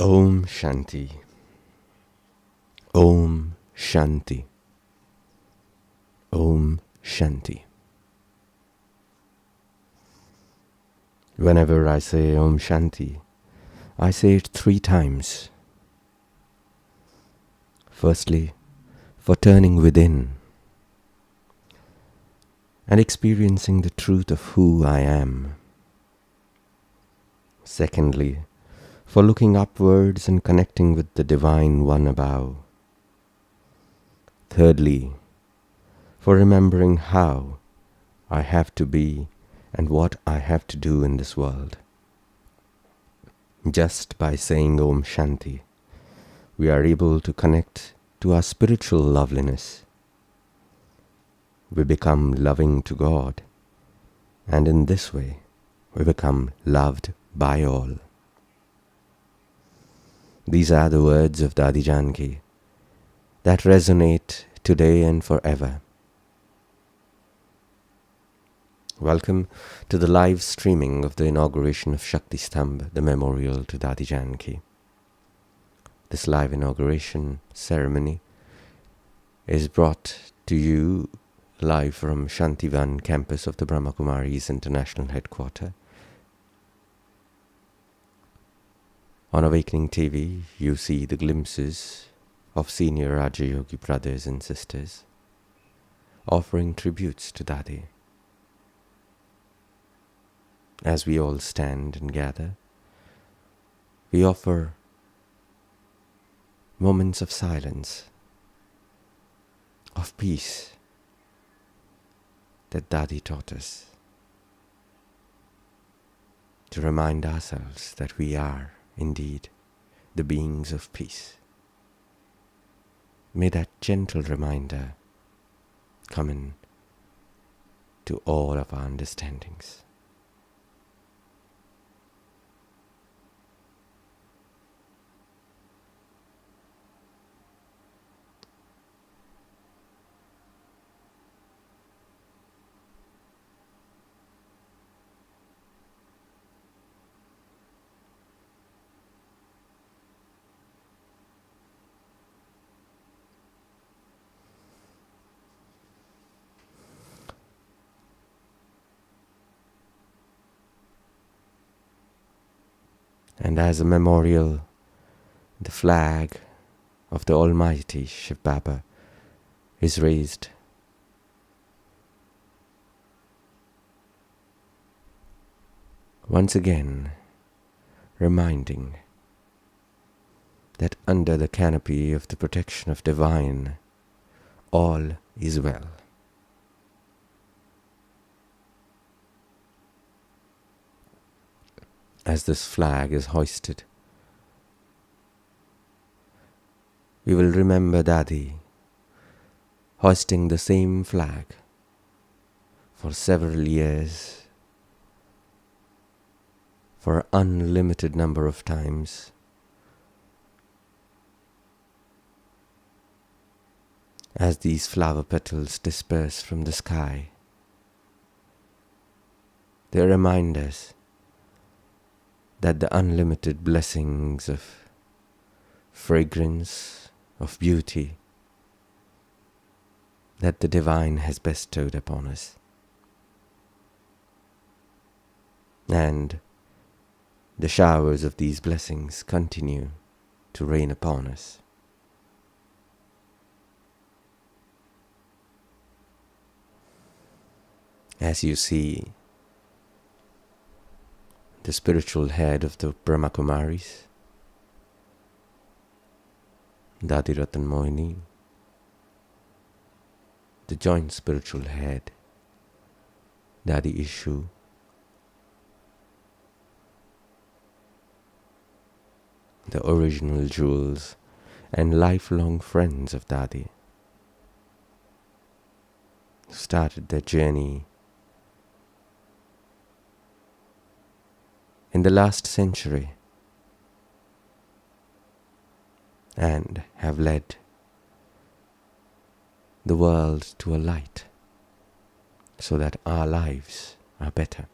Om Shanti. Om Shanti. Om Shanti. Whenever I say Om Shanti, I say it 3 times. Firstly, for turning within and experiencing the truth of who I am. Secondly, for looking upwards and connecting with the Divine One above. Thirdly, for remembering how I have to be and what I have to do in this world. Just by saying Om Shanti, we are able to connect to our spiritual loveliness. We become loving to God, and in this way, we become loved by all. These are the words of Dadi Janki that resonate today and forever. Welcome to the live streaming of the inauguration of Shakti Stambh, the memorial to Dadi Janki. This live inauguration ceremony is brought to you live from Shantivan campus of the Brahma Kumaris International Headquarters. On Awakening TV, you see the glimpses of senior Raja Yogi brothers and sisters offering tributes to Dadi. As we all stand and gather, we offer moments of silence, of peace that Dadi taught us, to remind ourselves that we are indeed the beings of peace. May that gentle reminder come in to all of our understandings. And as a memorial, the flag of the Almighty Shiv Baba is raised. Once again, reminding that under the canopy of the protection of Divine, all is well. As this flag is hoisted, we will remember Dadi hoisting the same flag for several years, for an unlimited number of times, as these flower petals disperse from the sky. They remind us that the unlimited blessings of fragrance, of beauty, that the Divine has bestowed upon us. And the showers of these blessings continue to rain upon us. As you see, the spiritual head of the Brahma Kumaris, Dadi Ratan Moini, the joint spiritual head, Dadi Ishu, the original jewels and lifelong friends of Dadi, started their journey in the last century and have led the world to a light so that our lives are better.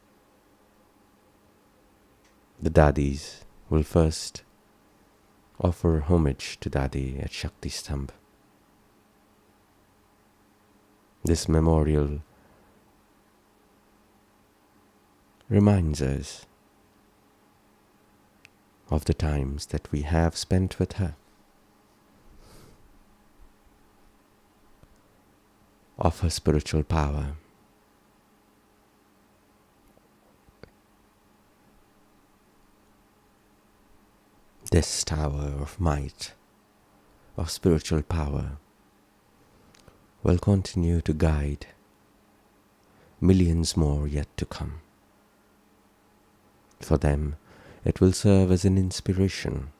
The Dadis will first offer homage to Dadi at Shakti Stambh. This memorial reminds us of the times that we have spent with her, of her spiritual power, this tower of might, of spiritual power, will continue to guide millions more yet to come. For them, it will serve as an inspiration,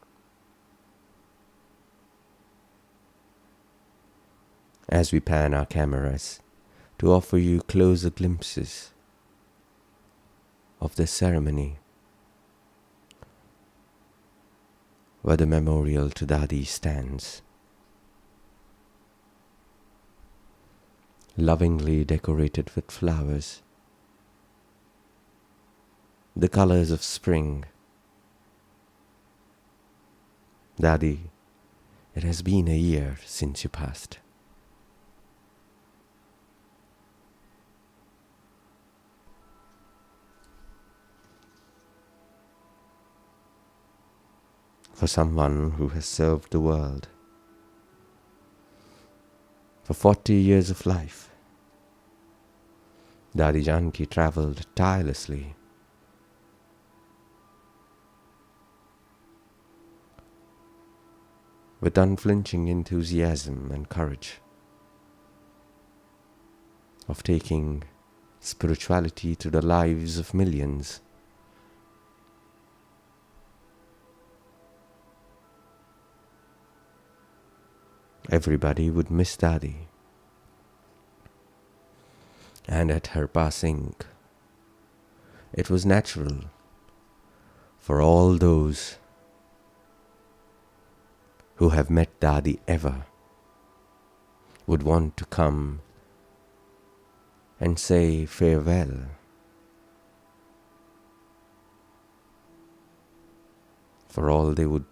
as we pan our cameras to offer you closer glimpses of this ceremony, where the memorial to Dadi stands, lovingly decorated with flowers, the colors of spring. Dadi, it has been a year since you passed. For someone who has served the world for 40 years of life, Dadi Janki travelled tirelessly, with unflinching enthusiasm and courage, of taking spirituality to the lives of millions. Everybody would miss Dadi, and at her passing, it was natural for all those who have met Dadi ever would want to come and say farewell. For all they would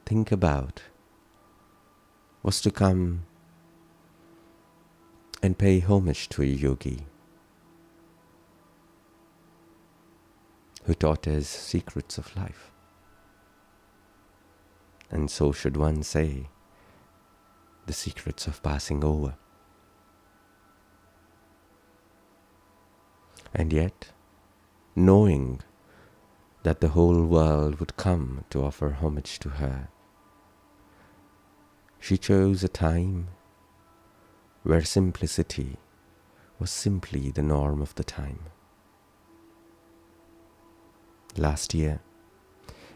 think about was to come and pay homage to a yogi who taught us secrets of life. And so should one say, the secrets of passing over. And yet, knowing that the whole world would come to offer homage to her, she chose a time where simplicity was simply the norm of the time. Last year,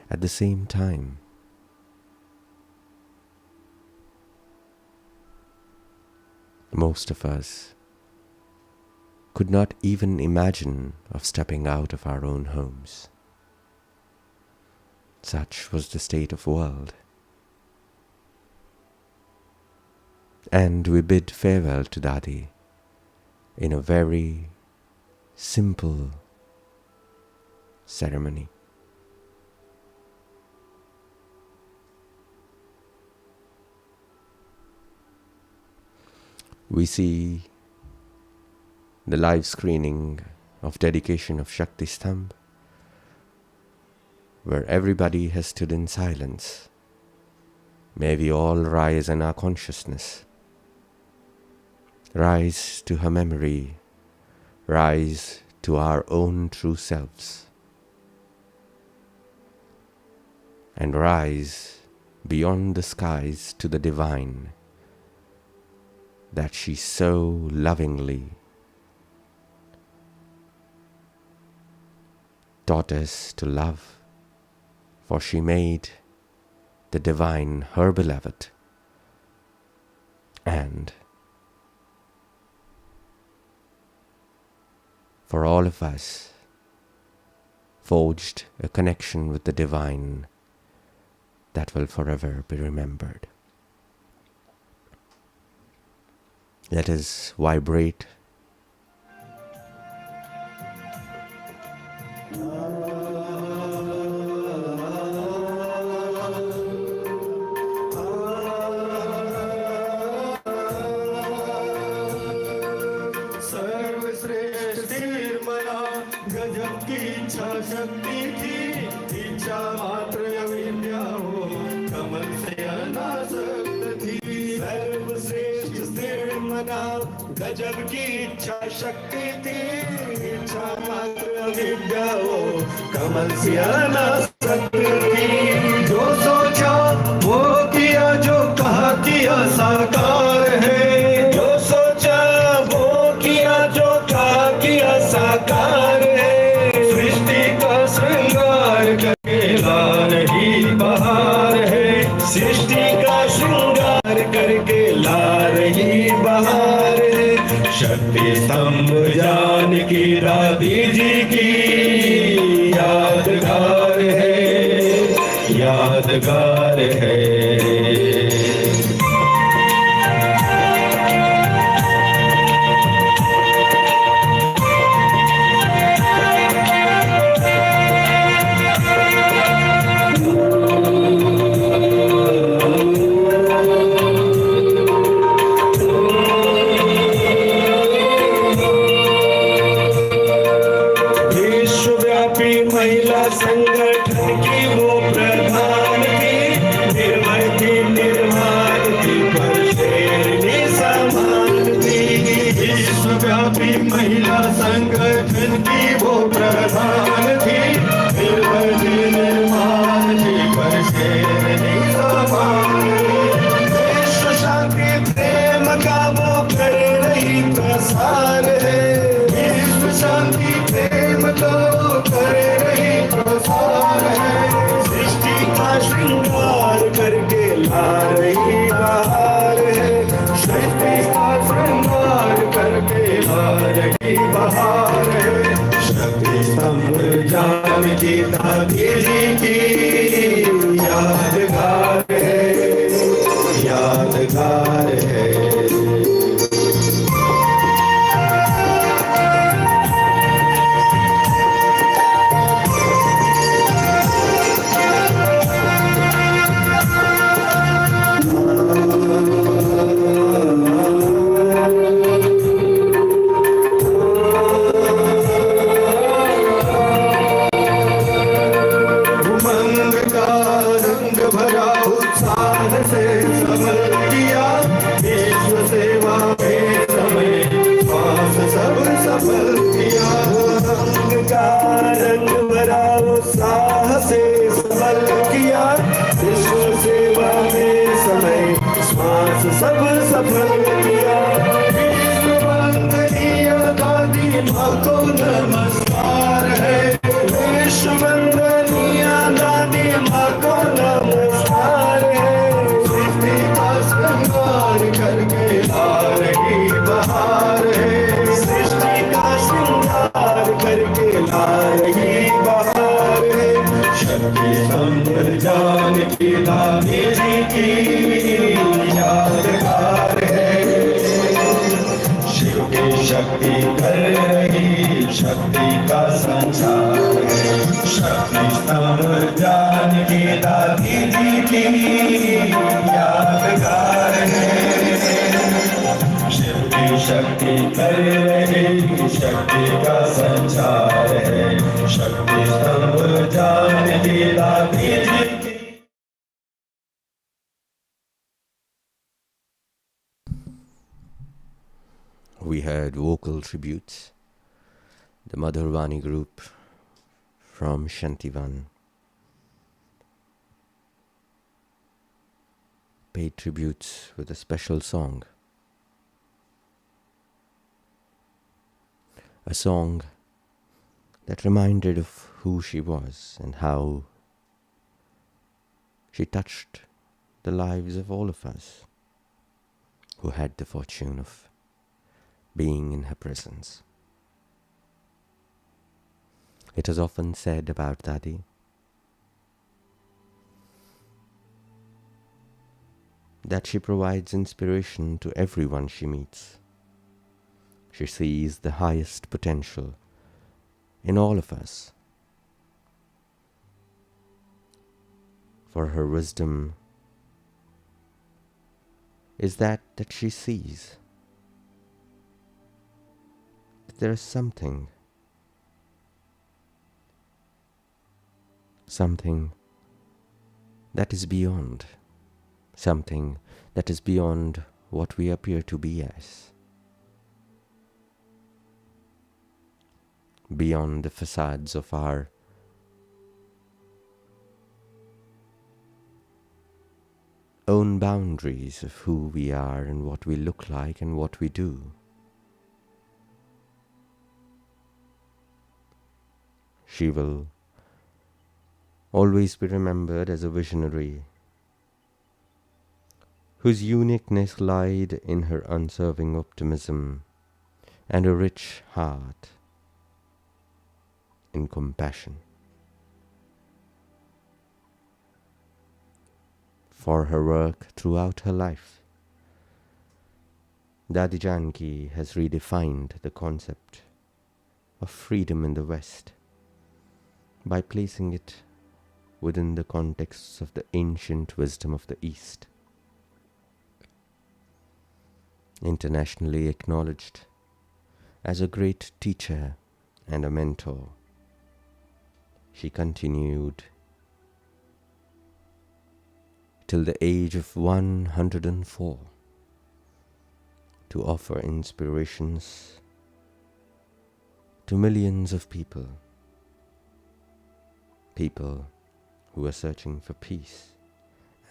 at the same time, most of us could not even imagine of stepping out of our own homes. Such was the state of the world. And we bid farewell to Dadi in a very simple ceremony. We see the live screening of dedication of Shakti Stambh, where everybody has stood in silence. May we all rise in our consciousness, rise to her memory, rise to our own true selves, and rise beyond the skies to the divine that she so lovingly taught us to love, for she made the divine her beloved, and for all of us forged a connection with the divine that will forever be remembered. Let us vibrate माना गजब की इच्छा शक्ति थी, इच्छा मात्र अविद्या वो कमल सी अनासक्त थी। जो सोचा वो किया, जो कहा किया साकार है। जो सोचा वो किया, जो कहा किया साकार है। सृष्टि का श्रृंगार करके ला रही बहार है। सृष्टि का श्रृंगार करके ला रही बहार है। शक्ति स्तंभ जानकी दादी जी की यादगार है, यादगार है। महिला संगठन की वो प्रधान थी, निर्भय थी, निर्माण थी, पर शेरनी समान थी। विश्वव्यापी महिला संगठन की वो प्रधान थी, निर्भय थी, निर्माण थी, पर शेरनी समान थी। विश्व शांति प्रेम का वो कर रही प्रसार है। विश्व शांति प्रेम का कर रही प्रसार है। सृष्टि का श्रृंगार करके ला रही बहार है। सृष्टि का श्रृंगार करके ला रही बहार है। शक्ति स्तंभ जानकी दादी जी की यादगार है, यादगार है। सब सफल किया। विश्व वंदनीय दादी माँ को नमस्कार है। विश्व वंदनीय दादी माँ को नमस्कार है। सृष्टि का श्रृंगार करके ला रही बहार है। सृष्टि का श्रृंगार करके ला रही बहार है। शक्ति स्तंभ जानकी दादी जी की यादगार है। शिव की शक्ति कर रही शक्ति का संचार है। शक्ति स्तंभ जानकी दादी जी की यादगार है। शिव की शक्ति कर रही शक्ति का संचार है। शक्ति स्तंभ जानकी दादी जी की। We heard vocal tributes, the Madhurvani group from Shantivan paid tributes with a special song. A song that reminded of who she was and how she touched the lives of all of us who had the fortune of being in her presence. It is often said about Dadi that she provides inspiration to everyone she meets. She sees the highest potential in all of us. For her wisdom is that she sees there is something that is beyond, something that is beyond what we appear to be as, beyond the facades of our own boundaries of who we are and what we look like and what we do. She will always be remembered as a visionary whose uniqueness lied in her unswerving optimism and a rich heart in compassion. For her work throughout her life, Dadi Janki has redefined the concept of freedom in the West by placing it within the contexts of the ancient wisdom of the East. Internationally acknowledged as a great teacher and a mentor, she continued till the age of 104 to offer inspirations to millions of people who are searching for peace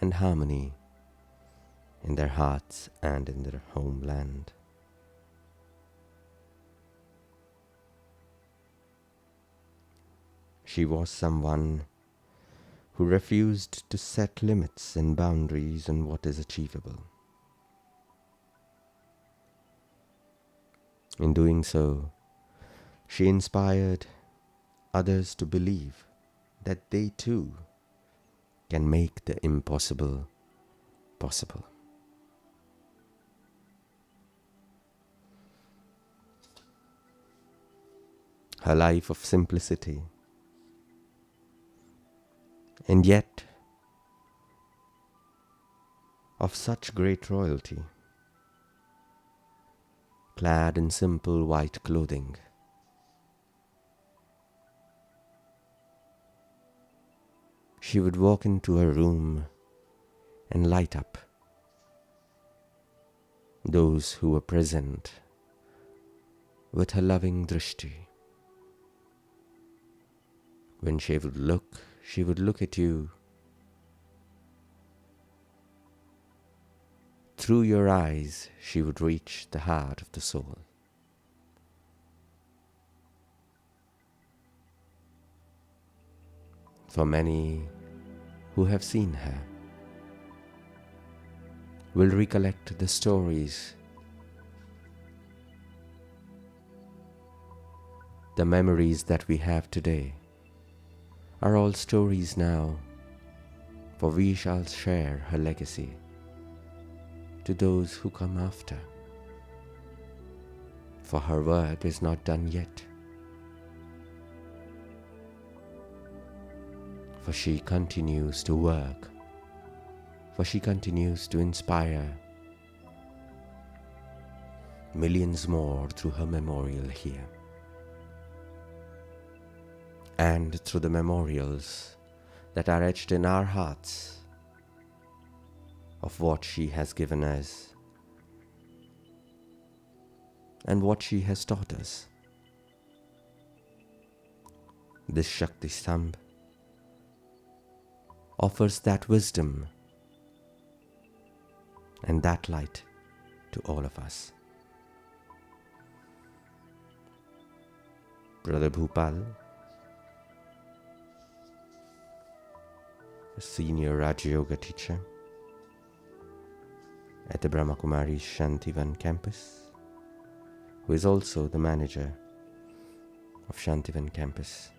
and harmony in their hearts and in their homeland. She was someone who refused to set limits and boundaries on what is achievable. In doing so, she inspired others to believe that they too can make the impossible possible. Her life of simplicity, and yet of such great royalty, clad in simple white clothing, she would walk into her room and light up those who were present with her loving drishti. When she would look at you. Through your eyes, she would reach the heart of the soul. For many who have seen her will recollect the stories, the memories that we have today are all stories now, for we shall share her legacy to those who come after. For her work is not done yet, for she continues to work, for she continues to inspire millions more through her memorial here. And through the memorials that are etched in our hearts of what she has given us and what she has taught us. This Shakti Stambh offers that wisdom and that light to all of us. Brother Bhupal, a senior Raja Yoga teacher at the Brahma Kumari's Shantivan campus, who is also the manager of Shantivan campus,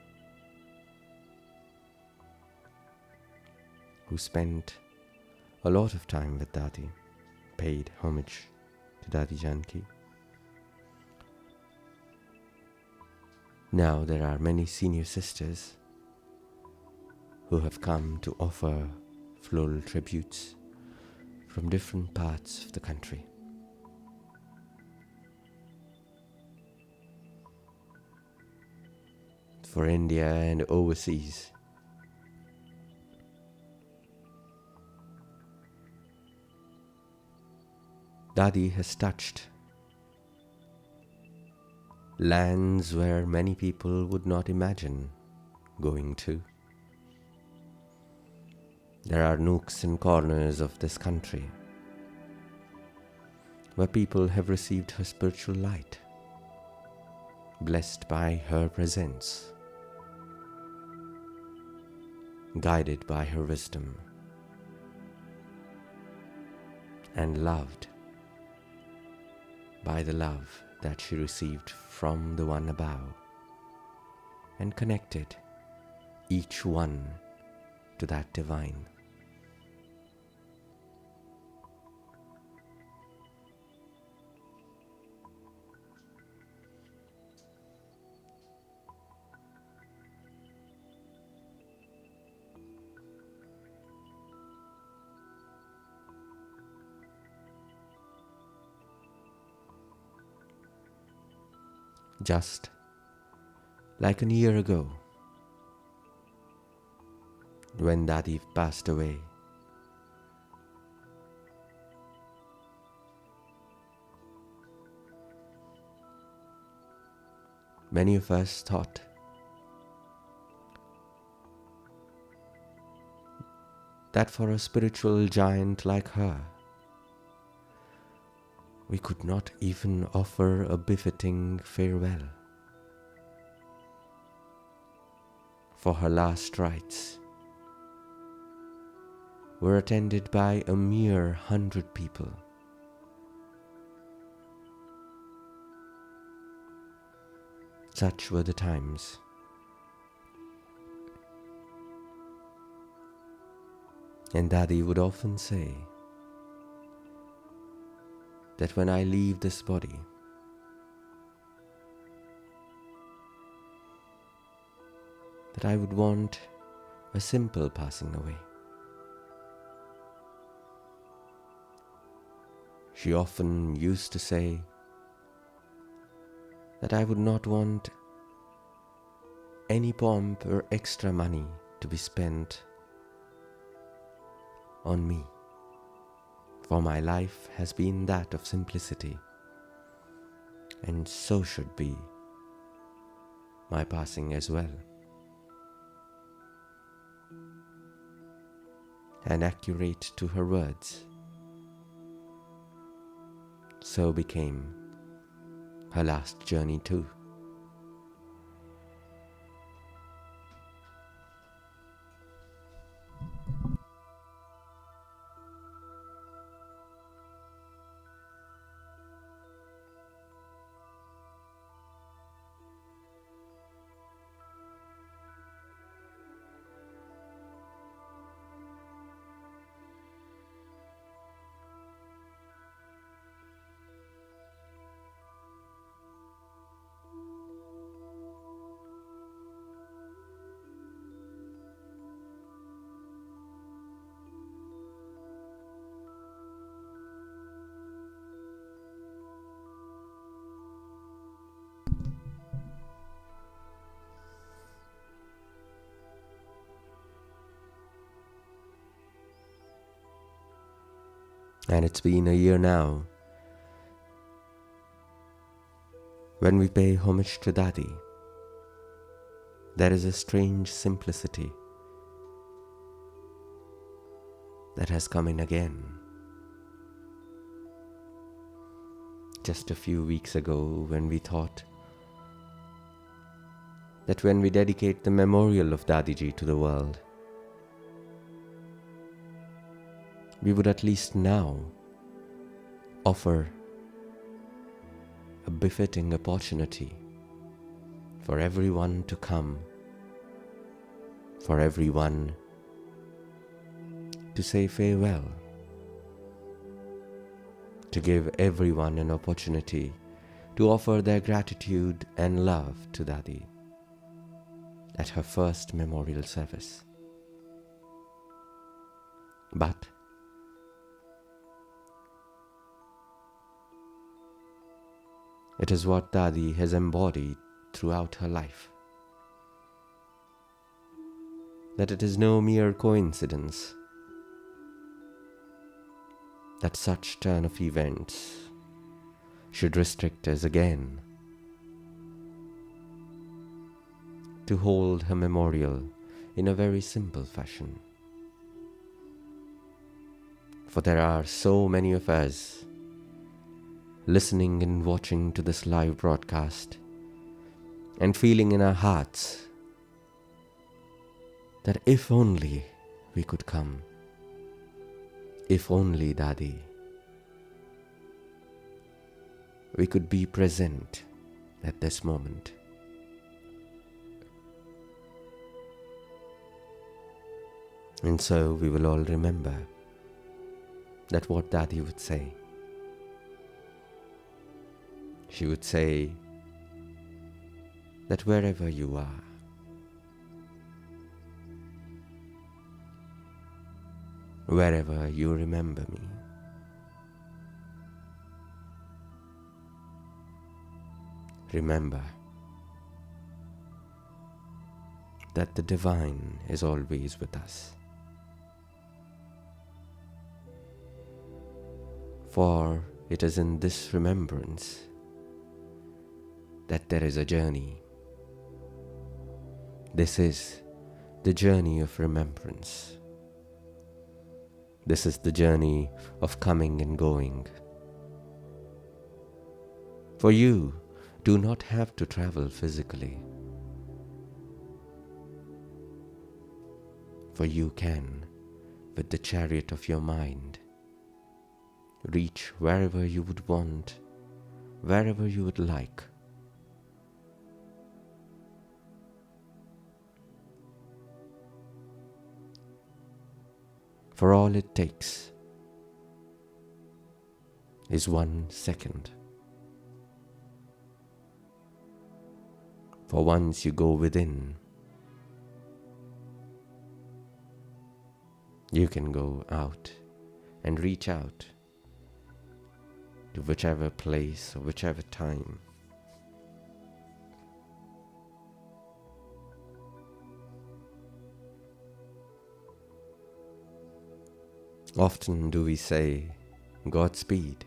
who spent a lot of time with Dadi, paid homage to Dadi Janki. Now there are many senior sisters who have come to offer floral tributes from different parts of the country. For India and overseas, Dadi has touched lands where many people would not imagine going to. There are nooks and corners of this country where people have received her spiritual light, blessed by her presence, guided by her wisdom, and loved by the love that she received from the one above, and connected each one to that divine. Just like a year ago, when Dadi passed away, many of us thought that for a spiritual giant like her, we could not even offer a befitting farewell. For her last rites were attended by a mere 100 people. Such were the times. And Dadi would often say that when I leave this body, that I would want a simple passing away. She often used to say that I would not want any pomp or extra money to be spent on me, for my life has been that of simplicity, and so should be my passing as well. And accurate to her words, so became her last journey too. And it's been a year now when we pay homage to Dadi. There is a strange simplicity that has come in again. Just a few weeks ago, when we thought that when we dedicate the memorial of Dadiji to the world, we would at least now offer a befitting opportunity for everyone to come, for everyone to say farewell, to give everyone an opportunity to offer their gratitude and love to Dadi at her first memorial service. But it is what Dadi has embodied throughout her life, that it is no mere coincidence that such turn of events should restrict us again to hold her memorial in a very simple fashion. For there are so many of us listening and watching to this live broadcast and feeling in our hearts that if only we could come, if only Dadi, we could be present at this moment. And so we will all remember that what Dadi would say. She would say that wherever you are, wherever you remember me, remember that the divine is always with us. For it is in this remembrance that there is a journey. This is the journey of remembrance. This is the journey of coming and going. For you do not have to travel physically. For you can, with the chariot of your mind, reach wherever you would want, wherever you would like. For all it takes is 1 second. For once you go within, you can go out and reach out to whichever place or whichever time. Often do we say, Godspeed.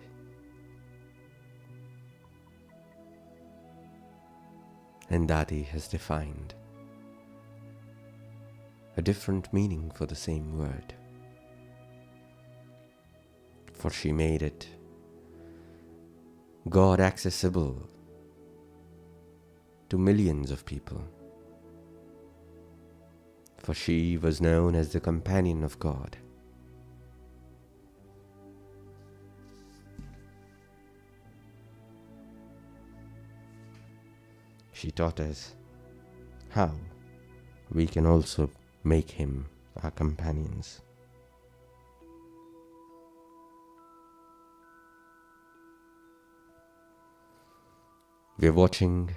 And Dadi has defined a different meaning for the same word. For she made it God accessible to millions of people. For she was known as the companion of God. She taught us how we can also make him our companions. We are watching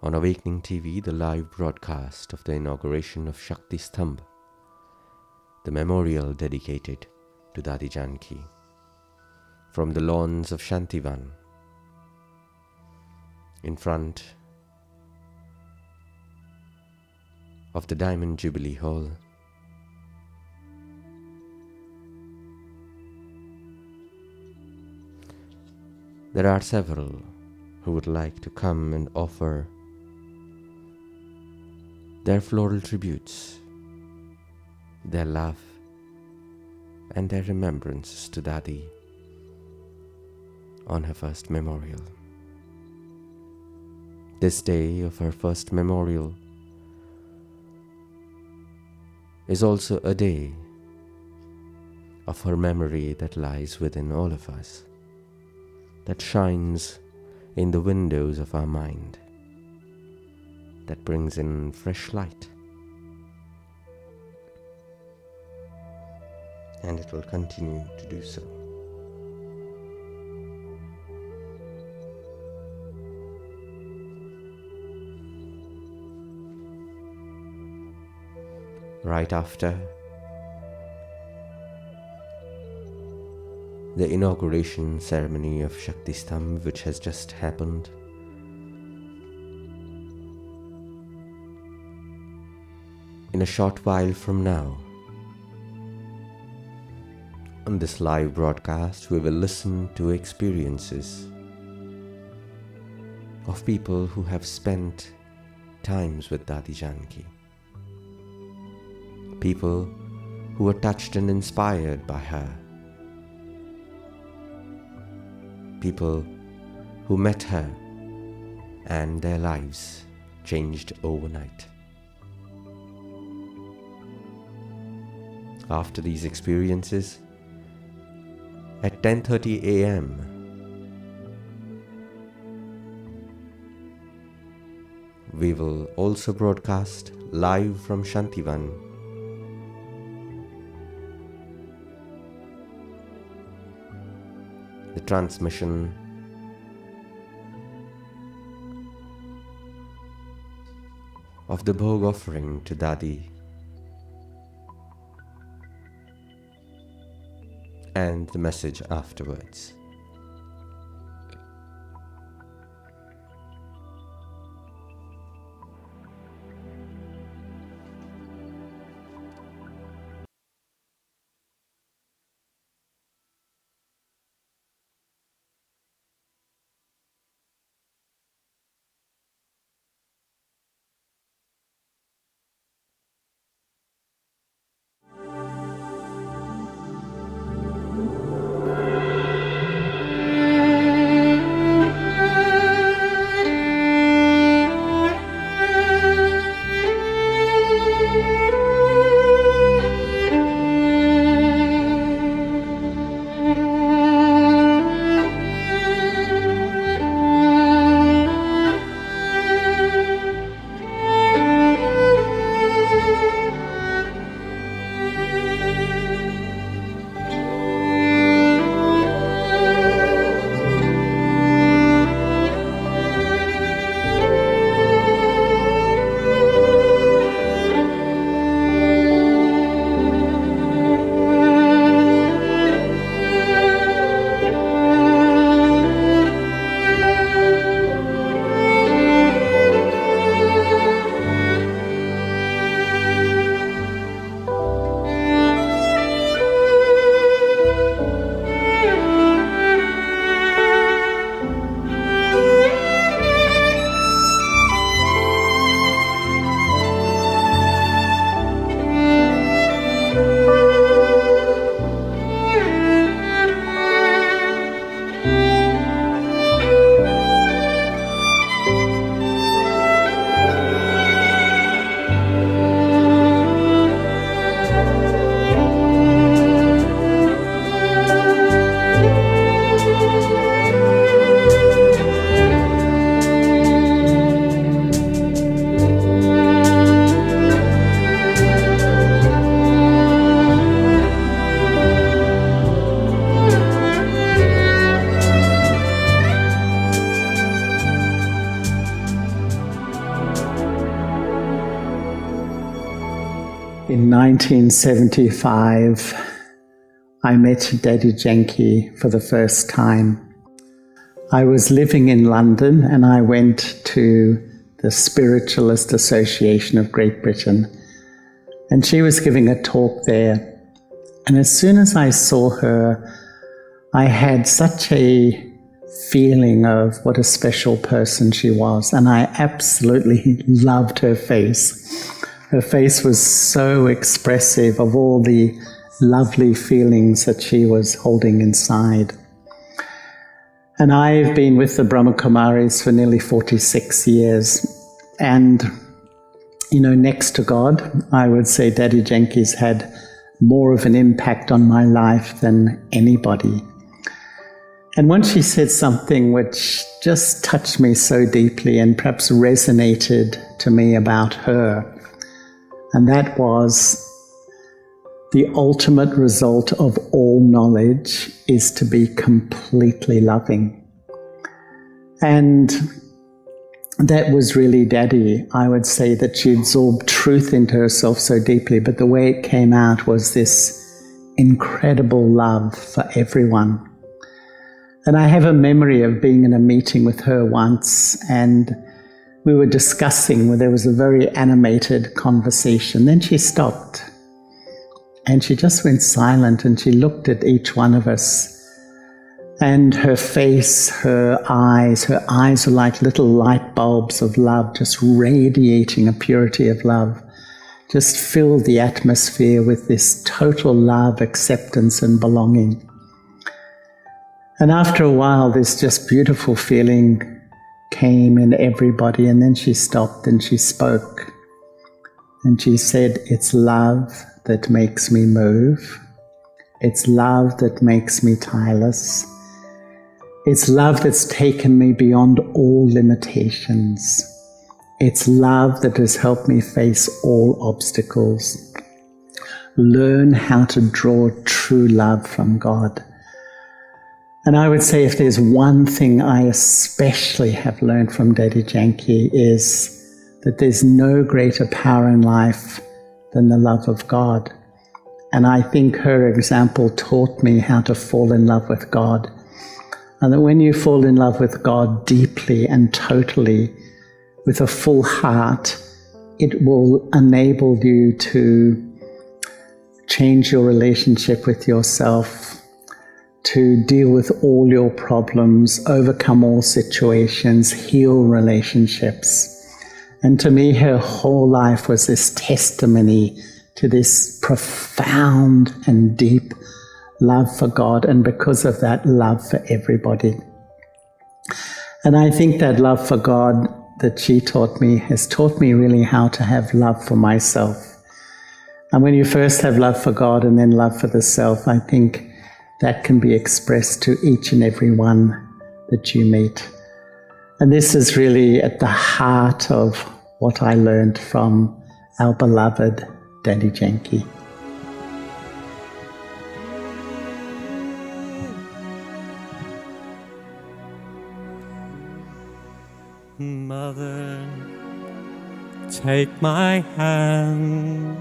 on Awakening TV the live broadcast of the inauguration of Shakti Stambh, the memorial dedicated to Dadi Janki, from the lawns of Shantivan, in front of the Diamond Jubilee Hall. There are several who would like to come and offer their floral tributes, their love and their remembrances to Dadi on her first memorial. This day of her first memorial is also a day of her memory that lies within all of us, that shines in the windows of our mind, that brings in fresh light. And it will continue to do so. Right after the inauguration ceremony of Shakti Stambh, which has just happened, in a short while from now, On this live broadcast, we will listen to experiences of people who have spent times with Dadi Janki. People who were touched and inspired by her. People who met her and their lives changed overnight. After these experiences, at 10:30 a.m., we will also broadcast live from Shantivan. The transmission of the Bhog offering to Dadi and the message afterwards. In 1975, I met Dadi Janki for the first time. I was living in London and I went to the Spiritualist Association of Great Britain, and she was giving a talk there. And as soon as I saw her, I had such a feeling of what a special person she was, and I absolutely loved her face. Her face was so expressive of all the lovely feelings that she was holding inside. And I've been with the Brahma Kumaris for nearly 46 years. And, you know, next to God, I would say Dadi Janki's had more of an impact on my life than anybody. And once she said something which just touched me so deeply and perhaps resonated to me about her, and that was, the ultimate result of all knowledge is to be completely loving. And that was really Dadi. I would say that she absorbed truth into herself so deeply, but the way it came out was this incredible love for everyone. And I have a memory of being in a meeting with her once, and we were discussing, where there was a very animated conversation. Then she stopped And she just went silent and she looked at each one of us. And her face, her eyes were like little light bulbs of love, just radiating a purity of love. Just filled the atmosphere with this total love, acceptance, and belonging. And after a while, this just beautiful feeling came in everybody, and then she stopped and she spoke. And she said, "It's love that makes me move. It's love that makes me tireless. It's love that's taken me beyond all limitations. It's love that has helped me face all obstacles. Learn how to draw true love from God." And I would say if there's one thing I especially have learned from Dadi Janki is that there's no greater power in life than the love of God. And I think her example taught me how to fall in love with God. And that when you fall in love with God deeply and totally, with a full heart, it will enable you to change your relationship with yourself, to deal with all your problems, overcome all situations, heal relationships. And to me, her whole life was this testimony to this profound and deep love for God, and because of that, love for everybody. And I think that love for God that she taught me has taught me really how to have love for myself. And when you first have love for God and then love for the self, I think that can be expressed to each and every one that you meet. And this is really at the heart of what I learned from our beloved Dadi Janki. Mother, take my hand,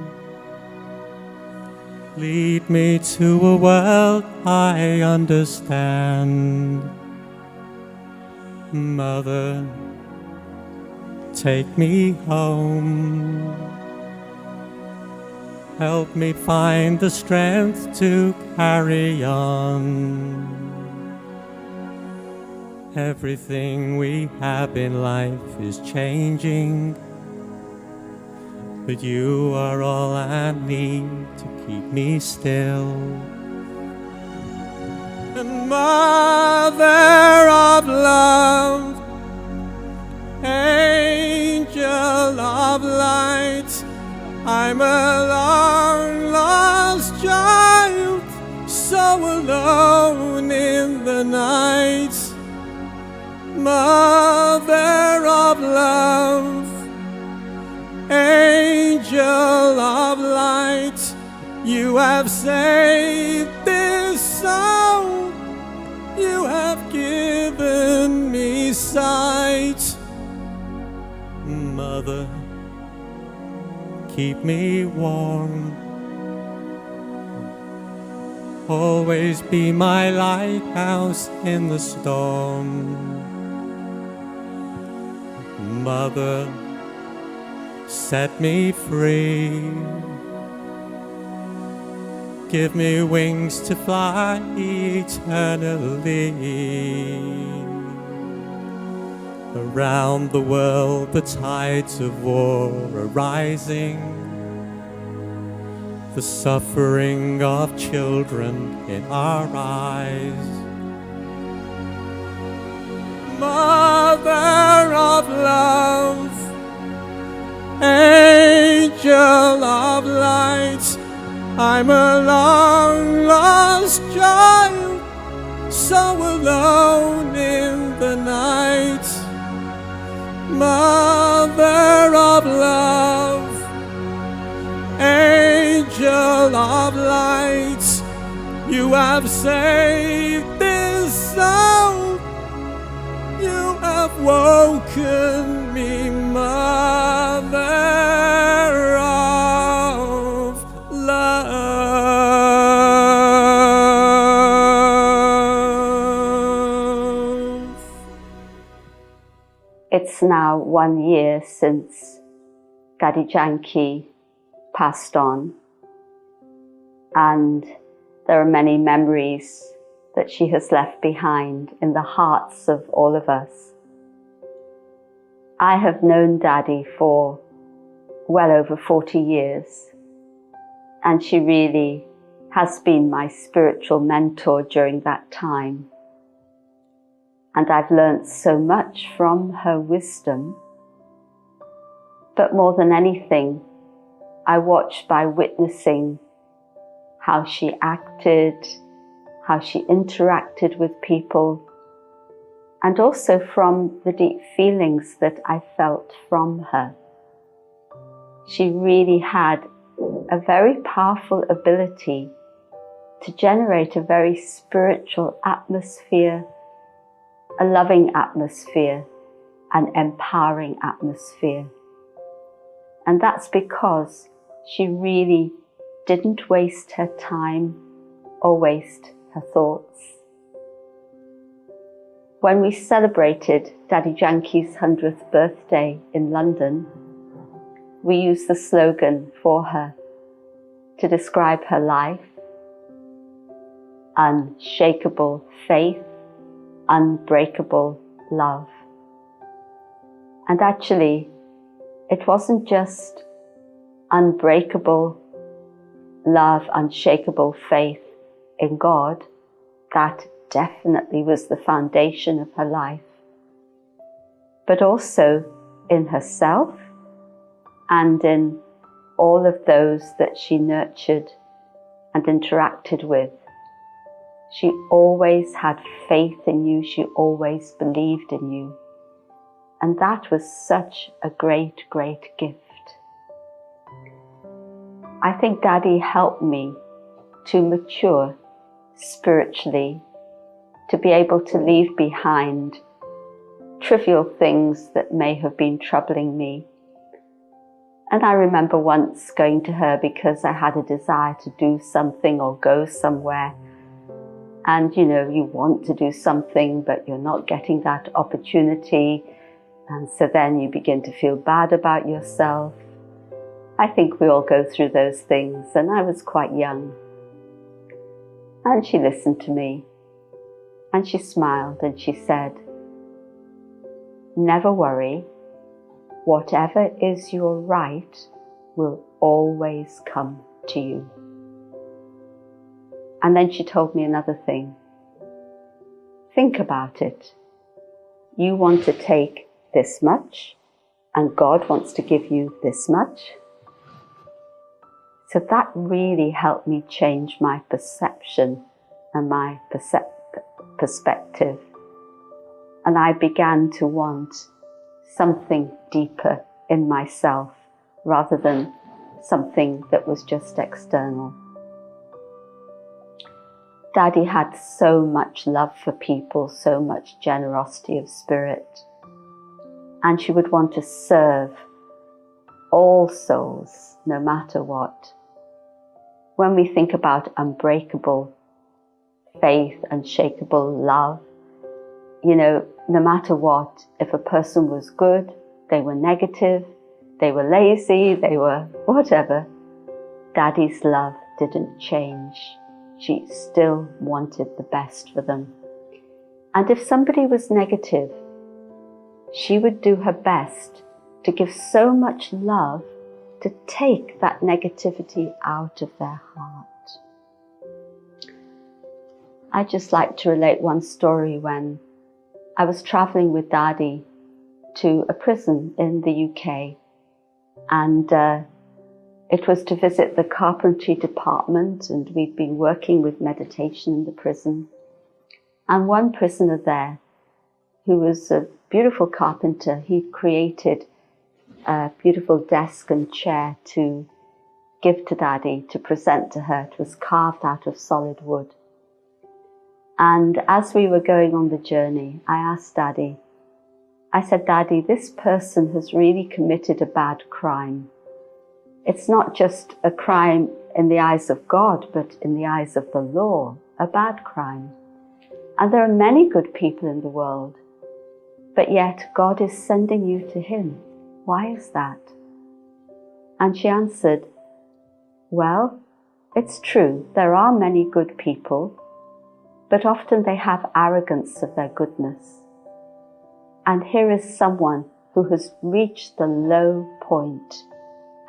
lead me to a world I understand. Mother, take me home, help me find the strength to carry on. Everything we have in life is changing, but you are all I need to keep me still. And Mother of love, angel of light, I'm a long lost child, so alone in the night. Mother of love, angel of light, you have saved this soul, you have given me sight. Mother, keep me warm, always be my lighthouse in the storm. Mother, set me free, give me wings to fly eternally. Around the world the tides of war are rising, the suffering of children in our eyes. Mother of love, angel of light, I'm a long lost child, so alone in the night. Mother of love, angel of light, you have saved this soul, you have woken me, Mother of love. It's now 1 year since Dadi Janki passed on. and there are many memories that she has left behind in the hearts of all of us. I have known Dadi for well over 40 years, and she really has been my spiritual mentor during that time. And I've learnt so much from her wisdom. But more than anything, I watched by witnessing how she acted, how she interacted with people, and also from the deep feelings that I felt from her. She really had a very powerful ability to generate a very spiritual atmosphere, a loving atmosphere, an empowering atmosphere. And that's because she really didn't waste her time or waste her thoughts. When we celebrated Dadi Janki's 100th birthday in London, we used the slogan for her to describe her life: unshakable faith, unbreakable love. And actually, it wasn't just unbreakable love, unshakable faith in God. That definitely was the foundation of her life. But also in herself and in all of those that she nurtured and interacted with. She always had faith in you. She always believed in you. And that was such a great, great gift. I think Dadi helped me to mature spiritually, to be able to leave behind trivial things that may have been troubling me. And I remember once going to her because I had a desire to do something or go somewhere. And you know, you want to do something, but you're not getting that opportunity. And so then you begin to feel bad about yourself. I think we all go through those things, and I was quite young. And she listened to me, and she smiled, and she said, "Never worry, whatever is your right will always come to you." And then she told me another thing. Think about it. You want to take this much, and God wants to give you this much. So that really helped me change my perception and my perspective. And I began to want something deeper in myself rather than something that was just external. Dadi had so much love for people, so much generosity of spirit. And she would want to serve all souls, no matter what. When we think about unbreakable faith, unshakable love, you know, no matter what, if a person was good, they were negative, they were lazy, they were whatever, Dadi's love didn't change. She still wanted the best for them. And if somebody was negative, she would do her best to give so much love to take that negativity out of their heart. I'd just like to relate one story when I was traveling with Dadi to a prison in the UK, and it was to visit the carpentry department, and we'd been working with meditation in the prison. And one prisoner there, who was a beautiful carpenter, he'd created a beautiful desk and chair to give to Dadi, to present to her. It was carved out of solid wood. And as we were going on the journey, I asked Dadi, I said, "Dadi, this person has really committed a bad crime. It's not just a crime in the eyes of God, but in the eyes of the law, a bad crime. And there are many good people in the world, but yet God is sending you to him. Why is that?" And she answered, "Well, It's true, there are many good people, but often they have arrogance of their goodness. And here is someone who has reached the low point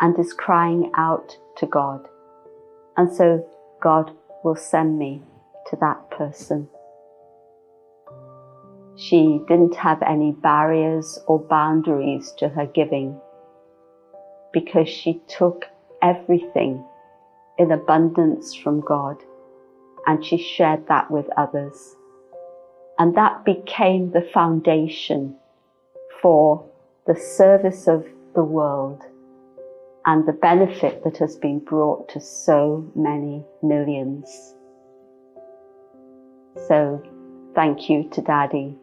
and is crying out to God. And so God will send me to that person. She didn't have any barriers or boundaries to her giving because she took everything in abundance from God and she shared that with others. And that became the foundation for the service of the world and the benefit that has been brought to so many millions. So thank you to Dadi,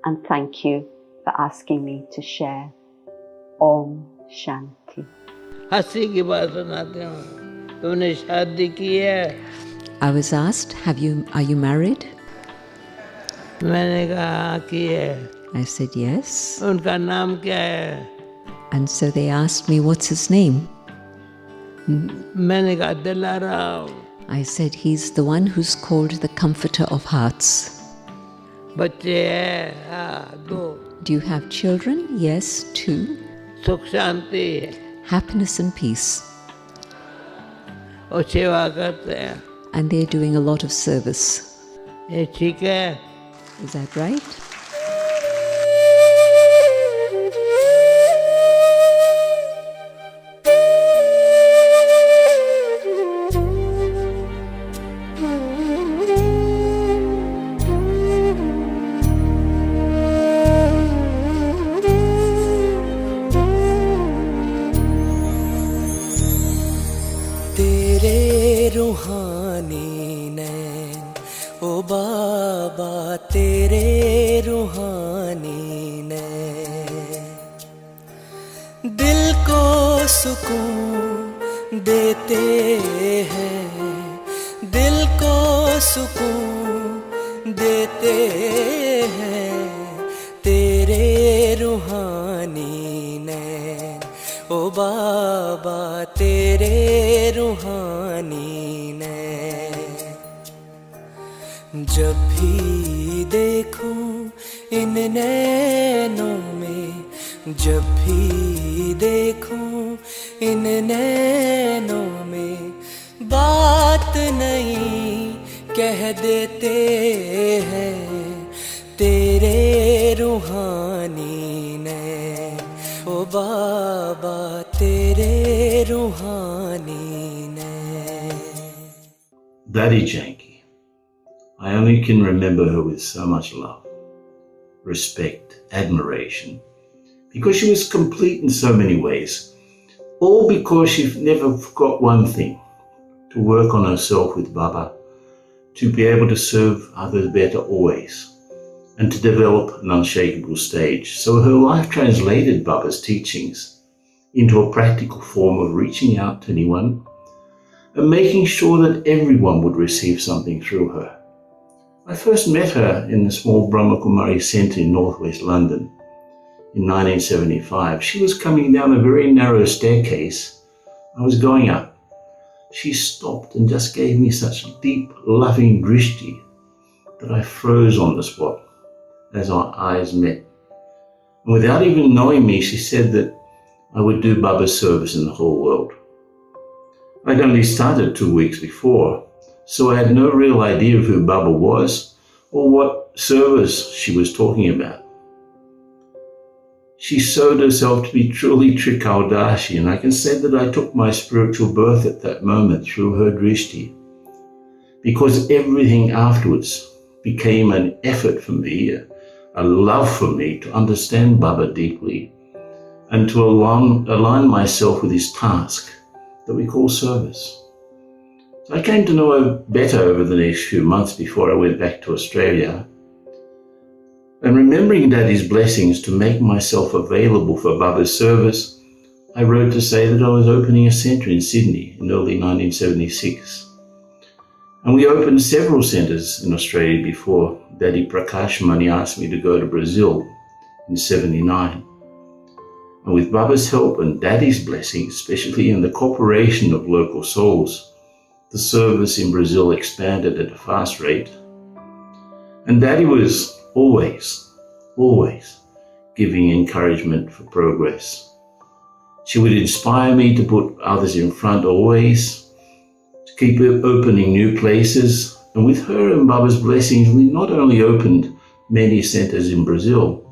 and thank you for asking me to share. Om Shanti. हंसी की बात सुनाती हूँ, तुमने शादी की है? I was asked, are you married? मैंने कहा हाँ की है. I said yes. उनका नाम क्या है? And so they asked me, what's his name? मैंने कहा Dilaram. I said, he's the one who's called the comforter of hearts. बच्चे हैं? हाँ, 2. Do you have children? Yes, 2. सुख शांति है. Happiness and peace. और सेवा करते हैं. And they're doing a lot of service. ये ठीक है? Is that right? रूहानी नैन ओ बाबा तेरे रूहानी नैन दिल को सुकून देते हैं, दिल को सुकून देते हैं तेरे रूहानी नैन ओ बाबा तेरे रूहानी नैन जब भी देखूं इन नैनों में, जब भी देखूं इन नैनों में बात नहीं कह देते हैं तेरे रूहानी नैन ओ बाबा तेरे रूहानी नैन. Dadi Janki. I only can remember her with so much love, respect, admiration, because she was complete in so many ways, all because she never forgot one thing, to work on herself with Baba, to be able to serve others better always, and to develop an unshakable stage. So her life translated Baba's teachings into a practical form of reaching out to anyone and making sure that everyone would receive something through her. I first met her in the small Brahmakumari Centre in northwest London in 1975. She was coming down a very narrow staircase. I was going up. She stopped and just gave me such deep, loving drishti that I froze on the spot as our eyes met. And without even knowing me, she said that I would do Baba's service in the whole world. I'd only started 2 weeks before, so I had no real idea of who Baba was or what service she was talking about. She showed herself to be truly Trikaldashi, and I can say that I took my spiritual birth at that moment through her drishti, because everything afterwards became an effort for me, a love for me to understand Baba deeply and to align myself with his task that we call service. So I came to know her better over the next few months before I went back to Australia. And remembering Daddy's blessings to make myself available for Baba's service, I wrote to say that I was opening a centre in Sydney in early 1976. And we opened several centres in Australia before Daddy Prakash Mani asked me to go to Brazil in 79. And with Baba's help and Daddy's blessings, especially in the cooperation of local souls, the service in Brazil expanded at a fast rate. And Daddy was always giving encouragement for progress. She would inspire me to put others in front always, to keep opening new places. And with her and Baba's blessings, we not only opened many centers in Brazil,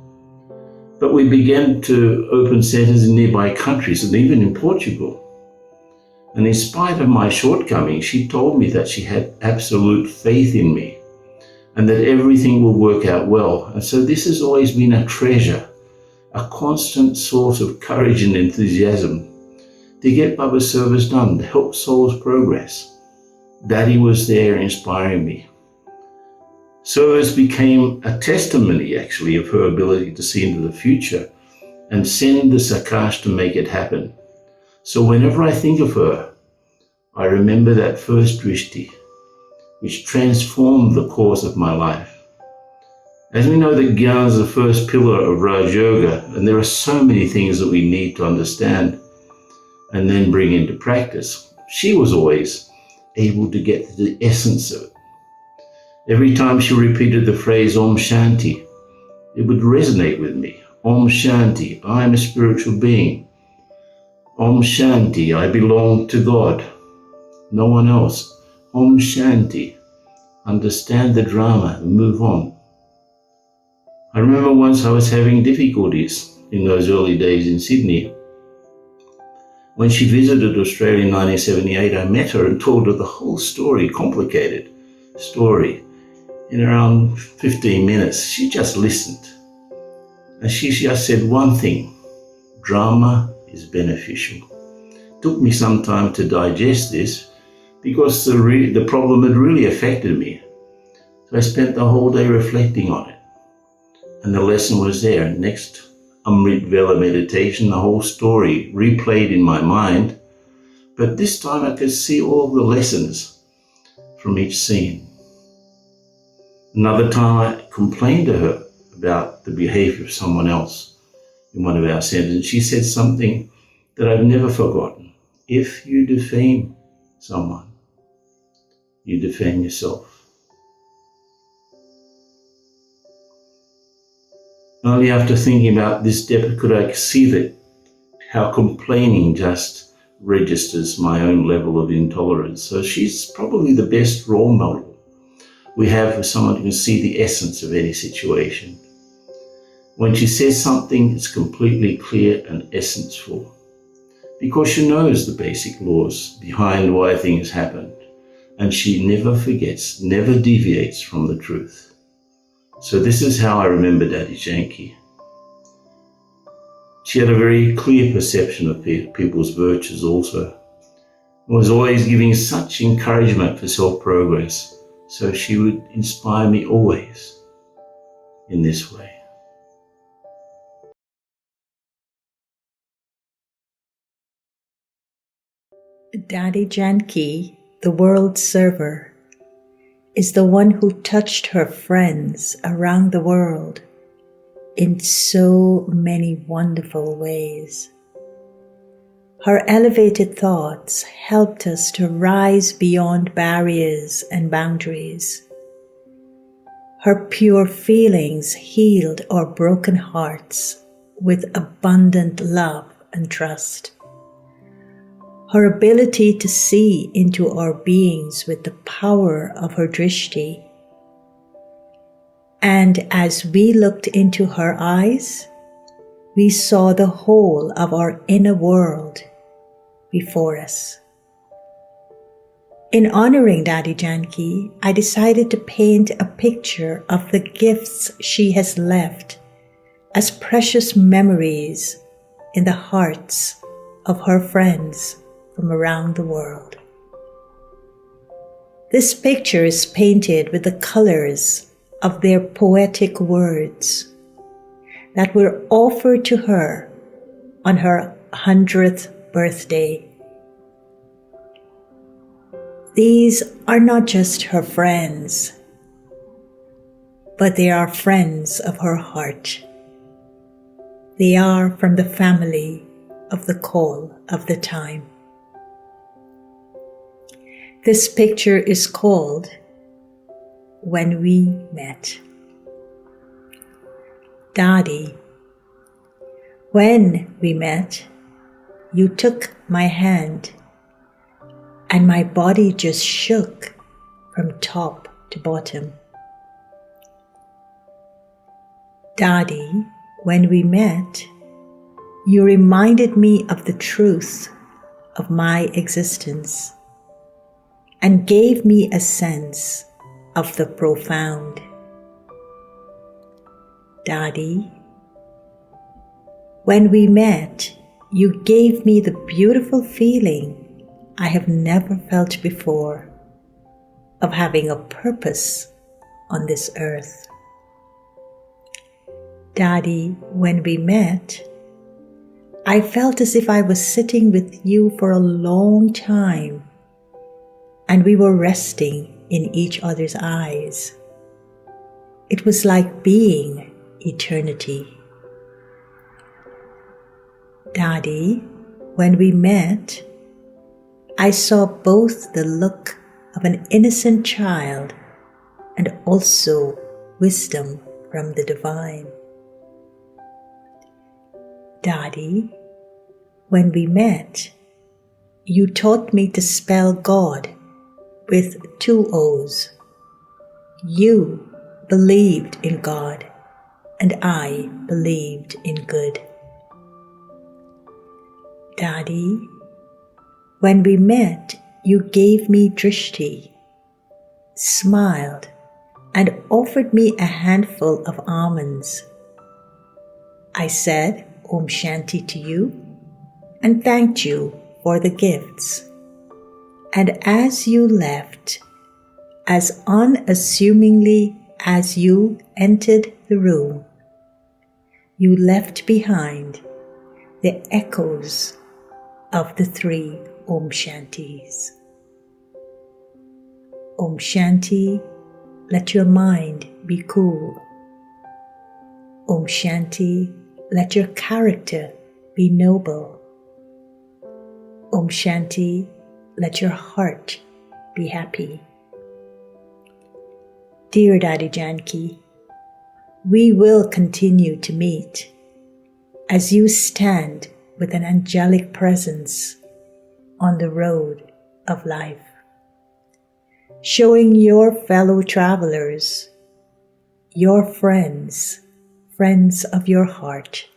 but we began to open centers in nearby countries and even in Portugal. And in spite of my shortcomings, she told me that she had absolute faith in me and that everything will work out well. And so this has always been a treasure, a constant source of courage and enthusiasm to get Baba's service done, to help souls progress. Daddy was there inspiring me. Service became a testimony, actually, of her ability to see into the future and send the Sakash to make it happen. So whenever I think of her, I remember that first drishti, which transformed the course of my life. As we know that Gyan is the first pillar of Raj Yoga, and there are so many things that we need to understand and then bring into practice, she was always able to get to the essence of it. Every time she repeated the phrase Om Shanti, it would resonate with me. Om Shanti, I am a spiritual being. Om Shanti, I belong to God, no one else. Om Shanti, understand the drama and move on. I remember once I was having difficulties in those early days in Sydney. When she visited Australia in 1978, I met her and told her the whole story, complicated story, in around 15 minutes. She just listened. And she just said one thing: drama is beneficial. It took me some time to digest this because the problem had really affected me. So I spent the whole day reflecting on it. And the lesson was there. Next Amrit Vela meditation, the whole story replayed in my mind. But this time I could see all the lessons from each scene. Another time I complained to her about the behavior of someone else in one of our centers. She said something that I've never forgotten. If you defame someone, you defame yourself. Only after thinking about this depth could I see that how complaining just registers my own level of intolerance. So she's probably the best role model we have for someone who can see the essence of any situation. When she says something, it's completely clear and essential, because she knows the basic laws behind why things happen, and she never forgets, never deviates from the truth. So this is how I remember Dadi Janki. She had a very clear perception of people's virtues also, and was always giving such encouragement for self-progress. So she would inspire me always in this way. Dadi Janki, the world server, is the one who touched her friends around the world in so many wonderful ways. Her elevated thoughts helped us to rise beyond barriers and boundaries. Her pure feelings healed our broken hearts with abundant love and trust. Her ability to see into our beings with the power of her drishti. And as we looked into her eyes, we saw the whole of our inner world before us. In honoring Dadi Janki, I decided to paint a picture of the gifts she has left as precious memories in the hearts of her friends from around the world. This picture is painted with the colors of their poetic words that were offered to her on her 100th birthday. These are not just her friends, but they are friends of her heart. They are from the family of the call of the time. This picture is called When We Met. Dadi, when we met, you took my hand and my body just shook from top to bottom. Dadi, when we met, you reminded me of the truth of my existence and gave me a sense of the profound. Dadi, when we met, you gave me the beautiful feeling I have never felt before of having a purpose on this earth. Dadi, when we met, I felt as if I was sitting with you for a long time and we were resting in each other's eyes. It was like being eternity. Dadi, when we met, I saw both the look of an innocent child and also wisdom from the divine. Dadi, when we met, you taught me to spell God with 2 O's. You believed in God and I believed in good. Dadi, when we met, you gave me drishti, smiled, and offered me a handful of almonds. I said Om Shanti to you and thanked you for the gifts. And as you left, as unassumingly as you entered the room, you left behind the echoes of the 3 Om Shantis. Om Shanti, let your mind be cool. Om Shanti, let your character be noble. Om Shanti, let your heart be happy. Dear Dadi Janki, we will continue to meet as you stand with an angelic presence on the road of life, showing your fellow travelers, your friends of your heart,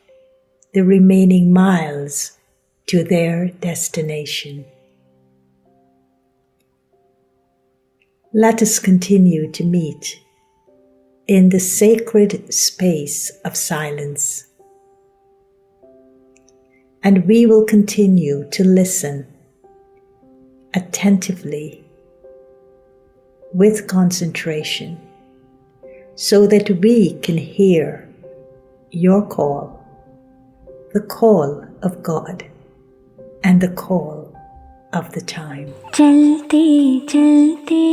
the remaining miles to their destination. Let us continue to meet in the sacred space of silence, and we will continue to listen attentively with concentration so that we can hear your call, the call of God and the call of the time. चलते चलते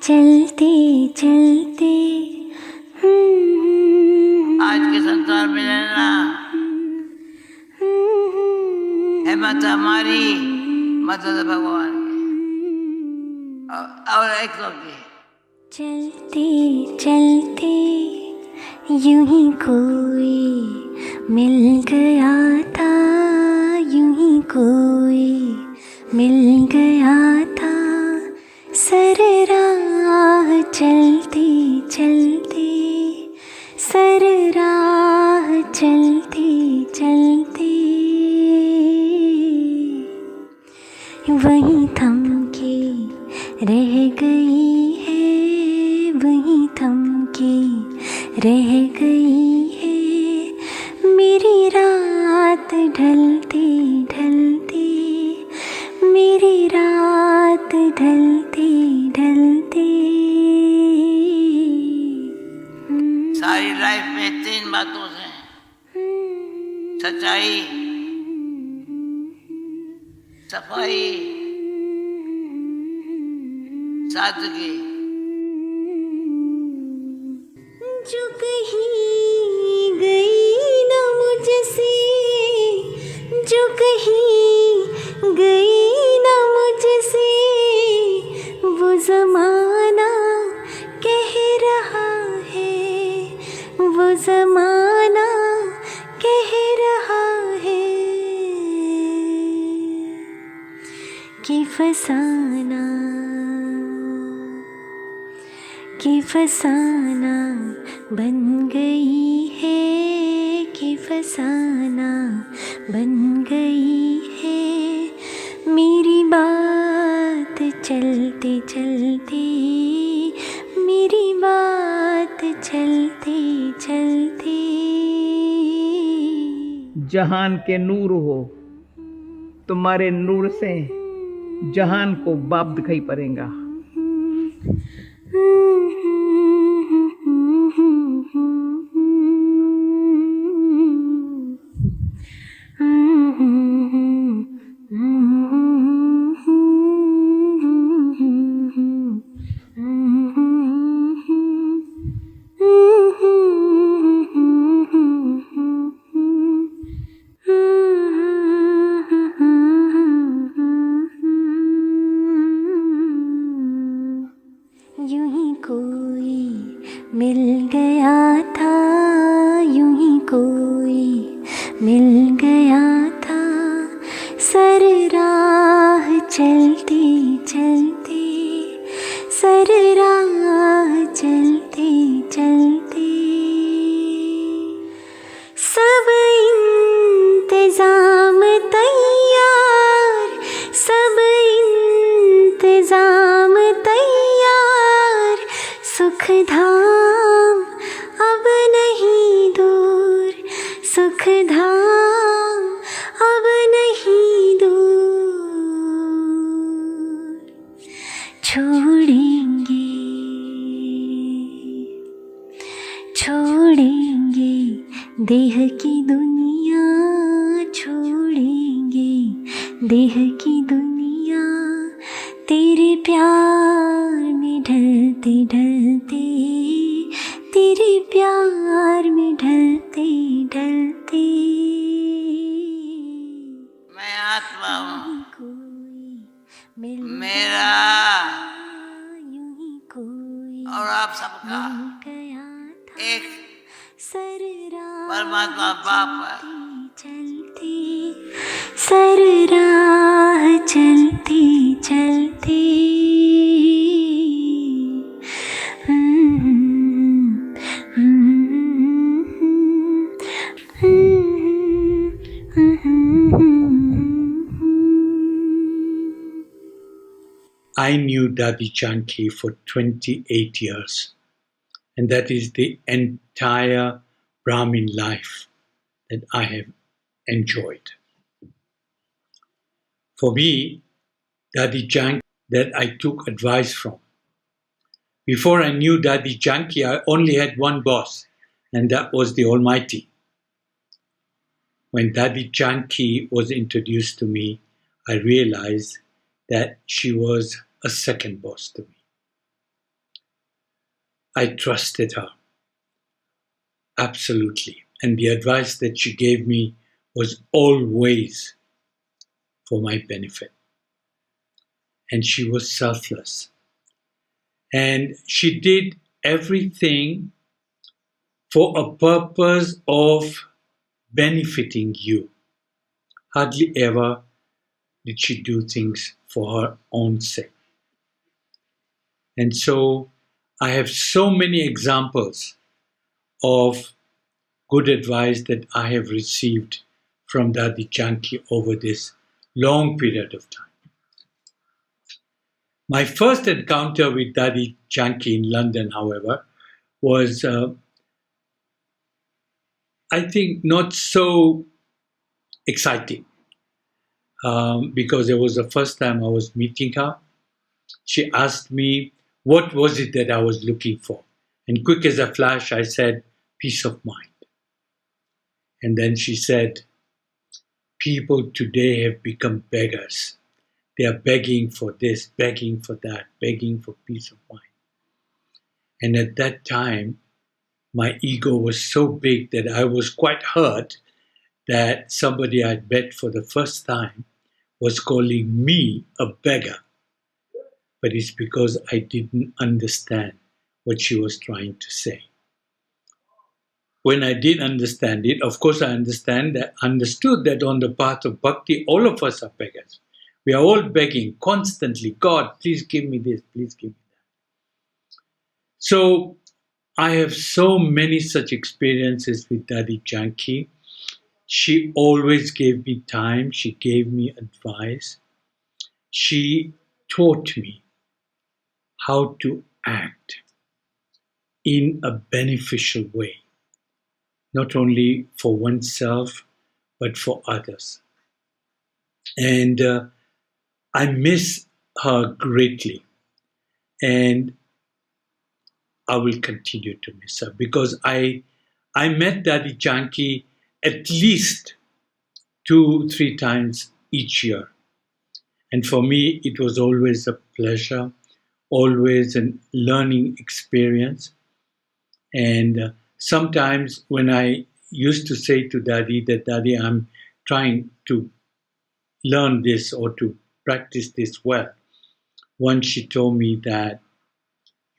चलते चलते आज के संसार में रहना है मत हमारी मदद भगवान की और एक की चलते चलते यूं ही कोई मिल गया था, यूं ही कोई मिल गया था, सर राह चलते चलते, सर राह चलते चलते वहीं थम के रह गई है, वहीं थम के रह गई है मेरी रात ढलते ढलते, मेरी रात ढलते ढलते। सारी लाइफ में 3 बातों से सच्चाई, सफाई, सादगी। जो कहीं गई ना मुझसे, जो कहीं गई ना फसाना, कि फसाना बन गई है, कि फसाना बन गई है मेरी बात चलते चलते, मेरी बात चलते चलते। जहान के नूर हो, तुम्हारे नूर से जहान को बाप दिखाई पड़ेगा। यूं ही कोई मिल गया था, यूं ही कोई मिल गया था, सर राह चलते चलते, सर राह चलते चलते। सब इंतजाम तैयार, सब इंतजाम तैयार, सुख धाम अब नहीं दूर, सुख धाम अब नहीं दूर। छोड़ेंगे, छोड़ेंगे देह की दुनिया, छोड़ेंगे देह की दुनिया, तेरे प्यार में ढलते ढलते, तेरे प्यार में ढलते ढलते। मैं आत्मा हूँ, मिल मेरा यूं ही कोई और आप सबका गया था, एक सर राह परमात्मा बाप है। चलती, सर राह चलती चलती। I knew Dadi Janki for 28 years, and that is the entire Brahmin life that I have enjoyed. For me, Dadi Janki that I took advice from. Before I knew Dadi Janki, I only had one boss, and that was the Almighty. When Dadi Janki was introduced to me, I realized that she was a second boss to me. I trusted her, absolutely, and the advice that she gave me was always for my benefit. And she was selfless. And she did everything for a purpose of benefiting you. Hardly ever did she do things for her own sake. And so I have so many examples of good advice that I have received from Dadi Janki over this long period of time. My first encounter with Dadi Janki in London, however, was, I think, not so exciting because it was the first time I was meeting her. She asked me, what was it that I was looking for? And quick as a flash, I said, peace of mind. And then she said, people today have become beggars. They are begging for this, begging for that, begging for peace of mind. And at that time, my ego was so big that I was quite hurt that somebody I'd met for the first time was calling me a beggar. But it's because I didn't understand what she was trying to say. When I did understand it, of course I understood that on the path of bhakti, all of us are beggars. We are all begging constantly, God, please give me this, please give me that. So I have so many such experiences with Dadi Janki. She always gave me time. She gave me advice. She taught me how to act in a beneficial way, not only for oneself, but for others. And I miss her greatly. And I will continue to miss her because I met Dadi Janki at least 2-3 times each year. And for me, it was always a pleasure, always a learning experience. And sometimes when I used to say to Dadi that, Dadi, I'm trying to learn this or to practice this well, once she told me that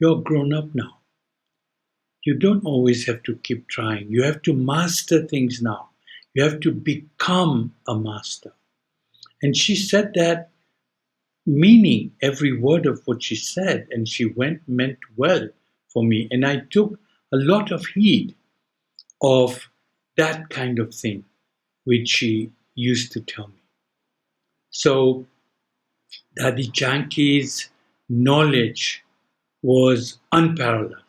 you're grown up now. You don't always have to keep trying. You have to master things now. You have to become a master. And she said that meaning every word of what she said, and she meant well for me. And I took a lot of heed of that kind of thing, which she used to tell me. So Dadi Janki's knowledge was unparalleled.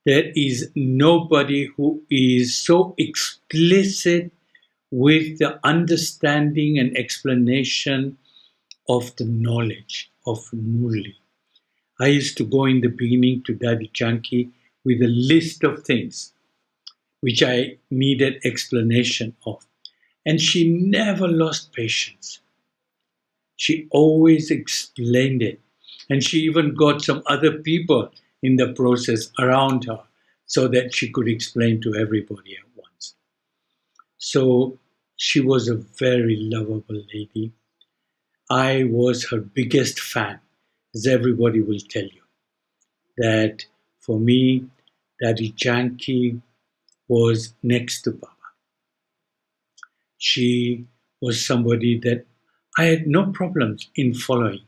There is nobody who is so explicit with the understanding and explanation of the knowledge of Murli. I used to go in the beginning to Dadi Janki with a list of things which I needed explanation of. And she never lost patience. She always explained it. And she even got some other people in the process around her so that she could explain to everybody at once. So she was a very lovable lady. I was her biggest fan, as everybody will tell you, that for me, Dadi Janki was next to Baba. She was somebody that I had no problems in following.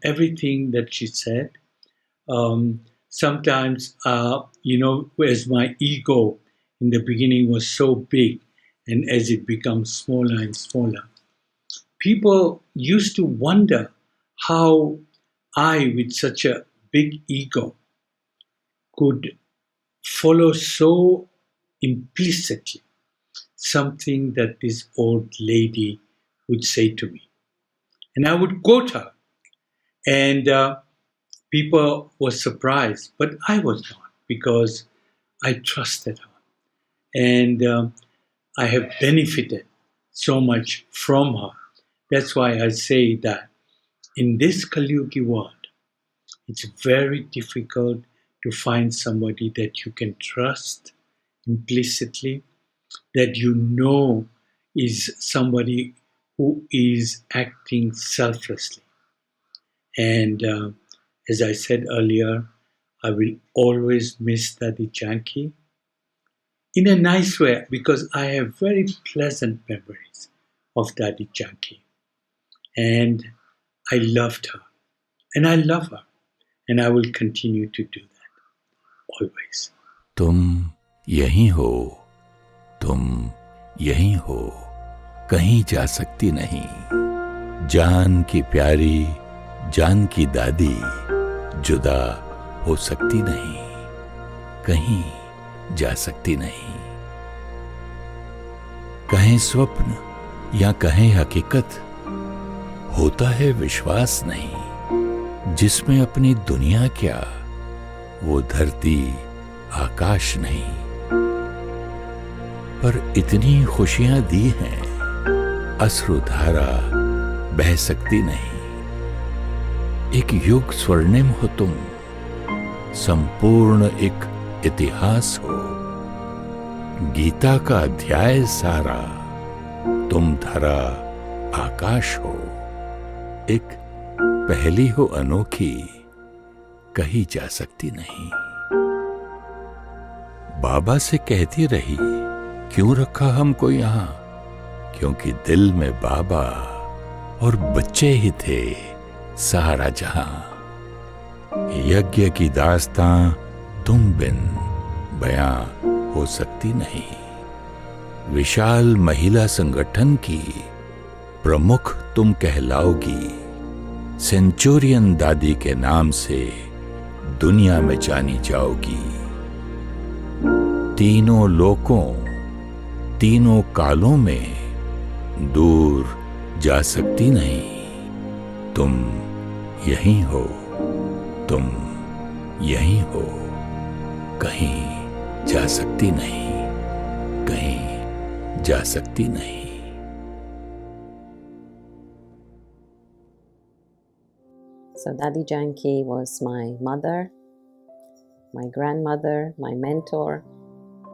Everything that she said, sometimes, as my ego in the beginning was so big, and as it becomes smaller and smaller, people used to wonder how I, with such a big ego, could follow so implicitly something that this old lady would say to me. And I would quote her. And people were surprised, but I was not, because I trusted her. And I have benefited so much from her. That's why I say that in this Kali-yugi world, it's very difficult to find somebody that you can trust implicitly, that you know is somebody who is acting selflessly. And as I said earlier, I will always miss Dadi Janki in a nice way, because I have very pleasant memories of Dadi Janki. And I loved her. And I love her. And I will continue to do that always. तुम यहीं हो, तुम यहीं हो, कहीं जा सकती नहीं। जान की प्यारी, जान की दादी, जुदा हो सकती नहीं, कहीं जा सकती नहीं। कहें स्वप्न या कहें हकीकत, होता है विश्वास नहीं, जिसमें अपनी दुनिया क्या, वो धरती आकाश नहीं। पर इतनी खुशियां दी हैं, अश्रुधारा बह सकती नहीं। एक युग स्वर्णिम हो तुम, संपूर्ण एक इतिहास हो। गीता का अध्याय सारा, तुम धरा आकाश हो। एक पहली हो अनोखी, कही जा सकती नहीं। बाबा से कहती रही, क्यों रखा हमको यहां, क्योंकि दिल में बाबा और बच्चे ही थे सारा जहां। यज्ञ की दास्तां तुम बिन बयां हो सकती नहीं। विशाल महिला संगठन की प्रमुख तुम कहलाओगी। सेंचुरियन दादी के नाम से दुनिया में जानी जाओगी। तीनों लोकों, तीनों कालों में दूर जा सकती नहीं। तुम यहीं हो, तुम यहीं हो, कहीं जा सकती नहीं, कहीं जा सकती नहीं। So Dadi Janki was my mother, my grandmother, my mentor,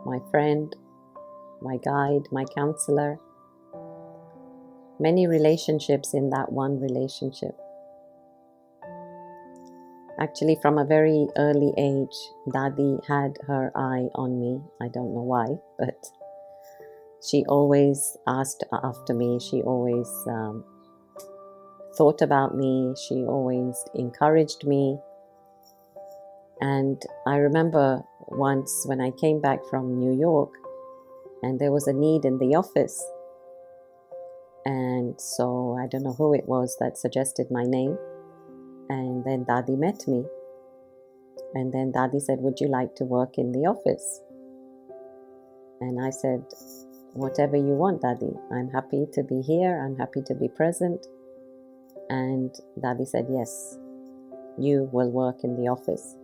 my friend, my guide, my counselor. Many relationships in that one relationship. Actually, from a very early age, Dadi had her eye on me. I don't know why, but she always asked after me. She always thought about me. She always encouraged me. And I remember once when I came back from New York and there was a need in the office. And so I don't know who it was that suggested my name. And then Dadi met me. And then Dadi said, would you like to work in the office? And I said, whatever you want, Dadi. I'm happy to be here. I'm happy to be present. And Dadi said, yes, you will work in the office.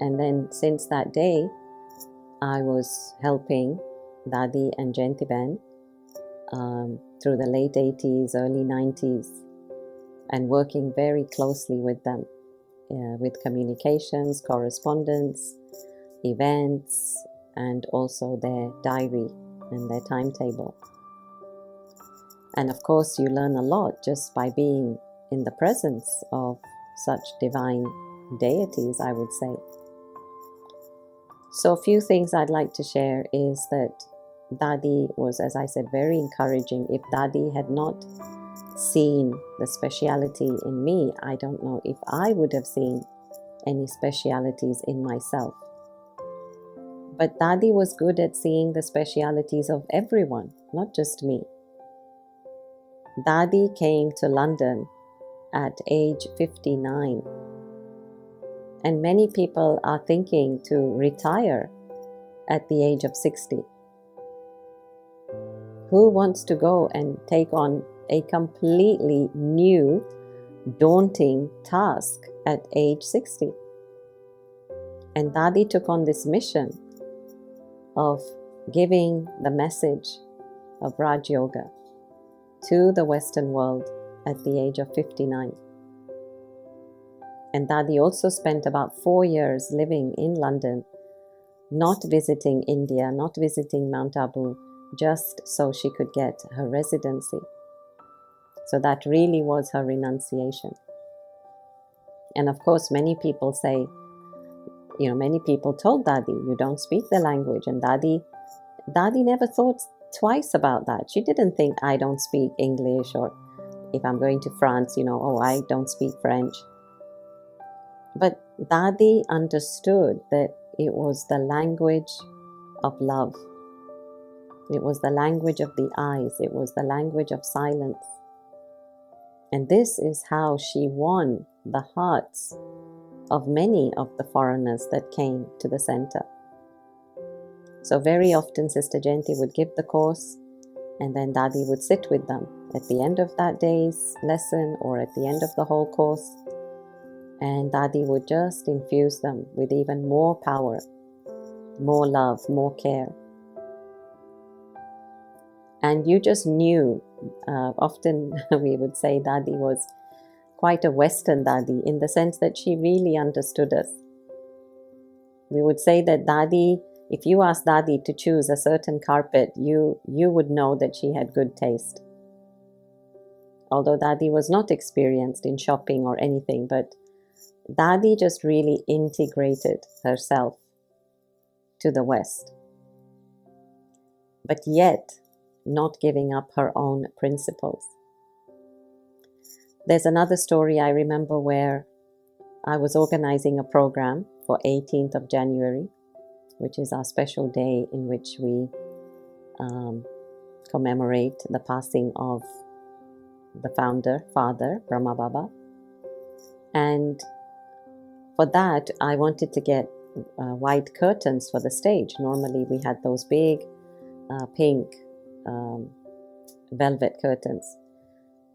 And then since that day, I was helping Dadi and Jantiben through the late 80s, early 90s, and working very closely with them with communications, correspondence, events, and also their diary and their timetable. And of course, you learn a lot just by being in the presence of such divine deities, I would say. So a few things I'd like to share is that Dadi was, as I said, very encouraging. If Dadi had not seen the speciality in me, I don't know if I would have seen any specialities in myself. But Dadi was good at seeing the specialities of everyone, not just me. Dadi came to London at age 59. And many people are thinking to retire at the age of 60. Who wants to go and take on a completely new, daunting task at age 60? And Dadi took on this mission of giving the message of Raj Yoga to the Western world at the age of 59. And Dadi also spent about 4 years living in London, not visiting India, not visiting Mount Abu, just so she could get her residency. So that really was her renunciation. And of course, many people say, many people told Dadi, you don't speak the language. And Dadi never thought twice about that. She didn't think, I don't speak English, or if I'm going to France, I don't speak French. But Dadi understood that it was the language of love. It was the language of the eyes. It was the language of silence. And this is how she won the hearts of many of the foreigners that came to the center. So very often Sister Janti would give the course, and then Dadi would sit with them at the end of that day's lesson or at the end of the whole course. And Dadi would just infuse them with even more power, more love, more care. And you just knew, often we would say Dadi was quite a Western Dadi, in the sense that she really understood us. We would say that Dadi, if you asked Dadi to choose a certain carpet, you would know that she had good taste. Although Dadi was not experienced in shopping or anything, but Dadi just really integrated herself to the West. But yet, not giving up her own principles. There's another story I remember where I was organizing a program for 18th of January, which is our special day in which we commemorate the passing of the founder, Father Brahma Baba. And for that, I wanted to get white curtains for the stage. Normally, we had those big pink velvet curtains.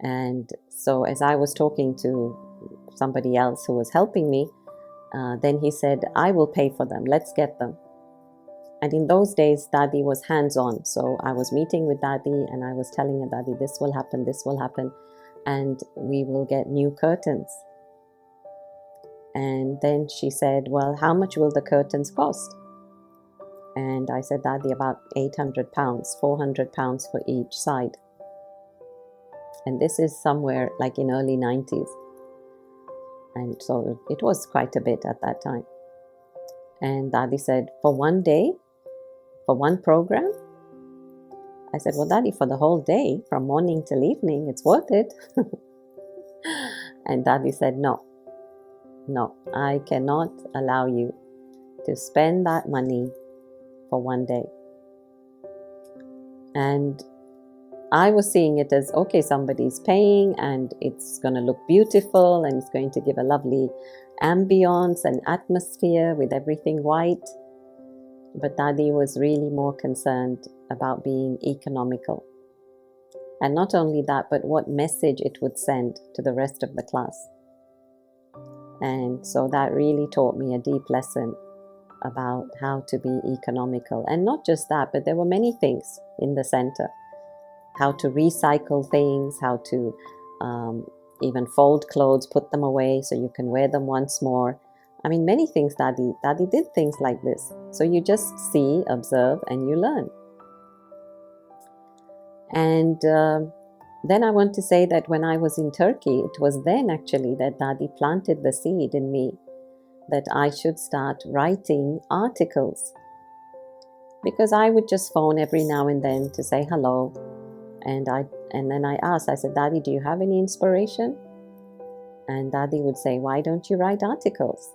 And so as I was talking to somebody else who was helping me, then he said, I will pay for them. Let's get them. And in those days, Dadi was hands-on. So I was meeting with Dadi and I was telling her, Dadi, this will happen, and we will get new curtains. And then she said, well, how much will the curtains cost? And I said, Dadi, about 800 pounds, 400 pounds for each side. And this is somewhere like in early 90s. And so it was quite a bit at that time. And Dadi said, for one day, for one program? I said, well, Dadi, for the whole day, from morning till evening, it's worth it. And Dadi said, no, I cannot allow you to spend that money for one day. And I was seeing it as, okay, somebody's paying and it's going to look beautiful and it's going to give a lovely ambience and atmosphere with everything white. But Dadi was really more concerned about being economical. And not only that, but what message it would send to the rest of the class. And so that really taught me a deep lesson about how to be economical. And not just that, but there were many things in the center. How to recycle things, how to even fold clothes, put them away so you can wear them once more. I mean, many things Dadi did things like this. So you just see, observe, and you learn. And then I want to say that when I was in Turkey, it was then actually that Dadi planted the seed in me that I should start writing articles. Because I would just phone every now and then to say hello. And then I asked, I said, Dadi, do you have any inspiration? And Dadi would say, why don't you write articles?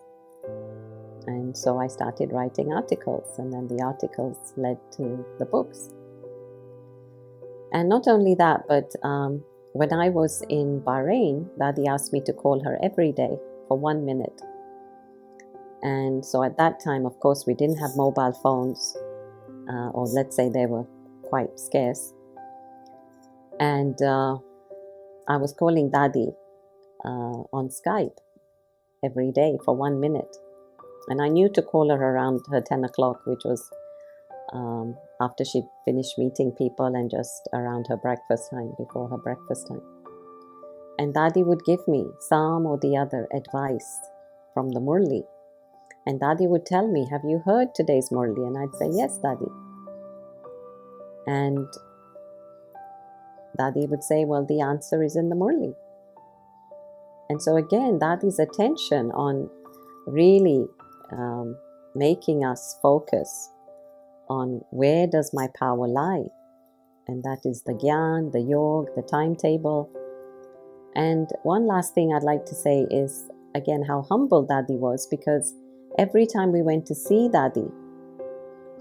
And so I started writing articles, and then the articles led to the books. And not only that, but when I was in Bahrain, Dadi asked me to call her every day for 1 minute. And so at that time, of course, we didn't have mobile phones, or let's say they were quite scarce. And I was calling Dadi on Skype every day for 1 minute. And I knew to call her around her 10 o'clock, which was after she finished meeting people and just around her breakfast time, before her breakfast time. And Dadi would give me some or the other advice from the Murli. And Dadi would tell me, have you heard today's Murli? And I'd say, yes, Dadi. And Dadi would say, well, the answer is in the Murli. And so again, Dadi's attention on really making us focus on where does my power lie. And that is the Gyan, the Yog, the timetable. And one last thing I'd like to say is, again, how humble Dadi was, because every time we went to see Dadi,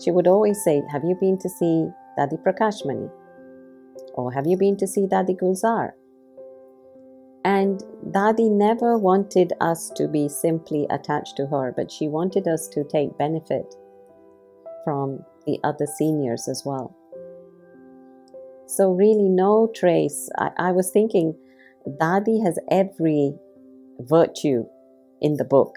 she would always say, have you been to see Dadi Prakashmani? Or have you been to see Dadi Gulzar? And Dadi never wanted us to be simply attached to her, but she wanted us to take benefit from the other seniors as well. So really no trace. I was thinking, Dadi has every virtue in the book.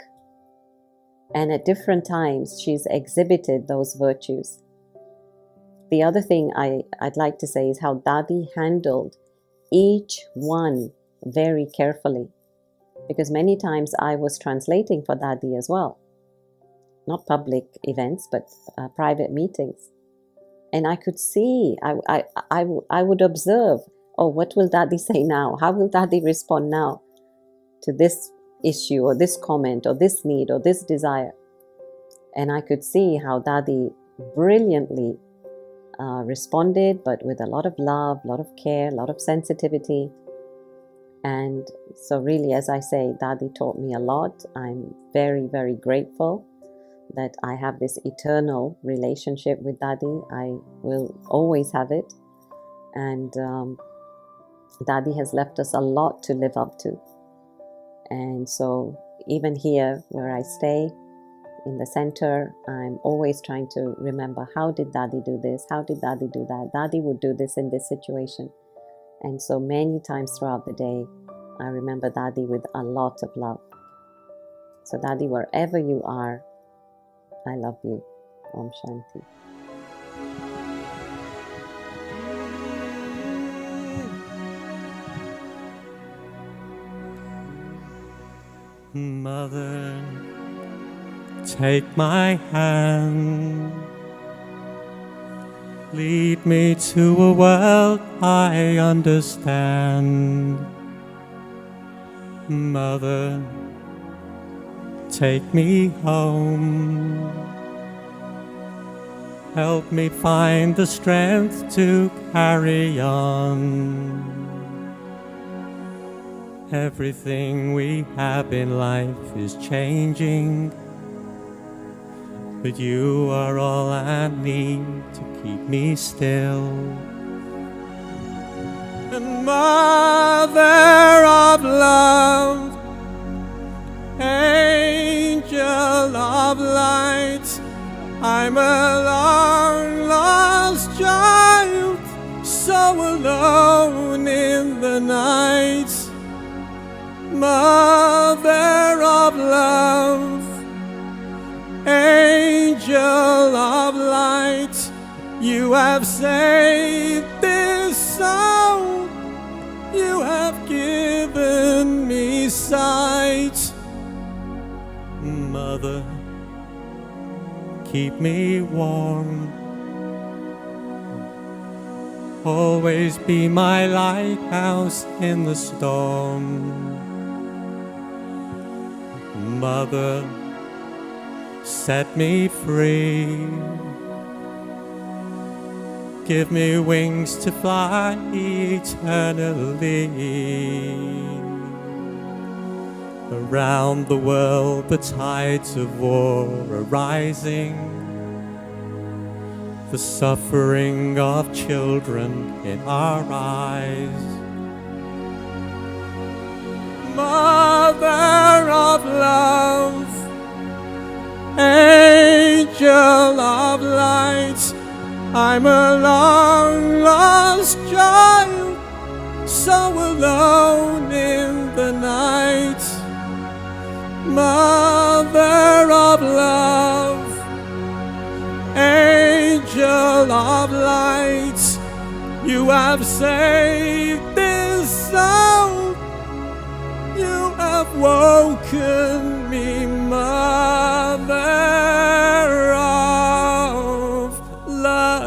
And at different times, she's exhibited those virtues. The other thing I'd like to say is how Dadi handled each one very carefully. Because many times I was translating for Dadi as well. Not public events, but private meetings. And I could see, I would observe, oh, what will Dadi say now? How will Dadi respond now to this issue or this comment or this need or this desire? And I could see how Dadi brilliantly responded, but with a lot of love, a lot of care, a lot of sensitivity. And so really, as I say, Dadi taught me a lot. I'm very, very grateful that I have this eternal relationship with Dadi. I will always have it. And Dadi has left us a lot to live up to. And so even here where I stay in the center, I'm always trying to remember, how did Dadi do this? How did Dadi do that? Dadi would do this in this situation. And so many times throughout the day, I remember Dadi with a lot of love. So Dadi, wherever you are, I love you. Om Shanti. Mother, take my hand, lead me to a world I understand. Mother, take me home, help me find the strength to carry on. Everything we have in life is changing, but you are all I need to keep me still. And Mother of love, angel of light, I'm a long lost child, so alone in the night. Mother of love, angel of light, you have saved this soul, you have given me sight. Mother, keep me warm, always be my lighthouse in the storm. Mother, set me free, give me wings to fly eternally. Around the world the tides of war are rising, the suffering of children in our eyes. Mother of love, angel of light, I'm a long lost child, so alone in the night. Mother of love, angel of light, you have saved this soul, you have woken me, Mother of love.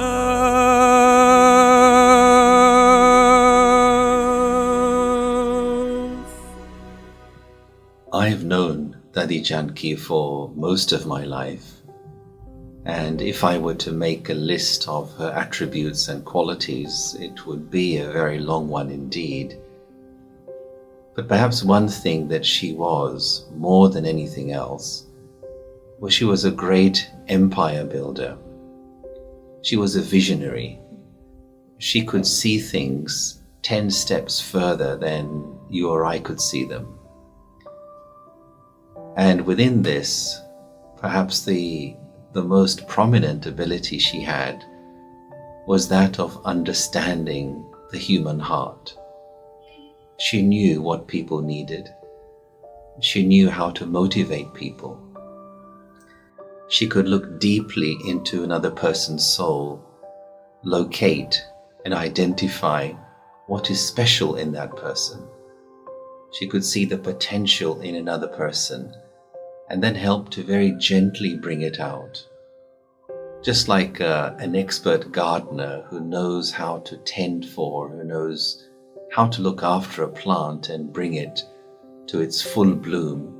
I've known Dadi Janki for most of my life, and if I were to make a list of her attributes and qualities, it would be a very long one indeed. But perhaps one thing that she was, more than anything else, was she was a great empire builder. She was a visionary. She could see things 10 steps further than you or I could see them. And within this, perhaps the most prominent ability she had was that of understanding the human heart. She knew what people needed. She knew how to motivate people. She could look deeply into another person's soul, locate and identify what is special in that person. She could see the potential in another person and then help to very gently bring it out. Just like an expert gardener who knows how to tend for, who knows how to look after a plant and bring it to its full bloom.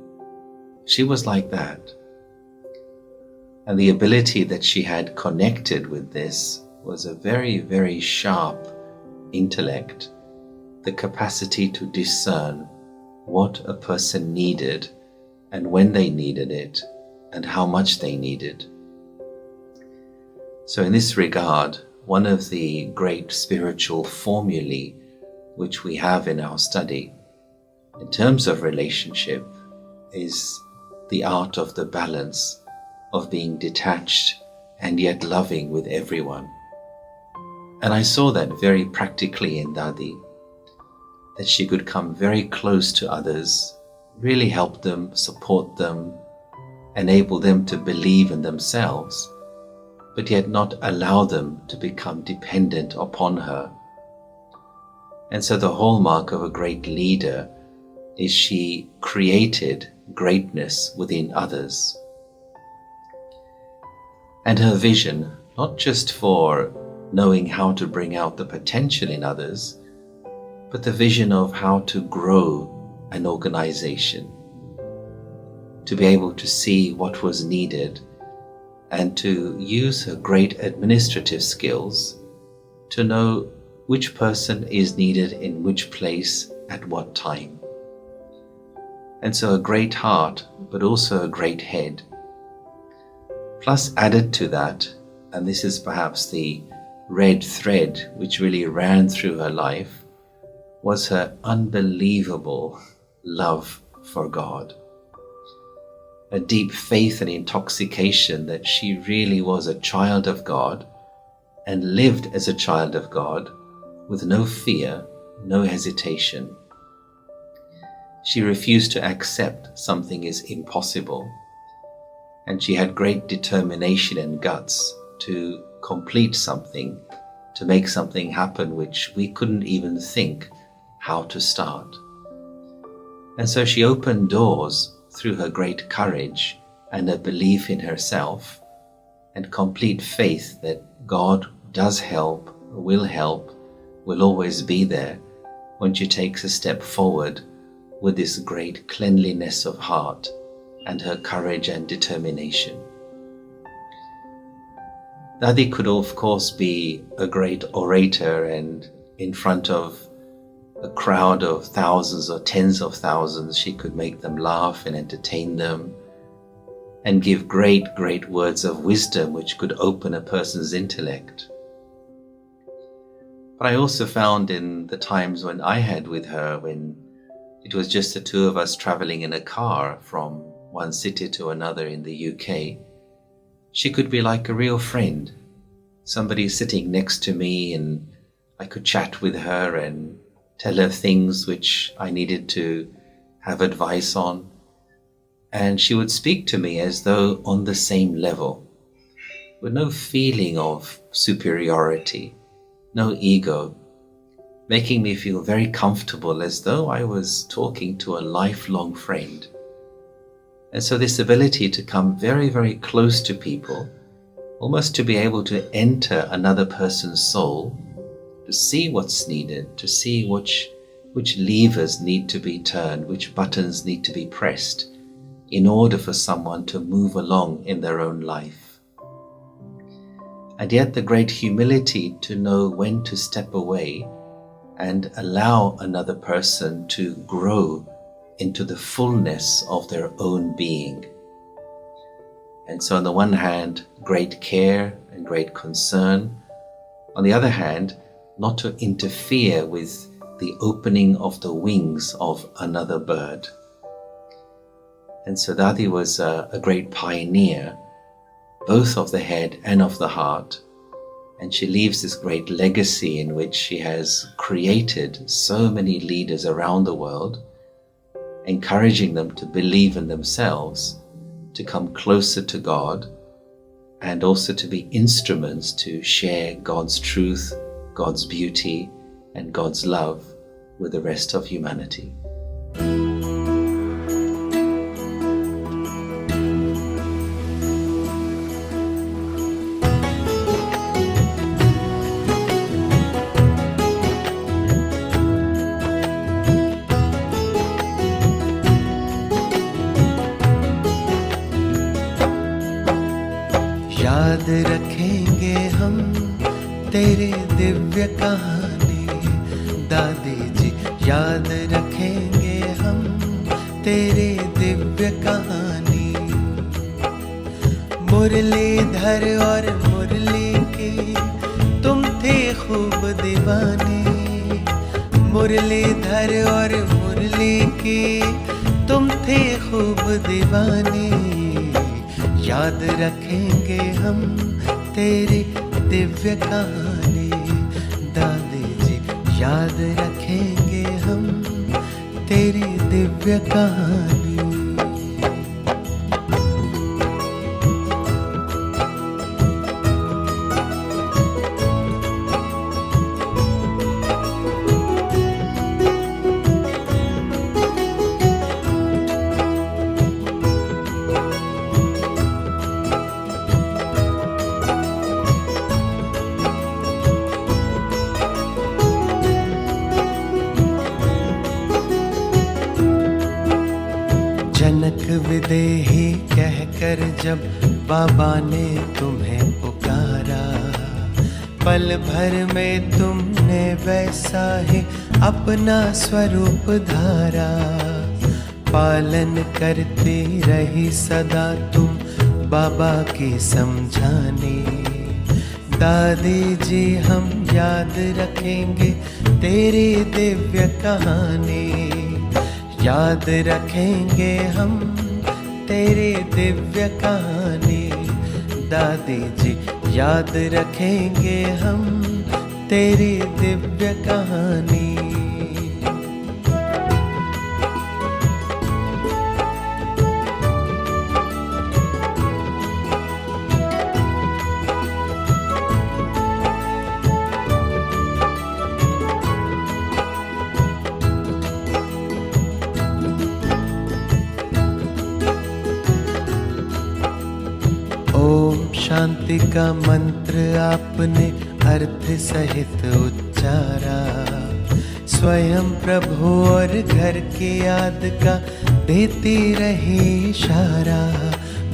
She was like that. And the ability that she had connected with this was a very, very sharp intellect the capacity to discern what a person needed and when they needed it and how much they needed. So in this regard, one of the great spiritual formulae which we have in our study in terms of relationship is the art of the balance of being detached and yet loving with everyone. And I saw that very practically in Dadi, that she could come very close to others, really help them, support them, enable them to believe in themselves, but yet not allow them to become dependent upon her. And so the hallmark of a great leader is she created greatness within others. And her vision, not just for knowing how to bring out the potential in others, but the vision of how to grow an organization, to be able to see what was needed and to use her great administrative skills to know which person is needed in which place at what time. And so a great heart, but also a great head. Plus added to that, and this is perhaps the red thread which really ran through her life, was her unbelievable love for God. A deep faith and intoxication that she really was a child of God and lived as a child of God with no fear, no hesitation. She refused to accept something is impossible, and she had great determination and guts to complete something, to make something happen which we couldn't even think how to start. And so she opened doors through her great courage and a belief in herself and complete faith that God does help, will always be there when she takes a step forward with this great cleanliness of heart and her courage and determination. Dadi could of course be a great orator, and in front of a crowd of thousands or tens of thousands, she could make them laugh and entertain them and give great words of wisdom which could open a person's intellect. But I also found in the times when I had with her, when it was just the two of us traveling in a car from one city to another in the UK, she could be like a real friend, somebody sitting next to me, and I could chat with her and tell her things which I needed to have advice on. And she would speak to me as though on the same level, with no feeling of superiority, no ego, making me feel very comfortable as though I was talking to a lifelong friend. And so this ability to come very close to people, almost to be able to enter another person's soul, to see what's needed, to see which levers need to be turned, which buttons need to be pressed in order for someone to move along in their own life. And yet the great humility to know when to step away and allow another person to grow into the fullness of their own being. And so on the one hand, great care and great concern. On the other hand, not to interfere with the opening of the wings of another bird. And so Dadi was a great pioneer, both of the head and of the heart. And she leaves this great legacy in which she has created so many leaders around the world, encouraging them to believe in themselves, to come closer to God, and also to be instruments to share God's truth, God's beauty, and God's love with the rest of humanity. याद रखेंगे हम तेरे दिव्य कहानी दादी जी याद रखेंगे हम तेरी दिव्य कहानी। मुरलीधर और मुरली की तुम थे खूब दीवानी। मुरलीधर और मुरली की तुम थे खूब दीवानी। याद रखेंगे हम तेरी दिव्य कहानी। दादी जी याद रखेंगे हम तेरी दिव्य कहानी। जनक विदेही कहकर जब बाबा ने तुम्हें पुकारा, पल भर में तुमने वैसा ही अपना स्वरूप धारा। पालन करती रही सदा तुम बाबा की समझानी। दादी जी हम याद रखेंगे तेरी दिव्य कहानी। याद रखेंगे हम तेरी दिव्य कहानी। दादी जी याद रखेंगे हम तेरी दिव्य कहानी। शांति का मंत्र आपने अर्थ सहित उच्चारा। स्वयं प्रभु और घर की याद का देती रही इशारा।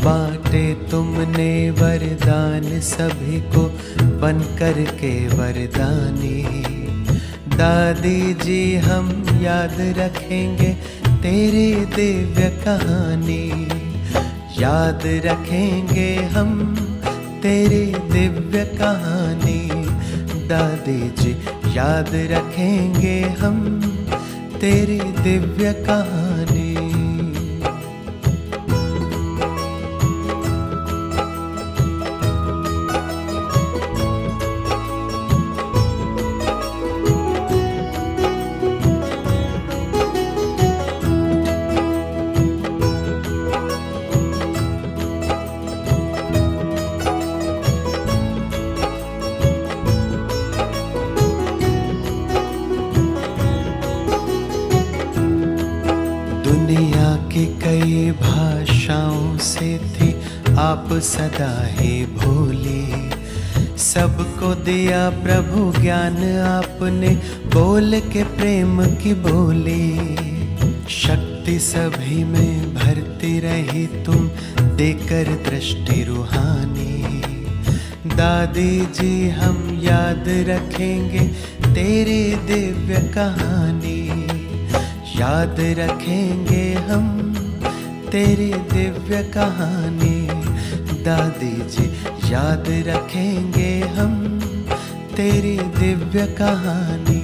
बांटे तुमने वरदान सभी को बन कर के वरदानी। दादी जी हम याद रखेंगे तेरी दिव्य कहानी। याद रखेंगे हम तेरी दिव्य कहानी। दादी जी याद रखेंगे हम तेरी दिव्य कहानी। दुनिया की कई भाषाओं से थी आप सदा ही भोली। सबको दिया प्रभु ज्ञान आपने बोल के प्रेम की बोली। शक्ति सभी में भरती रही तुम देकर दृष्टि रूहानी। दादी जी हम याद रखेंगे तेरी दिव्य कहानी। याद रखेंगे हम तेरी दिव्य कहानी। दादी जी याद रखेंगे हम तेरी दिव्य कहानी।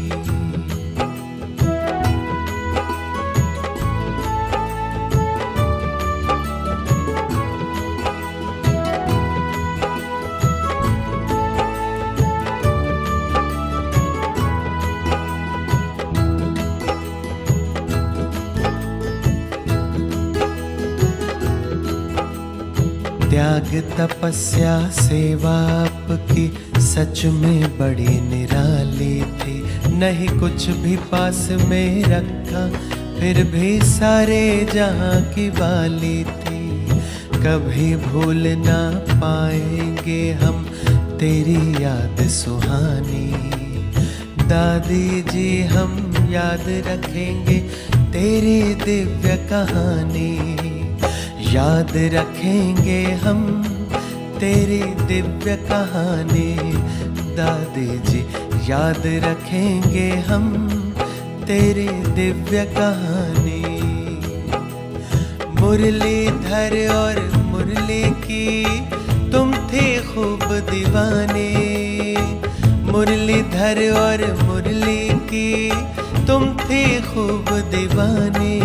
त्याग तपस्या सेवा आपकी सच में बड़ी निराली थी। नहीं कुछ भी पास में रखा फिर भी सारे जहां की वाली थी। कभी भूल ना पाएंगे हम तेरी याद सुहानी। दादी जी हम याद रखेंगे तेरी दिव्य कहानी। याद रखेंगे हम तेरी दिव्य कहानी। दादी जी याद रखेंगे हम तेरी दिव्य कहानी। मुरलीधर और मुरली की तुम थे खूब दीवाने। मुरलीधर और मुरली की तुम थे खूब दीवाने।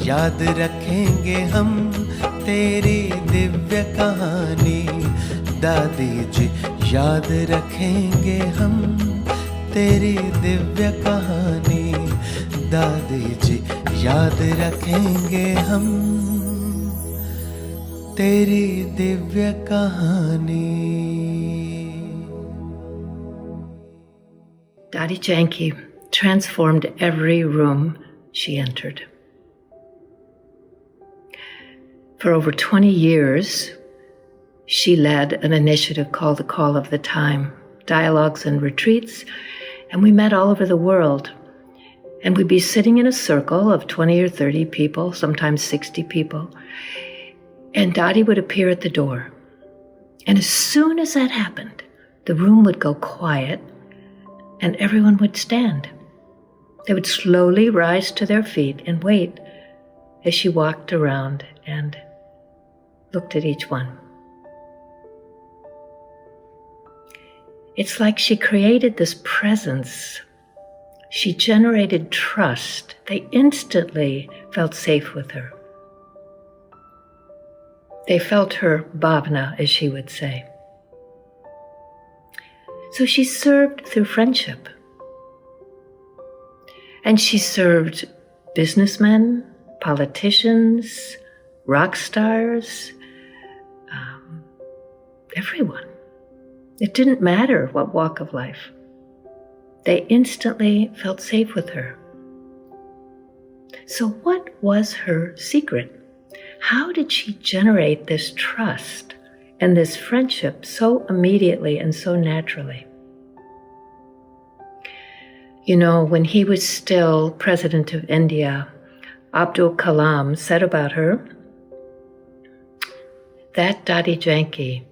याद रखेंगे हम तेरी दिव्य कहानी। दादी जी याद रखेंगे हम तेरी दिव्य कहानी। दादी जी याद रखेंगे हम तेरी दिव्य कहानी। Dadi Janki transformed every room she entered. For over 20 years, she led an initiative called the Call of the Time, dialogues and retreats, and we met all over the world. And we'd be sitting in a circle of 20 or 30 people, sometimes 60 people, and Dadi would appear at the door. And as soon as that happened, the room would go quiet and everyone would stand. They would slowly rise to their feet and wait as she walked around and looked at each one. It's like she created this presence. She generated trust. They instantly felt safe with her. They felt her bhavna, as she would say. So she served through friendship. And she served businessmen, politicians, rock stars, everyone. It didn't matter what walk of life. They instantly felt safe with her. So what was her secret? How did she generate this trust and this friendship so immediately and so naturally? You know, when he was still President of India, Abdul Kalam said about her, that Dadi Janki,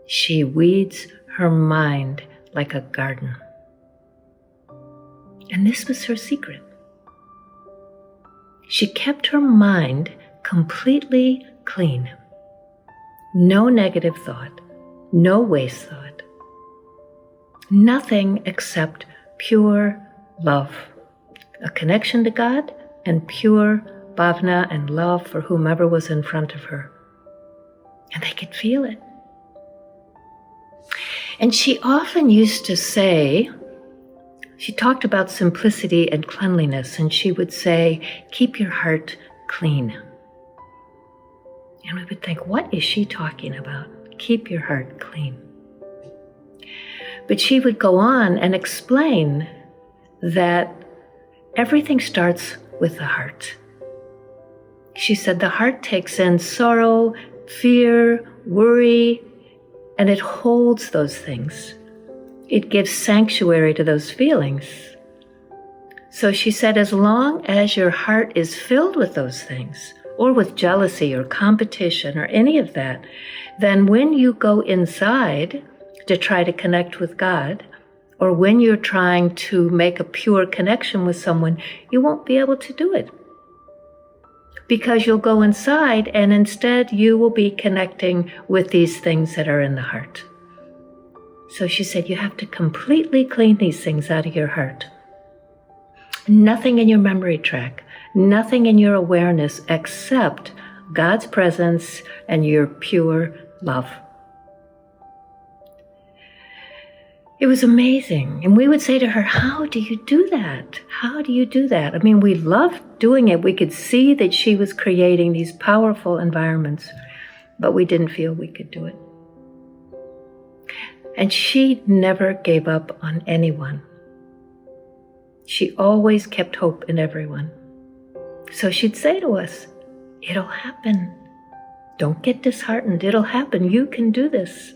she weeds her mind like a garden. And this was her secret. She kept her mind completely clean. No negative thought, no waste thought. Nothing except pure love, a connection to God and pure bhavna and love for whomever was in front of her. And they could feel it. And she often used to say, she talked about simplicity and cleanliness, and she would say, keep your heart clean. And we would think, what is she talking about? Keep your heart clean. But she would go on and explain that everything starts with the heart. She said the heart takes in sorrow, fear, worry, and it holds those things. It gives sanctuary to those feelings. So she said, as long as your heart is filled with those things, or with jealousy or competition or any of that, then when you go inside to try to connect with God, or when you're trying to make a pure connection with someone, you won't be able to do it. Because you'll go inside and instead you will be connecting with these things that are in the heart. So she said, you have to completely clean these things out of your heart. Nothing in your memory track, nothing in your awareness except God's presence and your pure love. It was amazing. And we would say to her, how do you do that? How do you do that? I mean, we loved doing it. We could see that she was creating these powerful environments, but we didn't feel we could do it. And she never gave up on anyone. She always kept hope in everyone. So she'd say to us, it'll happen. Don't get disheartened. It'll happen. You can do this.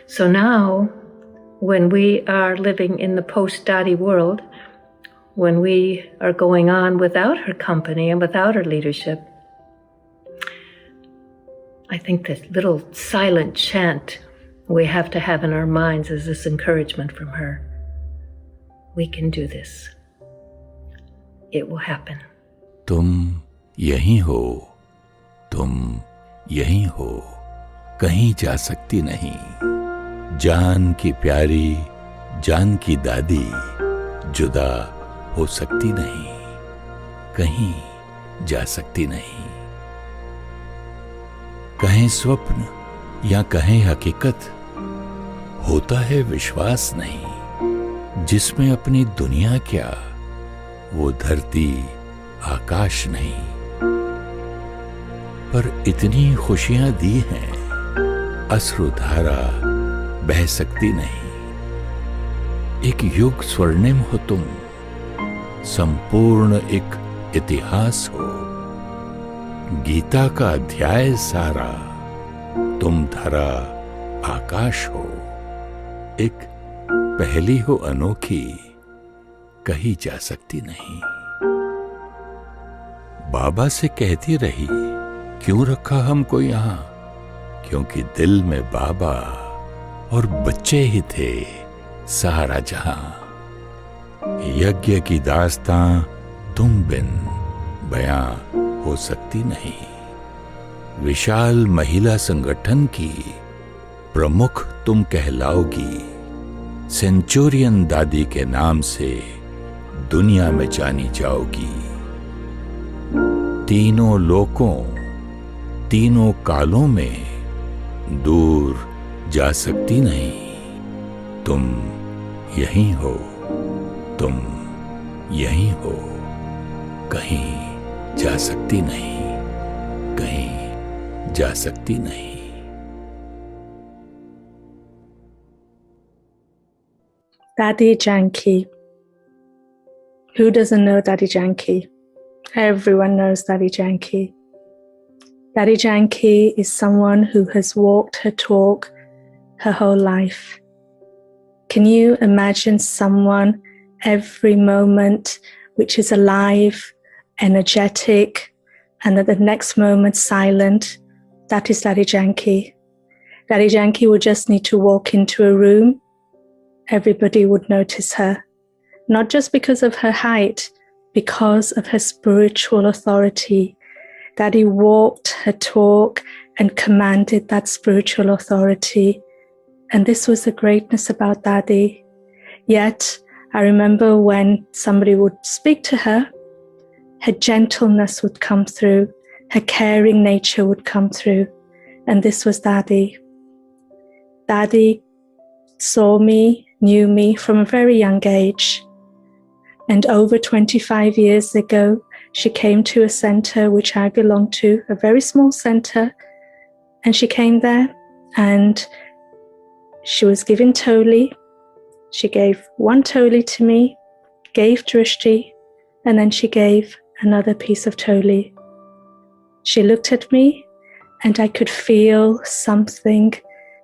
So now, when we are living in the post-Dadi world, when we are going on without her company and without her leadership, I think this little silent chant we have to have in our minds is this encouragement from her. We can do this. It will happen. तुम यहीं हो, तुम यहीं हो, कहीं जा सकती नहीं। जान की प्यारी, जान की दादी जुदा हो सकती नहीं, कहीं जा सकती नहीं। कहें स्वप्न या कहें हकीकत, होता है विश्वास नहीं, जिसमें अपनी दुनिया क्या, वो धरती आकाश नहीं। पर इतनी खुशियां दी हैं, अश्रुधारा बह सकती नहीं। एक युग स्वर्णिम हो तुम, संपूर्ण एक इतिहास हो। गीता का अध्याय सारा, तुम धरा आकाश हो। एक पहली हो अनोखी, कही जा सकती नहीं। बाबा से कहती रही, क्यों रखा हमको यहां? क्योंकि दिल में बाबा और बच्चे ही थे सारा जहां। यज्ञ की दास्तां तुम बिन बयां हो सकती नहीं। विशाल महिला संगठन की प्रमुख तुम कहलाओगी। सेंचुरियन दादी के नाम से दुनिया में जानी जाओगी। तीनों लोकों, तीनों कालों में दूर जा सकती नहीं। तुम यहीं हो, तुम यहीं हो, कहीं जा सकती नहीं, कहीं जा सकती नहीं। Dadi Janki. Who doesn't know Dadi Janki? Everyone knows Dadi Janki. Dadi Janki is someone who has walked her talk her whole life. Can you imagine someone every moment which is alive, energetic, and at the next moment silent? That is Dadi Janki. Dadi Janki would just need to walk into a room. Everybody would notice her, not just because of her height, because of her spiritual authority. Dadi walked her talk and commanded that spiritual authority. And this was the greatness about Dadi. Yet, I remember when somebody would speak to her, her gentleness would come through, her caring nature would come through. And this was Dadi. Dadi saw me, knew me from a very young age. And over 25 years ago, she came to a center which I belong to, a very small center. And she came there and she was given toli. She gave one toli to me, gave drishti, and then she gave another piece of toli. She looked at me and I could feel something.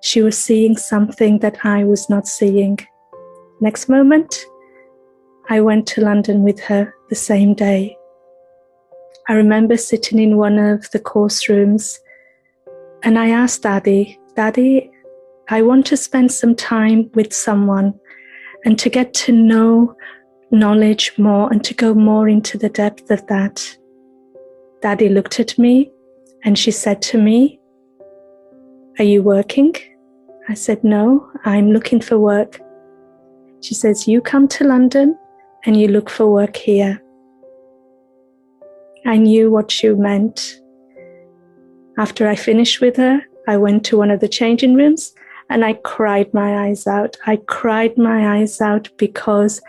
She was seeing something that I was not seeing. Next moment, I went to London with her the same day. I remember sitting in one of the course rooms and I asked Dadi, Dadi, I want to spend some time with someone and to get to know knowledge more and to go more into the depth of that. Dadi looked at me and she said to me, are you working? I said, no, I'm looking for work. She says, you come to London and you look for work here. I knew what she meant. After I finished with her, I went to one of the changing rooms and I cried my eyes out. I cried my eyes out because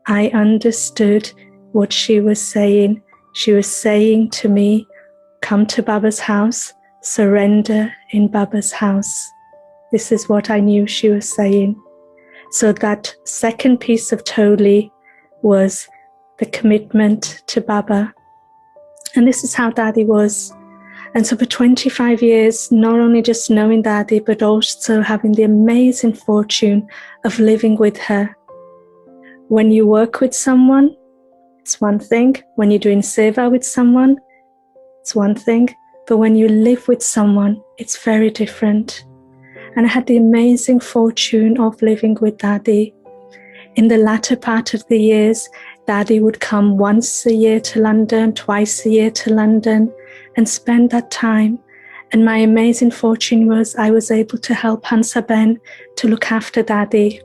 I understood what she was saying. She was saying to me, come to Baba's house, surrender in Baba's house. This is what I knew she was saying. So that second piece of toli was the commitment to Baba. And this is how Dadi was. And so for 25 years, not only just knowing Dadi, but also having the amazing fortune of living with her. When you work with someone, it's one thing. When you're doing seva with someone, it's one thing. But when you live with someone, it's very different. And I had the amazing fortune of living with Dadi. In the latter part of the years, Dadi would come once a year to London, twice a year to London, and spend that time. And my amazing fortune was I was able to help Hansa Ben to look after Dadi.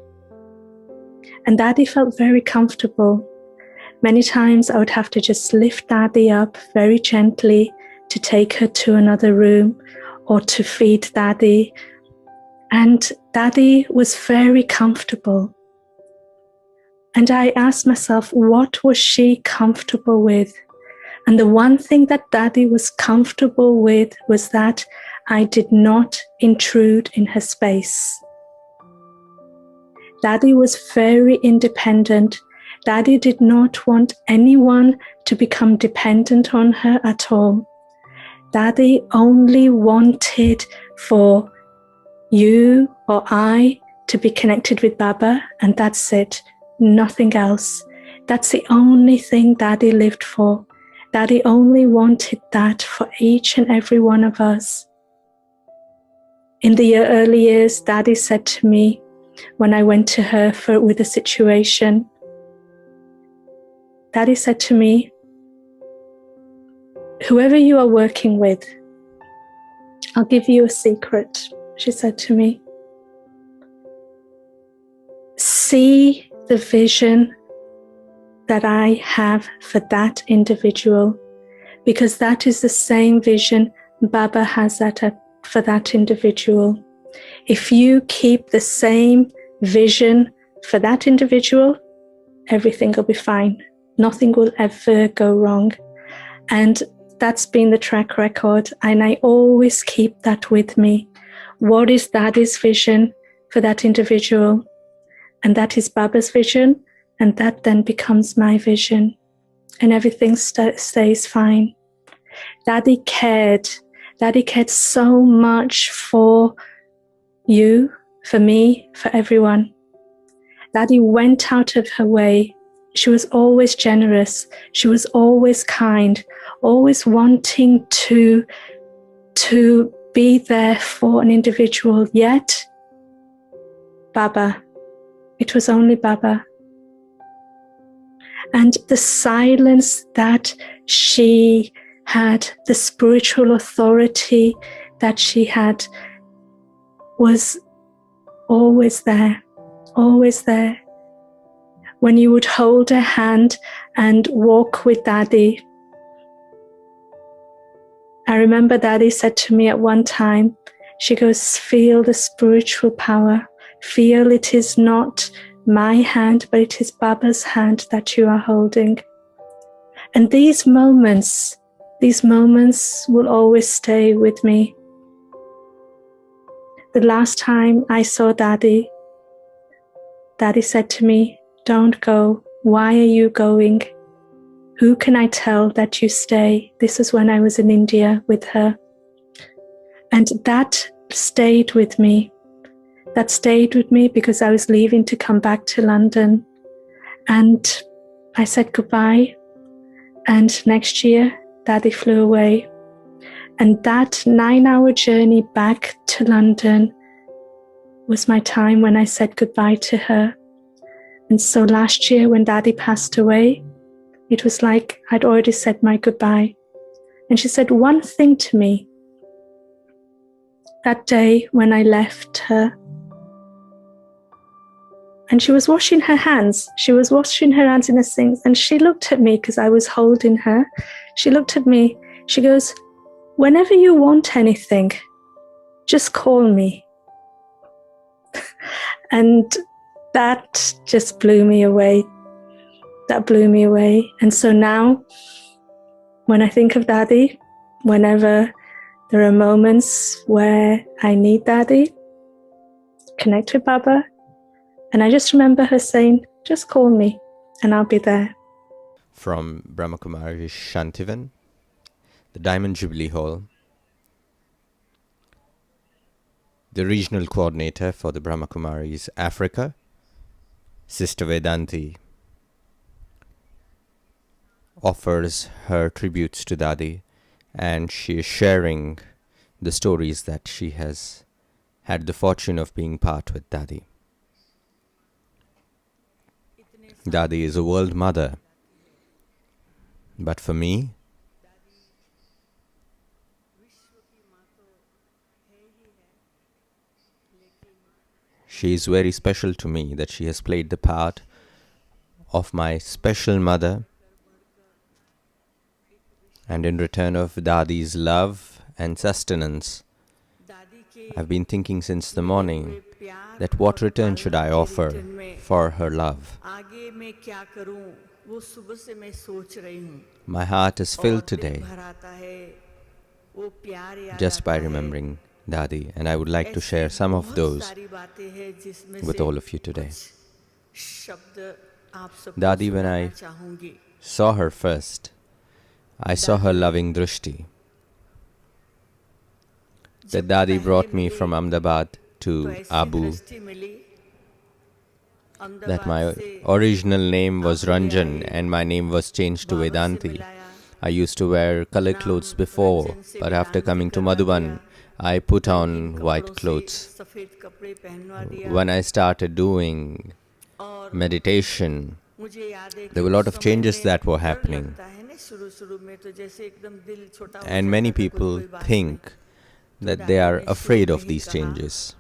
And Dadi felt very comfortable. Many times I would have to just lift Dadi up very gently to take her to another room or to feed Dadi. And Dadi was very comfortable. And I asked myself, what was she comfortable with? And the one thing that Dadi was comfortable with was that I did not intrude in her space. Dadi was very independent. Dadi did not want anyone to become dependent on her at all. Dadi only wanted for you or I to be connected with Baba, and that's it, nothing else. That's the only thing Dadi lived for. Dadi only wanted that for each and every one of us. In the early years, Dadi said to me, when I went to her with a situation, Dadi said to me, whoever you are working with, I'll give you a secret, she said to me. See the vision that I have for that individual, because that is the same vision Baba has for that individual. If you keep the same vision for that individual, everything will be fine. Nothing will ever go wrong. And that's been the track record, and I always keep that with me. What is Dadi's vision for that individual? And that is Baba's vision, and that then becomes my vision, and everything stays fine. Dadi cared so much for you, for me, for everyone. Dadi went out of her way. She was always generous. She was always kind, always wanting to be there for an individual. Yet, Baba, it was only Baba. And the silence that she had, the spiritual authority that she had, was always there, always there. When you would hold her hand and walk with Dadi, I remember Dadi said to me at one time, she goes, feel the spiritual power. Feel it is not my hand, but it is Baba's hand that you are holding. And these moments will always stay with me. The last time I saw Dadi, Dadi said to me, don't go. Why are you going? Who can I tell that you stay? This is when I was in India with her. And that stayed with me. That stayed with me because I was leaving to come back to London. And I said goodbye. And next year, Dadi flew away. And that 9-hour journey back to London was my time when I said goodbye to her. And so last year when Dadi passed away, it was like I'd already said my goodbye. And she said one thing to me that day when I left her. And she was washing her hands. She was washing her hands in the sink. And she looked at me because I was holding her. She looked at me. She goes, whenever you want anything, just call me. And that just blew me away. That blew me away. And so now, when I think of Dadi, whenever there are moments where I need Dadi, connect with Baba, and I just remember her saying, just call me and I'll be there. From Brahmakumari Shantivan, the Diamond Jubilee Hall, the regional coordinator for the Brahmakumaris Africa, Sister Vedanti, offers her tributes to Dadi, and she is sharing the stories that she has had the fortune of being part with Dadi. Dadi is a world mother. But for me, she is very special to me, that she has played the part of my special mother. And in return of Dadi's love and sustenance, I've been thinking since the morning that what return should I offer for her love. My heart is filled today just by remembering Dadi, and I would like to share some of those with all of you today. Dadi, when I saw her first, I saw her loving drishti. That Dadi brought me from Ahmedabad to Abu. That my original name was Ranjan and my name was changed to Vedanti. I used to wear colored clothes before, but after coming to Madhuban, I put on white clothes. When I started doing meditation, there were a lot of changes that were happening. And many people think that they are afraid of these changes.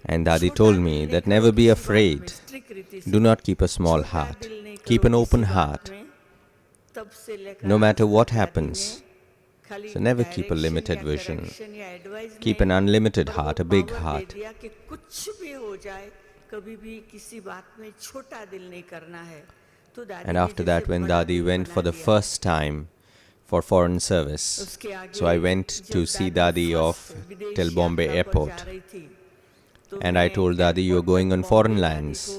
And Dadi told me that never be afraid. Do not keep a small heart. Keep an open heart. No matter what happens. So never keep a limited vision. Keep an unlimited heart, a big heart. And after that, when Dadi went for the first time for foreign service, so I went to see Dadi off till Bombay airport. And I told Dadi, you are going on foreign lands,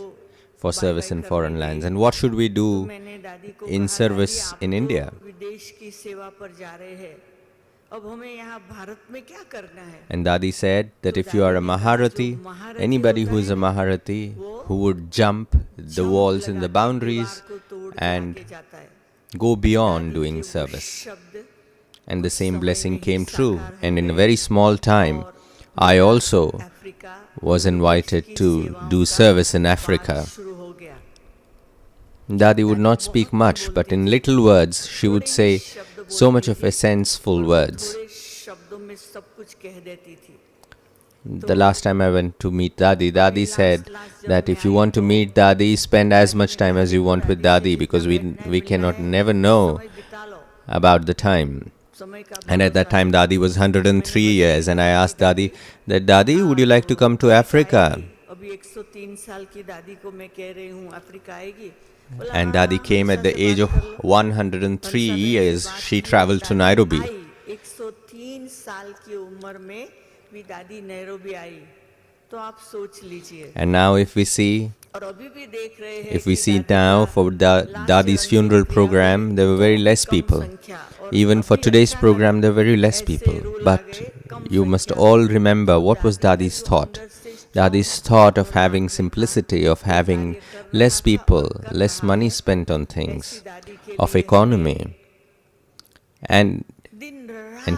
for service in foreign lands. And what should we do in service in India? And Dadi said that if you are a Maharati, anybody who is a Maharati, who would jump the walls and the boundaries and go beyond doing service. And the same blessing came true. And in a very small time, I also was invited to do service in Africa. Dadi would not speak much, but in little words, she would say so much of essence-full words. The last time I went to meet Dadi, Dadi said that if you want to meet Dadi, spend as much time as you want with Dadi, because we cannot never know about the time. And at that time, Dadi was 103 years, and I asked Dadi that, Dadi, would you like to come to Africa? And Dadi came at the age of 103 years. She travelled to Nairobi. And now if we see now for Dadi's funeral program, there were very less people. Even for today's program, there were very less people. But you must all remember what was Dadi's thought. Dadi's thought of having simplicity, of having less people, less money spent on things, of economy. And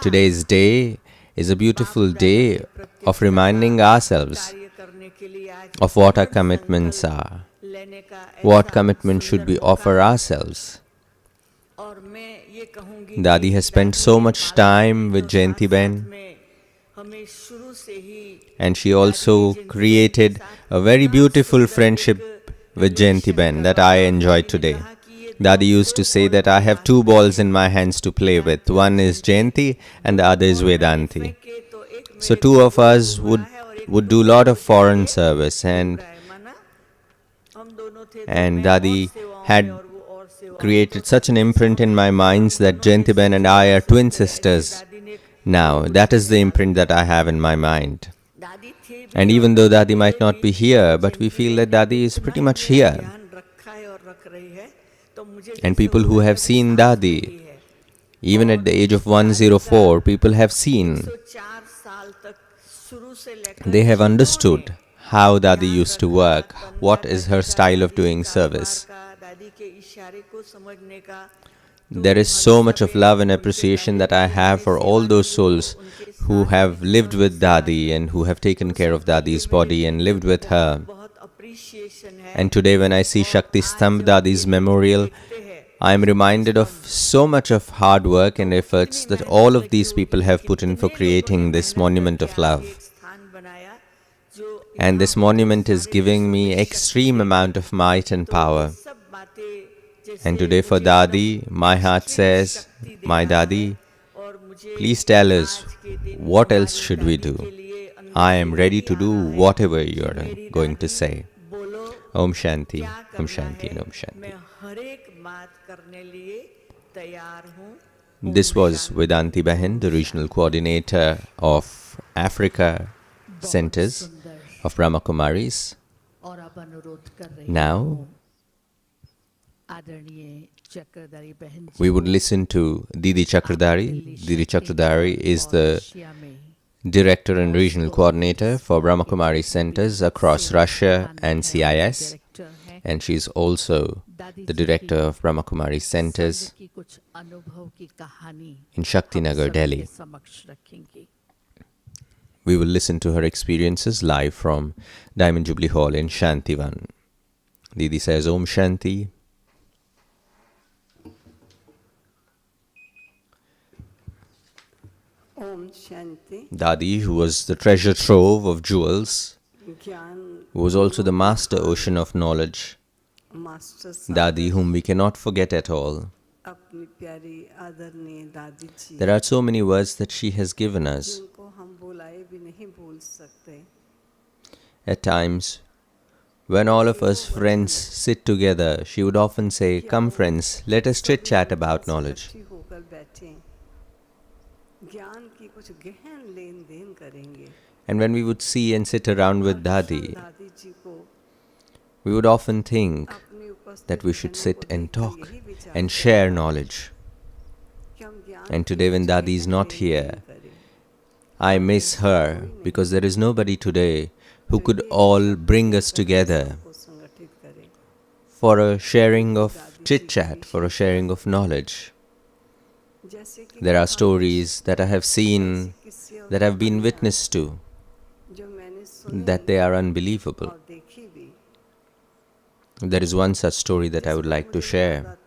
today's day is a beautiful day of reminding ourselves of what our commitments are, what commitment should we offer ourselves. Dadi has spent so much time with Jayanti Ben, and she also created a very beautiful friendship with Jayanti Ben that I enjoy today. Dadi used to say that I have two balls in my hands to play with. One is Jayanti and the other is Vedanti. So two of us would do a lot of foreign service, and Dadi had created such an imprint in my minds that Jayanti Ben and I are twin sisters now. That is the imprint that I have in my mind. And even though Dadi might not be here, but we feel that Dadi is pretty much here. And people who have seen Dadi, even at the age of 104, people have seen. They have understood how Dadi used to work, what is her style of doing service. There is so much of love and appreciation that I have for all those souls who have lived with Dadi and who have taken care of Dadi's body and lived with her. And today when I see Shakti Stambh Dadi's memorial, I am reminded of so much of hard work and efforts that all of these people have put in for creating this monument of love. And this monument is giving me extreme amount of might and power. And today for Dadi, my heart says, my Dadi, please tell us, what else should we do? I am ready to do whatever you are going to say. Om Shanti, Om Shanti and Om Shanti. This was Vedanti Bahin, the regional coordinator of Africa Centers of Brahma Kumaris. Now, we would listen to Didi Chakradari. Didi Chakradari is the Director and Regional Coordinator for Brahma Kumari Centers across Russia and CIS. And she is also the Director of Brahma Kumari Centers in Shakti Nagar, Delhi. We will listen to her experiences live from Diamond Jubilee Hall in Shantivan. Didi says, Om Shanti. Dadi, who was the treasure trove of jewels, who was also the master ocean of knowledge. Dadi, whom we cannot forget at all. There are so many words that she has given us. At times, when all of us friends sit together, she would often say, "Come friends, let us chit-chat about knowledge." And when we would see and sit around with Dadi, we would often think that we should sit and talk and share knowledge. And today when Dadi is not here, I miss her because there is nobody today who could all bring us together for a sharing of chit-chat, for a sharing of knowledge. There are stories that I have seen, that I have been witness to, that they are unbelievable. There is one such story that I would like to share.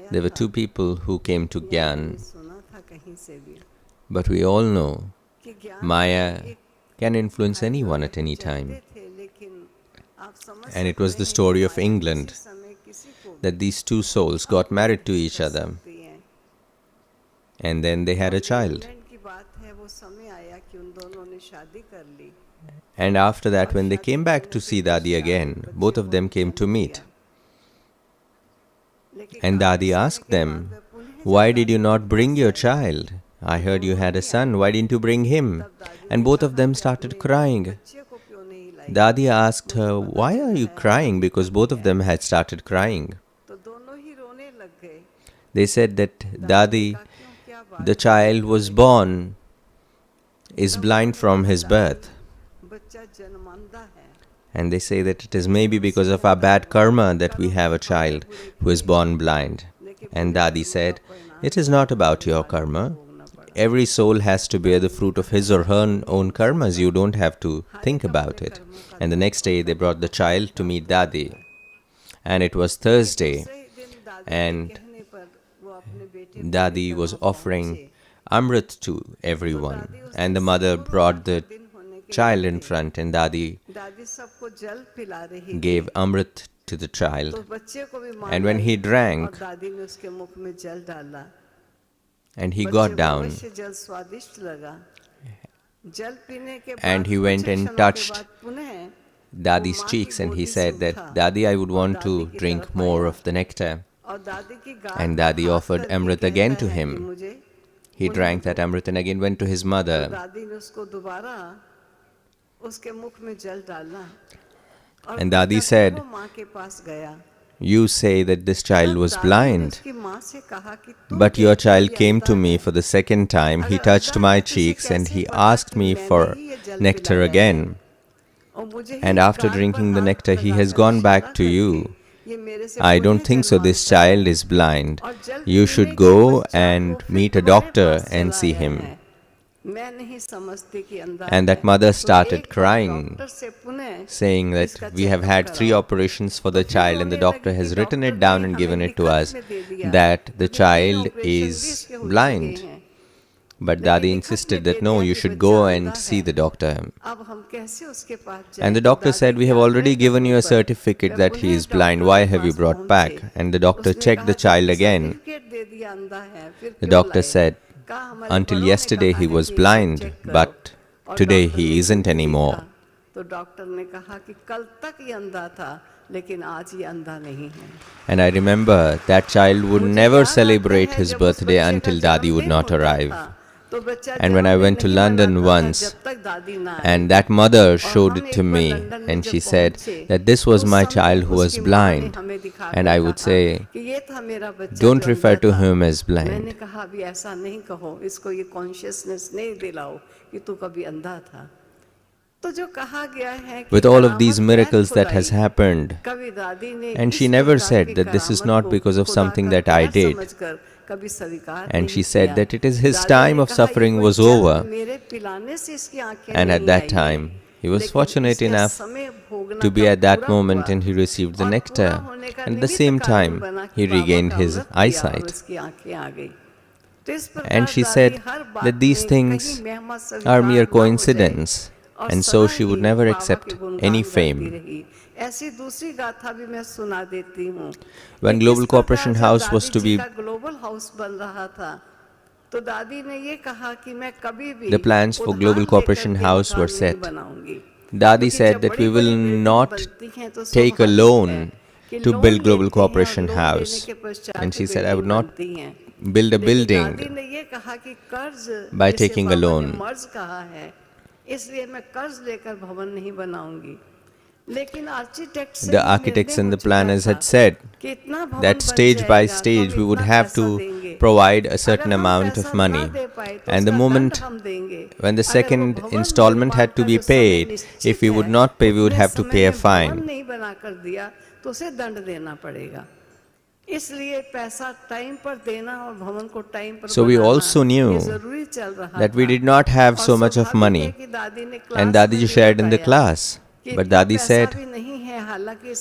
There were two people who came to Gyan, but we all know Maya can influence anyone at any time. And it was the story of England, that these two souls got married to each other, and then they had a child. And after that, when they came back to see Dadi again, both of them came to meet. And Dadi asked them, "Why did you not bring your child? I heard you had a son, why didn't you bring him?" And both of them started crying. Dadi asked her, "Why are you crying?" Because both of them had started crying. They said that, "Dadi, the child was born, is blind from his birth." And they say that it is maybe because of our bad karma that we have a child who is born blind. And Dadi said, "It is not about your karma. Every soul has to bear the fruit of his or her own karmas. You don't have to think about it." And the next day they brought the child to meet Dadi. And it was Thursday. And Dadi was offering Amrit to everyone. And the mother brought the child in front, and Dadi gave Amrit to the child. And when he drank, and he got down, and he went and touched Dadi's cheeks, and he said that, "Dadi, I would want to drink more of the nectar." And Dadi offered Amrit again to him. He drank that Amrit and again went to his mother. And Dadi said, "You say that this child was blind, but your child came to me for the second time. He touched my cheeks and he asked me for nectar again. And after drinking the nectar, he has gone back to you. I don't think so. This child is blind. You should go and meet a doctor and see him." And that mother started crying, saying that we have had 3 operations for the child and the doctor has written it down and given it to us that the child is blind. But Dadi insisted that no, you should go and see the doctor. And the doctor said, we have already given you a certificate that he is blind. Why have you brought back? And the doctor checked the child again. The doctor said, until yesterday he was blind, but today he isn't anymore. And I remember that child would never celebrate his birthday until Dadi would not arrive. And when I went to London once, and that mother showed it to me, and she said that this was my child who was blind, and I would say, don't refer to him as blind. With all of these miracles that has happened, and she never said that this is not because of something that I did. And she said that it is his time of suffering was over. And at that time, he was fortunate enough to be at that moment and he received the nectar. And at the same time, he regained his eyesight. And she said that these things are mere coincidence. And so she would never accept any fame. When Global Cooperation House was to be, the plans for Global Cooperation House were set. Dadi said that we will not take a loan to build Global Cooperation House. And she said, I would not build a building by taking a loan. The architects and the planners had said that stage by stage we would have to provide a certain amount of money. And the moment when the second installment had to be paid, if we would not pay, we would have to pay a fine. So we also knew that we did not have so much of money, and Dadi shared in the class. But Dadi said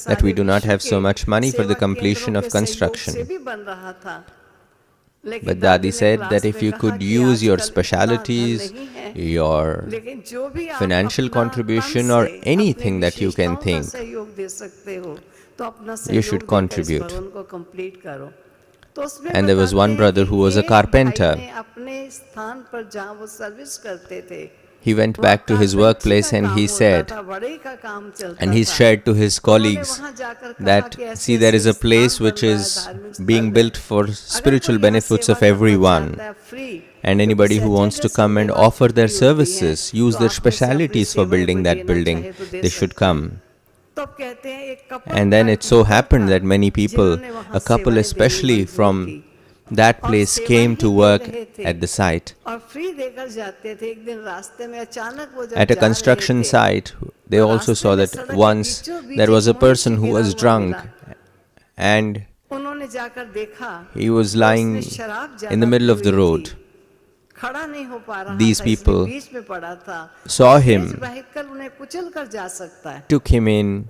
that we do not have so much money for the completion of construction. But Dadi said that if you could use your specialities, your financial contribution or anything that you can think, you should contribute. And there was one brother who was a carpenter. He went back to his workplace and he said, and he shared to his colleagues that, see, there is a place which is being built for spiritual benefits of everyone. And anybody who wants to come and offer their services, use their specialities for building that building, they should come. And then it so happened that many people, a couple especially from that place, came to work at the site. At a construction site, they also saw that once there was a person who was drunk and he was lying in the middle of the road. These people saw him, took him in,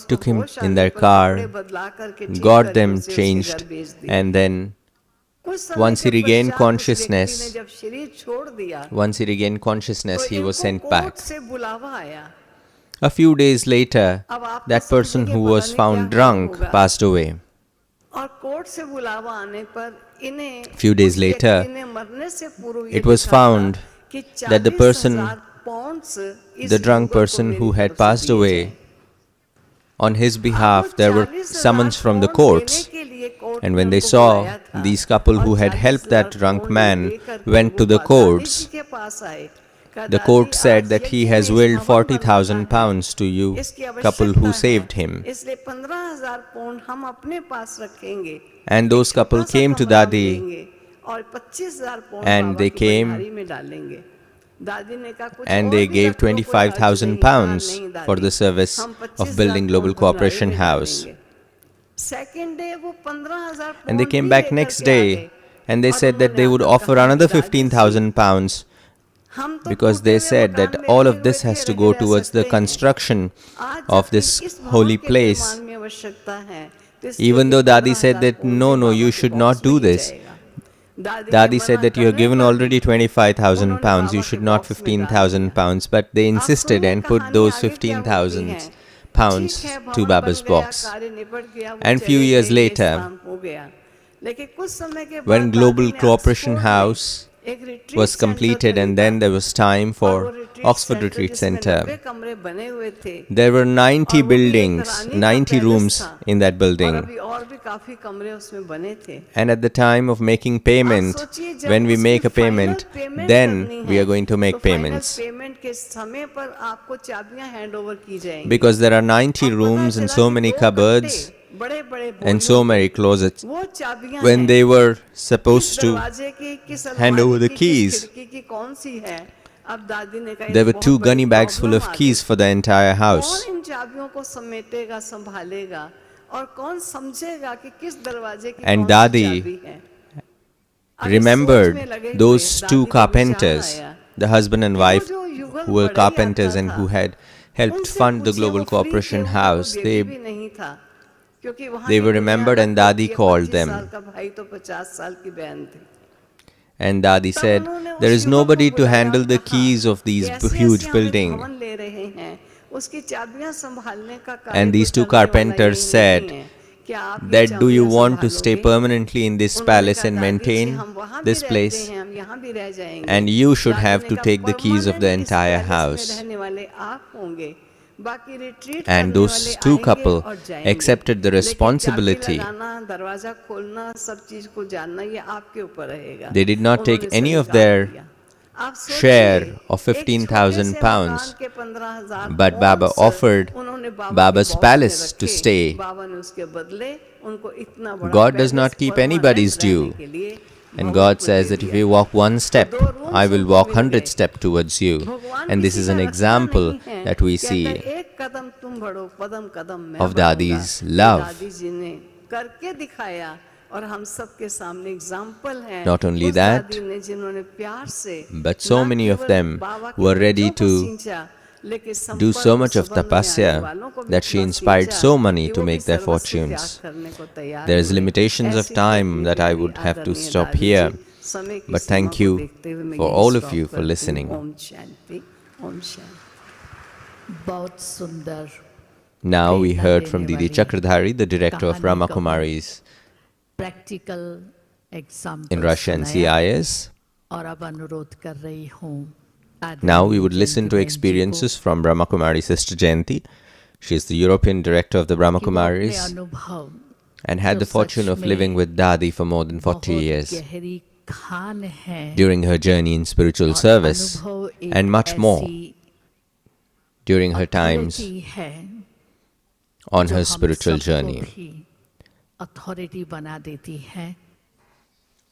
took him in their car, got them changed, and then once he regained consciousness, he was sent back. A few days later, that person who was found drunk passed away. Few days later, it was found that the person, the drunk person who had passed away, on his behalf there were summons from the courts. And when they saw these couple who had helped that drunk man went to the courts, the court said that he has willed 40,000 pounds to you, couple who saved him. And those couple came to Dadi, and they came and they gave 25,000 pounds for the service of building Global Cooperation House. And they came back next day And they said that they would offer another £15,000 because they said that all of this has to go towards the construction of this holy place. Even though Dadi said that no, you should not do this. Dadi said that you have given already £25,000, you should not £15,000, but they insisted and put those £15,000 to Baba's box. And few years later, when Global Cooperation House was completed and then there was time for Oxford Retreat Centre, there were 90 buildings, 90 rooms in that building. And at the time of making payment, when we make a payment, then we are going to make payments. Because there are 90 rooms and so many cupboards and so many closets. When they were supposed to hand over the keys, there were 2 gunny bags full of keys for the entire house. And Dadi remembered those 2 carpenters, the husband and wife who were carpenters and who had helped fund the Global Cooperation House. They were remembered and Dadi called them. And Dadi said, there is nobody to handle the keys of these huge buildings. And these 2 carpenters said, that do you want to stay permanently in this palace and maintain this place? And you should have to take the keys of the entire house. And those 2 couple accepted the responsibility. They did not take any of their share of £15,000, but Baba offered Baba's palace to stay. God does not keep anybody's due. And God says that if you walk 1 step, I will walk 100 steps towards you. And this is an example that we see of Dadi's love. Not only that, but so many of them were ready to do so much of tapasya that she inspired so many to make their fortunes. There is limitations of time that I would have to stop here, but thank you for all of you for listening. Now we heard from Didi Chakradhari, the director of Brahma Kumari's in Russia and CIS. Now we would listen to experiences from Brahma Kumari Sister Janki. She is the European director of the Brahma Kumaris and had the fortune of living with Dadi for more than 40 years. During her journey in spiritual service and much more during her times on her spiritual journey. Authority बना देती है,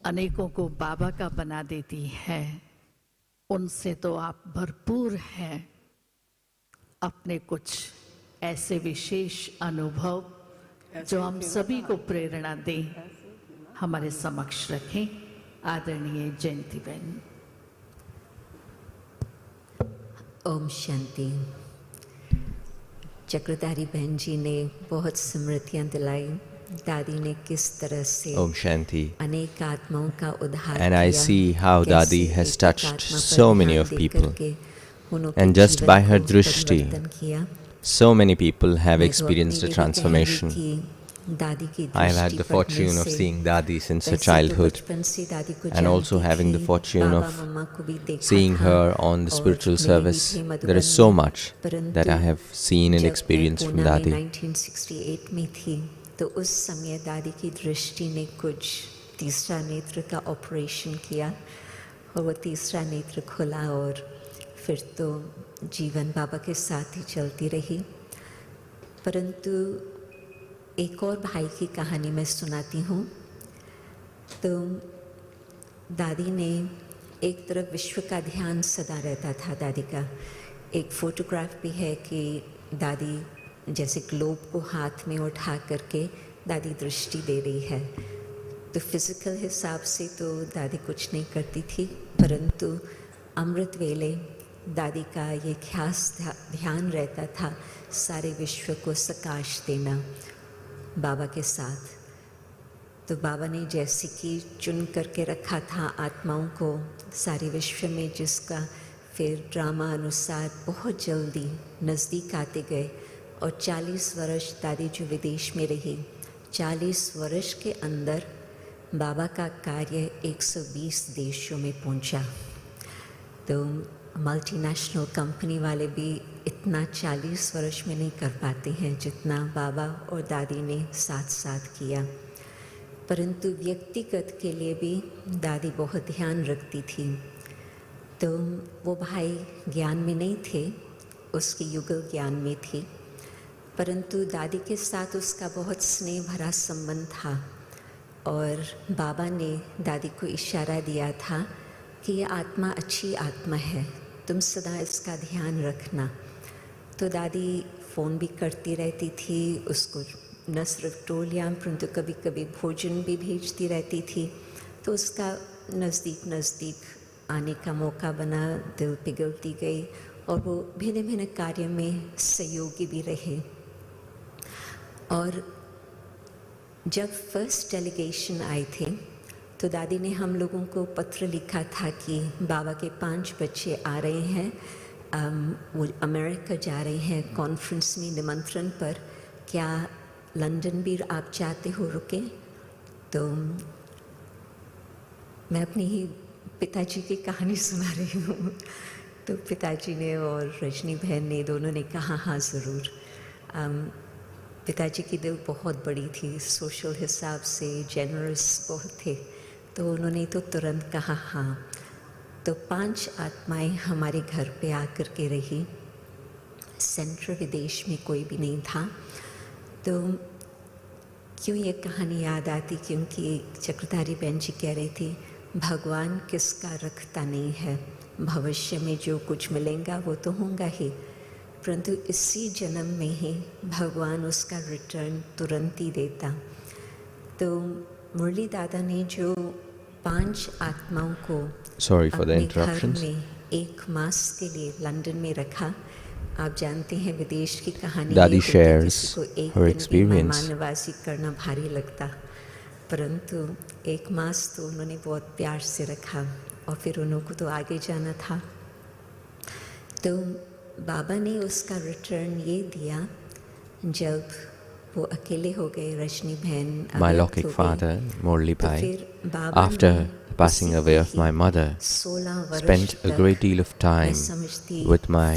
अनेकों को बाबा का बना देती है, उनसे तो आप भरपूर हैं। अपने कुछ ऐसे विशेष अनुभव जो हम सभी को प्रेरणा दें, हमारे समक्ष रखें। आदरणीय जयंती बहन। ओम शांति। चक्रधारी बहन जी ने बहुत स्मृतियां दिलाई। दादी ने किस तरह से Om Shanti. अनेक आत्माओं का उद्धार And I see how Dadi has touched so many of people. And just by her drishti, so many people have experienced a transformation. I have had the fortune of seeing Dadi since her childhood and also having the fortune of seeing her on the spiritual service. There is so much that I have seen and experienced from Dadi. 1968 में थी तो उस समय दादी की दृष्टि ने कुछ तीसरा नेत्र का ऑपरेशन किया और वो तीसरा नेत्र खुला और फिर तो जीवन बाबा के साथ ही चलती रही। परंतु एक और भाई की कहानी मैं सुनाती हूँ। तो दादी ने एक तरफ विश्व का ध्यान सदा रहता था दादी का। एक फोटोग्राफ भी है कि दादी जैसे ग्लोब को हाथ में उठा करके दादी दृष्टि दे रही है। तो फिजिकल हिसाब से तो दादी कुछ नहीं करती थी, परंतु अमृत वेले दादी का ये खास ध्यान रहता था सारे विश्व को प्रकाश देना बाबा के साथ। तो बाबा ने जैसे कि चुन करके रखा था आत्माओं को सारे विश्व में, जिसका फिर ड्रामा अनुसार बहुत जल्दी नज़दीक आते गए। और 40 वर्ष दादी जो विदेश में रही, 40 वर्ष के अंदर बाबा का कार्य 120 देशों में पहुंचा। तो मल्टीनेशनल कंपनी वाले भी इतना 40 वर्ष में नहीं कर पाते हैं जितना बाबा और दादी ने साथ साथ किया। परंतु व्यक्तिगत के लिए भी दादी बहुत ध्यान रखती थी। तो वो भाई ज्ञान में नहीं थे, उसकी युगल ज्ञान में थी, परंतु दादी के साथ उसका बहुत स्नेह भरा संबंध था। और बाबा ने दादी को इशारा दिया था कि ये आत्मा अच्छी आत्मा है, तुम सदा इसका ध्यान रखना। तो दादी फ़ोन भी करती रहती थी, उसको न सिर्फ टोलियाँ परंतु कभी कभी भोजन भी भेजती रहती थी। तो उसका नज़दीक आने का मौका बना, दिल पिघलती गई और वो भिन्न भिन्न कार्य में सहयोगी भी रहे। और जब फर्स्ट डेलीगेशन आए थे तो दादी ने हम लोगों को पत्र लिखा था कि बाबा के 5 बच्चे आ रहे हैं, वो अमेरिका जा रहे हैं कॉन्फ्रेंस में निमंत्रण पर, क्या लंदन भी आप चाहते हो रुके? तो मैं अपनी ही पिताजी की कहानी सुना रही हूँ। तो पिताजी ने और रजनी बहन ने दोनों ने कहा हाँ ज़रूर। पिताजी की दिल बहुत बड़ी थी, सोशल हिसाब से जेनरस बहुत थे, तो उन्होंने तो तुरंत कहा हाँ। तो 5 आत्माएं हमारे घर पे आकर के रही। सेंट्रल विदेश में कोई भी नहीं था। तो क्यों ये कहानी याद आती, क्योंकि चक्रधारी बहन जी कह रही थी भगवान किसका रखता नहीं है, भविष्य में जो कुछ मिलेगा वो तो होगा ही, परंतु इसी जन्म में ही भगवान उसका रिटर्न तुरंत ही देता। तो मुरली दादा ने जो 5 आत्माओं को अपने घर में 1 मास के लिए लंदन में रखा। आप जानते हैं विदेश की कहानी, Dadi shares किसी को एक her दिन भी experience. मेहमान नवाजी करना भारी लगता, परंतु 1 मास तो उन्होंने बहुत प्यार से रखा और फिर उनको तो आगे जाना था। तो बाबा ने उसका रिटर्न ये दिया जब वो अकेले हो गए, रजनी बहन My Lokik father, Morli Bhai, after the passing away of my mother, spent a great deal of time with my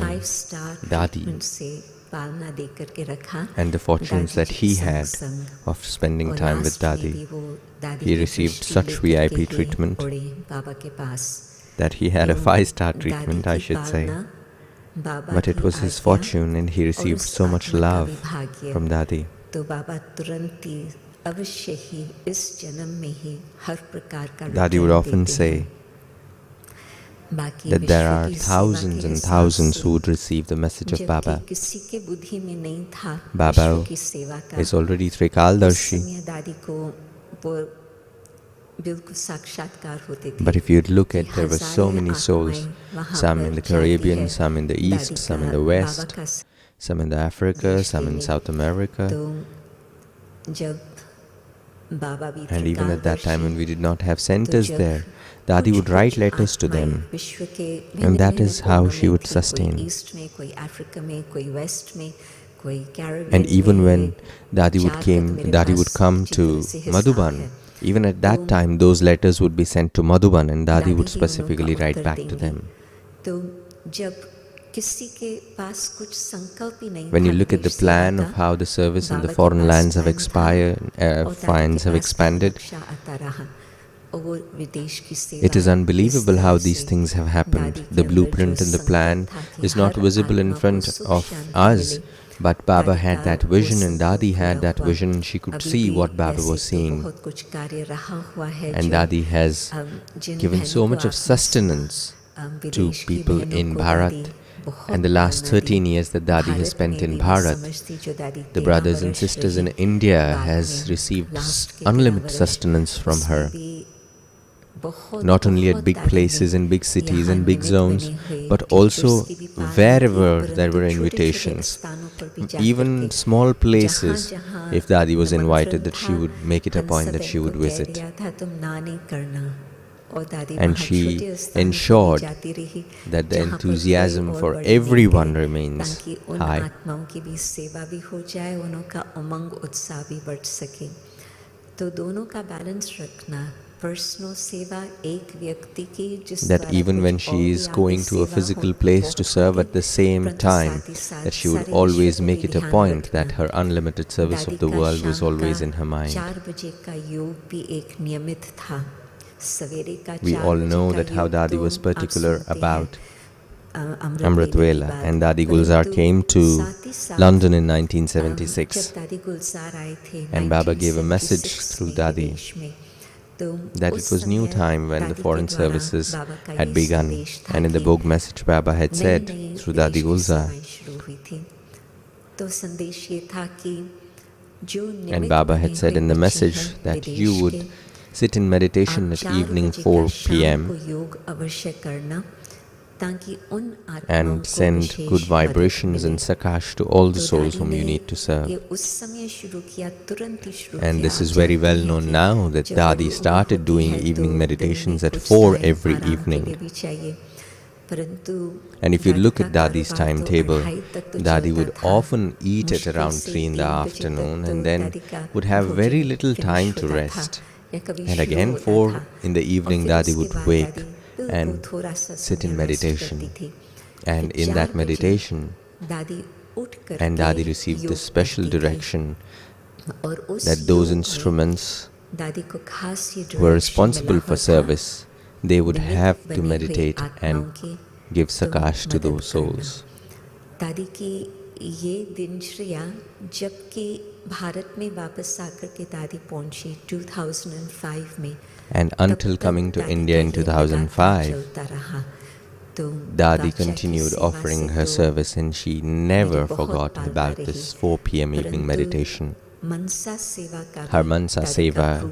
Dadi, and the fortunes that he had of spending time with Dadi. He received such VIP treatment that he had a 5-star treatment, I should say. But it was his fortune and he received so much love from Dadi. Dadi would often say that there are thousands and thousands who would receive the message of Baba. Baba is already Trikaldarshi. But if you'd look at, there were so many souls, some in the Caribbean, some in the East, some in the West, some in Africa, some in South America. And even at that time when we did not have centers there, Dadi would write letters to them, and that is how she would sustain. And even when Dadi would come to Madhuban, even at that time those letters would be sent to Madhuban and Dadi would specifically write back to them. When you look at the plan of how the service in the foreign lands have expanded, it is unbelievable how these things have happened. The blueprint and the plan is not visible in front of us, but Baba had that vision and Dadi had that vision, and she could see what Baba was seeing. And Dadi has given so much of sustenance to people in Bharat And the last 13 years that Dadi has spent in Bharat, the brothers and sisters in India has received unlimited sustenance from her. Not only at big places and big cities and big zones, but also wherever there were invitations. Even small places, if Dadi was invited, that she would make it a point that she would visit. And she ensured that the enthusiasm for everyone remains high. That even when she is going to a physical place to serve at the same time, that she would always make it a point that her unlimited service of the world was always in her mind. We all know that how Dadi was particular about Amrit Vela, and Dadi Gulzar came to London in 1976, and Baba gave a message through Dadi that it was new time when the foreign services had begun, and in the Bhog message Baba had said through Dadi Gulzar, and Baba had said in the message that you would sit in meditation at evening 4 p.m. and send good vibrations and sakash to all the souls whom you need to serve. And this is very well known now that Dadi started doing evening meditations at 4 every evening. And if you look at Dadi's timetable, Dadi would often eat at around 3 in the afternoon and then would have very little time to rest. And again 4 in the evening Dadi would wake and sit in meditation. And in that meditation, and Dadi received the special direction that those instruments were responsible for service. They would have to meditate and give sakash to those souls. ये दिनचर्या जबकि भारत में वापस आकर के दादी पहुंची 2005 में, and until coming to India in 2005, Dadi continued offering her service, and she never forgot about this 4 p.m. evening meditation. Her Mansa Seva,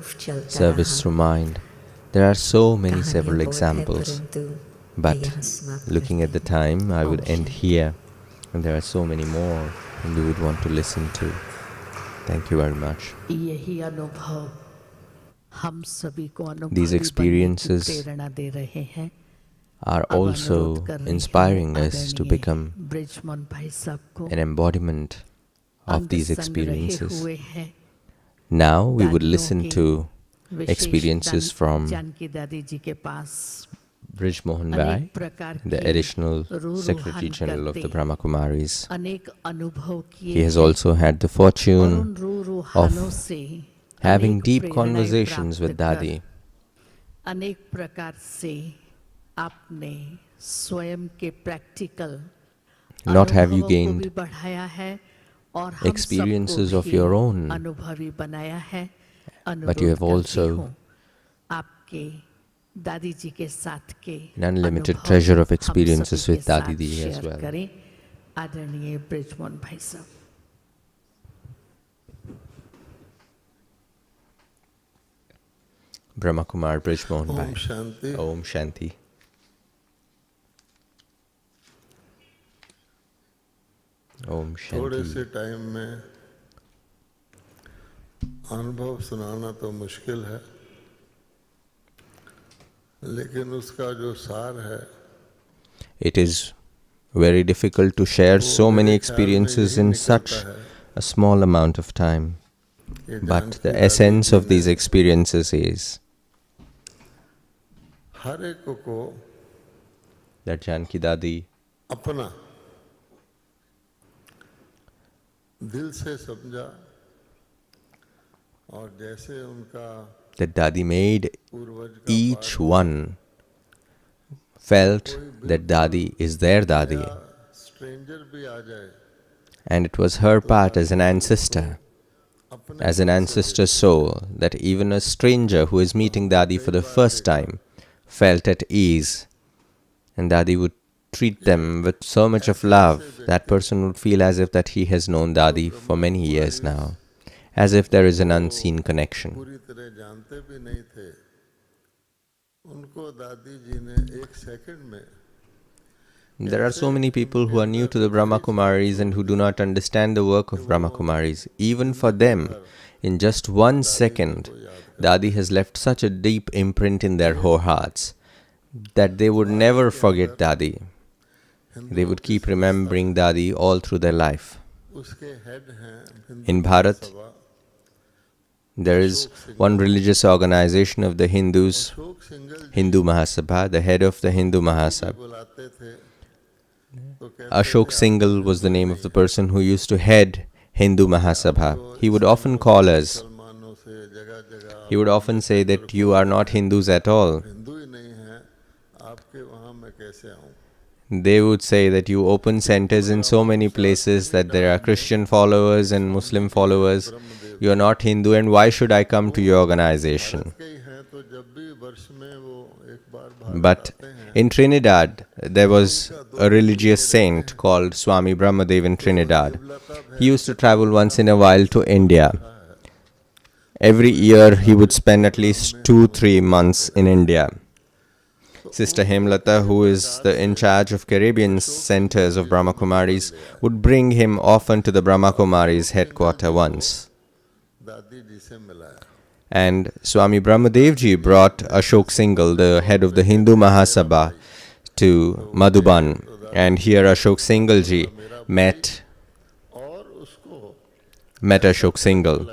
service through mind. There are so many several examples, but looking at the time, I would end here. And there are so many more and we would want to listen to. Thank you very much. These experiences are also inspiring us to become an embodiment of these experiences. Now we would listen to experiences from Brij Mohan Bhai, the additional Secretary General of the Brahma Kumaris. He has also had the fortune of having deep conversations with Dadi. Not have you gained experiences of your own, but you have also an unlimited treasure of experiences with Dadi Di as well. Brahma Kumar Brij Mohan Bhai. Om Shanti. Om Shanti. थोड़े से time में अनुभव सुनाना तो मुश्किल है, लेकिन उसका जो सार है, it is very difficult to share so many experiences in such a small amount of time. But the essence of these experiences is that Janki Dadi अपना दिल से समझा और जैसे उनका that Dadi made each one felt that Dadi is their Dadi, and it was her part as an ancestor soul, that even a stranger who is meeting Dadi for the first time felt at ease, and Dadi would treat them with so much of love, that person would feel as if that he has known Dadi for many years now, as if there is an unseen connection. पूरी तरह जानते भी नहीं थे, उनको दादी जी ने एक सेकंड में There are so many people who are new to the Brahma Kumaris and who do not understand the work of Brahma Kumaris. Even for them, in just 1 second, Dadi has left such a deep imprint in their whole hearts that they would never forget Dadi. They would keep remembering Dadi all through their life. In Bharat, there is one religious organization of the Hindus, Hindu Mahasabha, the head of the Hindu Mahasabha. Ashok Singhal was the name of the person who used to head Hindu Mahasabha. He would often call us. He would often say that you are not Hindus at all. They would say that you open centers in so many places that there are Christian followers and Muslim followers. You are not Hindu, and why should I come to your organization? But in Trinidad, there was a religious saint called Swami Brahmadev in Trinidad. He used to travel once in a while to India. Every year he would spend at least 2-3 months in India. Sister Hemlata, who is in charge of Caribbean centers of Brahma Kumaris, would bring him often to the Brahma Kumaris headquarters once. And Swami Brahmadevji brought Ashok Singhal, the head of the Hindu Mahasabha, to Madhuban. And here Ashok Singhalji met Ashok Singhal.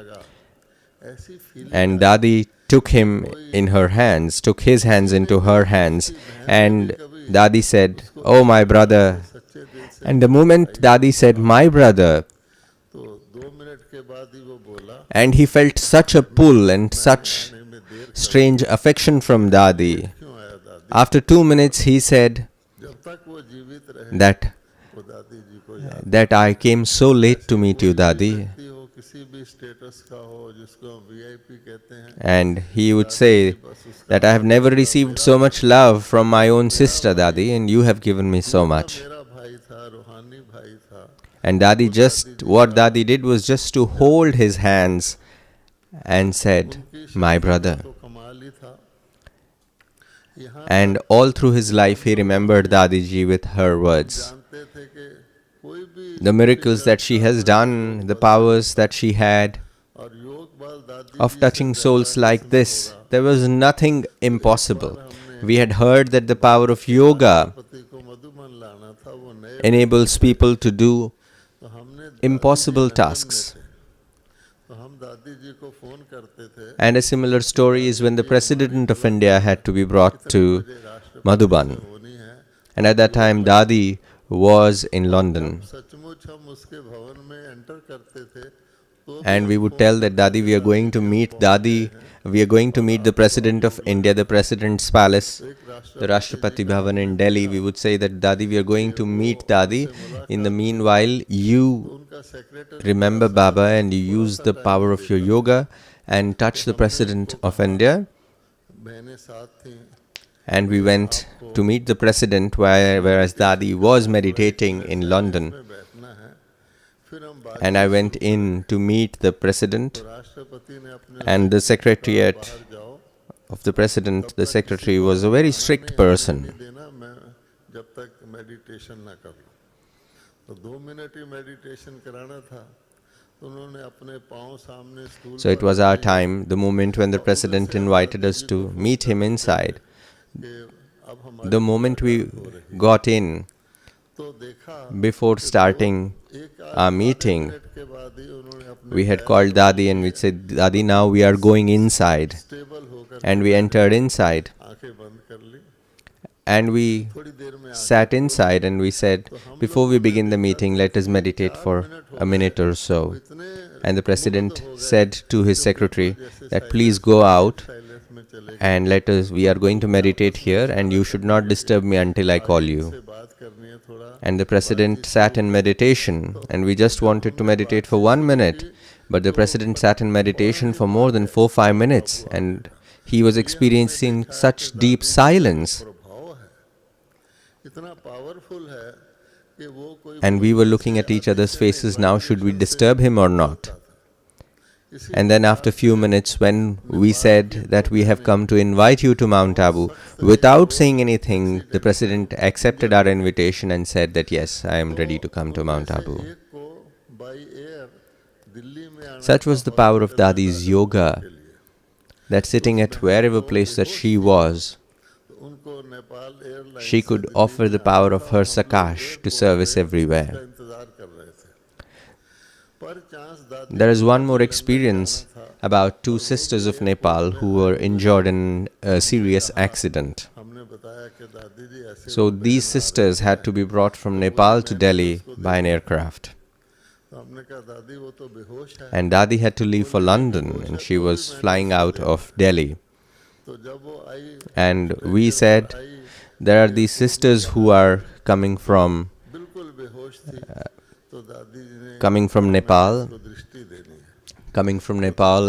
And Dadi took him in her hands, took his hands into her hands, and Dadi said, "Oh, my brother." And the moment Dadi said, "My brother," and he felt such a pull and such strange affection from Dadi. After 2 minutes, he said that I came so late to meet you, Dadi. And he would say that I have never received so much love from my own sister, Dadi, and you have given me so much. And what Dadi did was just to hold his hands and said, "My brother." And all through his life he remembered Dadiji with her words. The miracles that she has done, the powers that she had of touching souls like this, there was nothing impossible. We had heard that the power of yoga enables people to do impossible tasks. And a similar story is when the President of India had to be brought to Madhuban. And at that time, Dadi was in London. And we would tell that, "Dadi, we are going to meet Dadi. We are going to meet the President of India, the President's Palace, the Rashtrapati Bhavan in Delhi." We would say that, "Dadi, we are going to meet Dadi. In the meanwhile, you remember Baba and you use the power of your yoga and touch the President of India." And we went to meet the President, whereas Dadi was meditating in London. And I went in to meet the President, and the Secretariat of the President, the Secretary, was a very strict person. So it was our time, the moment when the President invited us to meet him inside. The moment we got in, before starting our meeting, we had called Dadi and we said, "Dadi, now we are going inside." And we entered inside. And we sat inside and we said, "Before we begin the meeting, let us meditate for a minute or so." And the President said to his secretary that, "Please go out and we are going to meditate here and you should not disturb me until I call you." And the President sat in meditation, and we just wanted to meditate for 1 minute, but the President sat in meditation for more than 4-5 minutes, and he was experiencing such deep silence. And we were looking at each other's faces, now should we disturb him or not? And then after a few minutes, when we said that we have come to invite you to Mount Abu, without saying anything, the President accepted our invitation and said that yes, I am ready to come to Mount Abu. Such was the power of Dadi's yoga, that sitting at wherever place that she was, she could offer the power of her Sakash to service everywhere. There is one more experience about two sisters of Nepal who were injured in a serious accident. So these sisters had to be brought from Nepal to Delhi by an aircraft. And Dadi had to leave for London, and she was flying out of Delhi. And we said, there are these sisters who are coming from Nepal,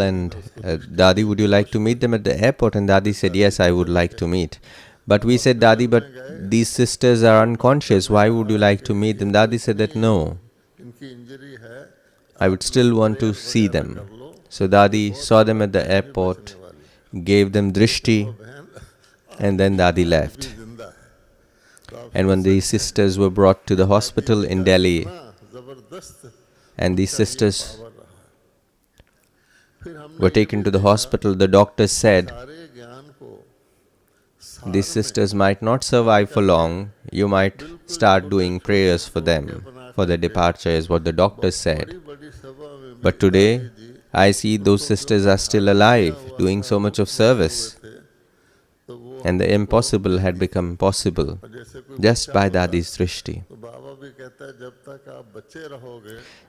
and Dadi, would you like to meet them at the airport? And Dadi said, yes, I would like to meet. But we said, Dadi, but these sisters are unconscious, why would you like to meet them? Dadi said that no, I would still want to see them. So Dadi saw them at the airport, gave them drishti, and then Dadi left. And when these sisters were brought to the hospital in Delhi, and these sisters were taken to the hospital, the doctors said, these sisters might not survive for long, you might start doing prayers for them, for their departure, is what the doctors said. But today, I see those sisters are still alive, doing so much of service. And the impossible had become possible just by Dadi's drishti.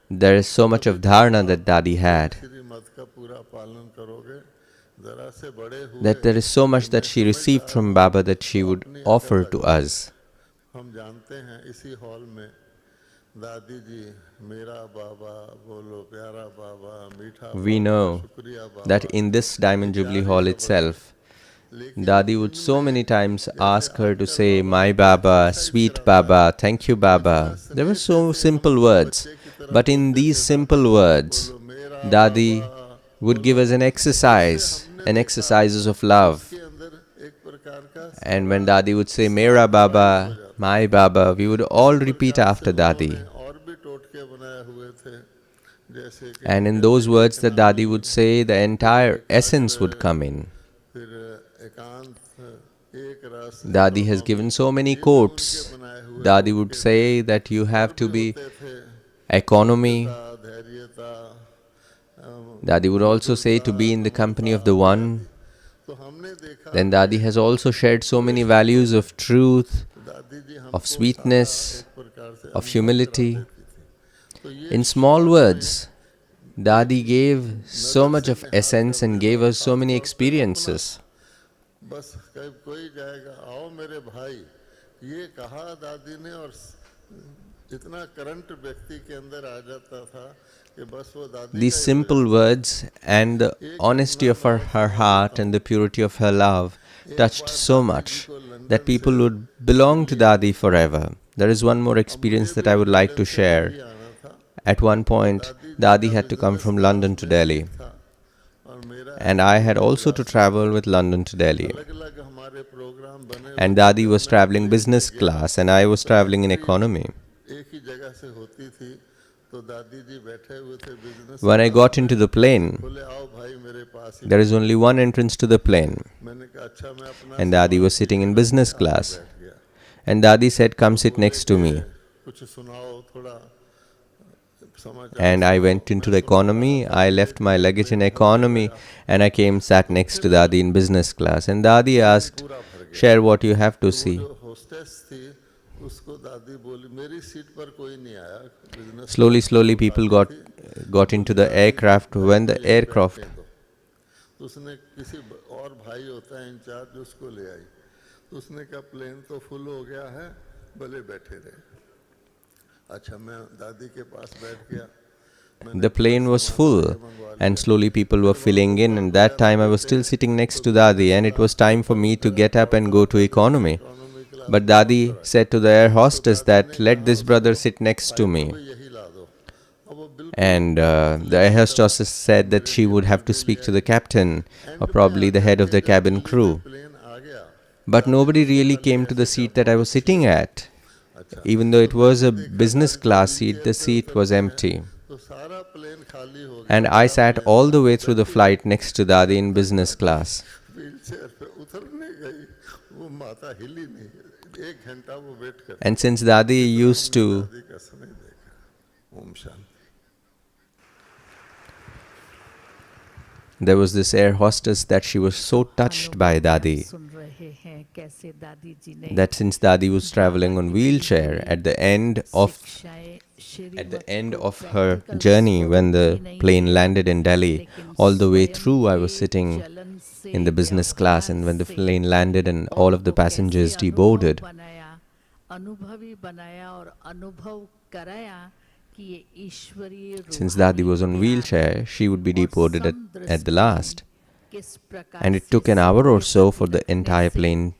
There is so much of dharana that Dadi had, that there is so much that she received from Baba that she would offer to us. We know that in this Diamond Jubilee Hall itself, Dadi would so many times ask her to say, my Baba, sweet Baba, thank you Baba. There were so simple words, but in these simple words, Dadi would give us an exercises of love. And when Dadi would say, Mera Baba, my Baba, we would all repeat after Dadi. And in those words that Dadi would say, the entire essence would come in. Dadi has given so many quotes. Dadi would say that you have to be economy. Dadi would also say to be in the company of the One. Then Dadi has also shared so many values of truth, of sweetness, of humility. In small words, Dadi gave so much of essence and gave us so many experiences. These simple words and the honesty of her heart and the purity of her love touched so much that people would belong to Dadi forever. There is one more experience that I would like to share. At one point, Dadi had to come from London to Delhi, and I had also to travel with London to Delhi. And Dadi was traveling business class and I was traveling in economy. When I got into the plane, there is only one entrance to the plane, and Dadi was sitting in business class. And Dadi said, come sit next to me. And I went into the economy, I left my luggage in economy, and I came sat next to Dadi in business class. And Dadi asked, share what you have to see. Slowly people got into the aircraft. When the aircraft the plane was full, and slowly people were filling in, and that time I was still sitting next to Dadi, and it was time for me to get up and go to economy. But Dadi said to the air hostess that, let this brother sit next to me. And the air hostess said that she would have to speak to the captain or probably the head of the cabin crew. But nobody really came to the seat that I was sitting at. Even though it was a business class seat, the seat was empty. And I sat all the way through the flight next to Dadi in business class. And since Dadi used to there was this air hostess that she was so touched by Dadi that since Dadi was traveling on wheelchair at the end of her journey, when the plane landed in Delhi, all the way through I was sitting in the business class, and when the plane landed and all of the passengers deboarded, since Dadi was on wheelchair, she would be deboarded at the last. And it took an hour or so for the entire plane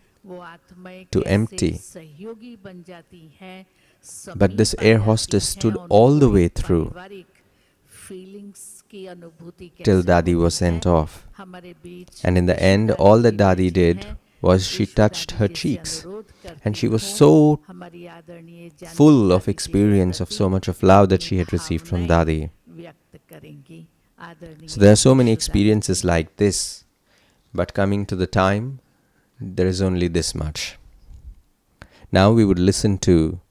to empty. But this air hostess stood all the way through till Dadi was sent off. And in the end, all that Dadi did was she touched her cheeks. And she was so full of experience of so much of love that she had received from Dadi. So there are so many experiences like this. But coming to the time, there is only this much. Now we would listen to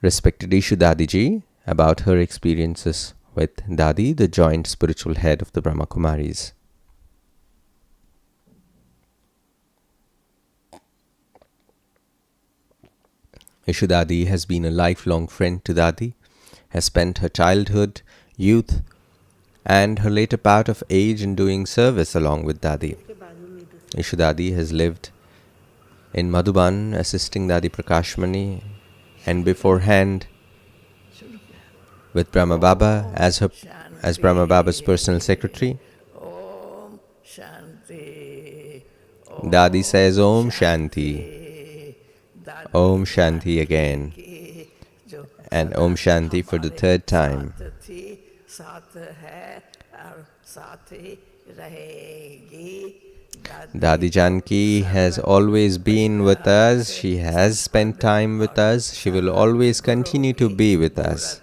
respected Ishu Dadiji about her experiences with Dadi, the joint spiritual head of the Brahma Kumaris. Ishu Dadi has been a lifelong friend to Dadi, has spent her childhood, youth, and her later part of age in doing service along with Dadi. Ishu Dadi has lived in Madhuban assisting Dadi Prakashmani, and beforehand with Brahma Baba as Brahma Baba's personal secretary. Dadi says Om Shanti, Om Shanti again, and Om Shanti for the third time. Dadi Janki has always been with us, she has spent time with us, she will always continue to be with us.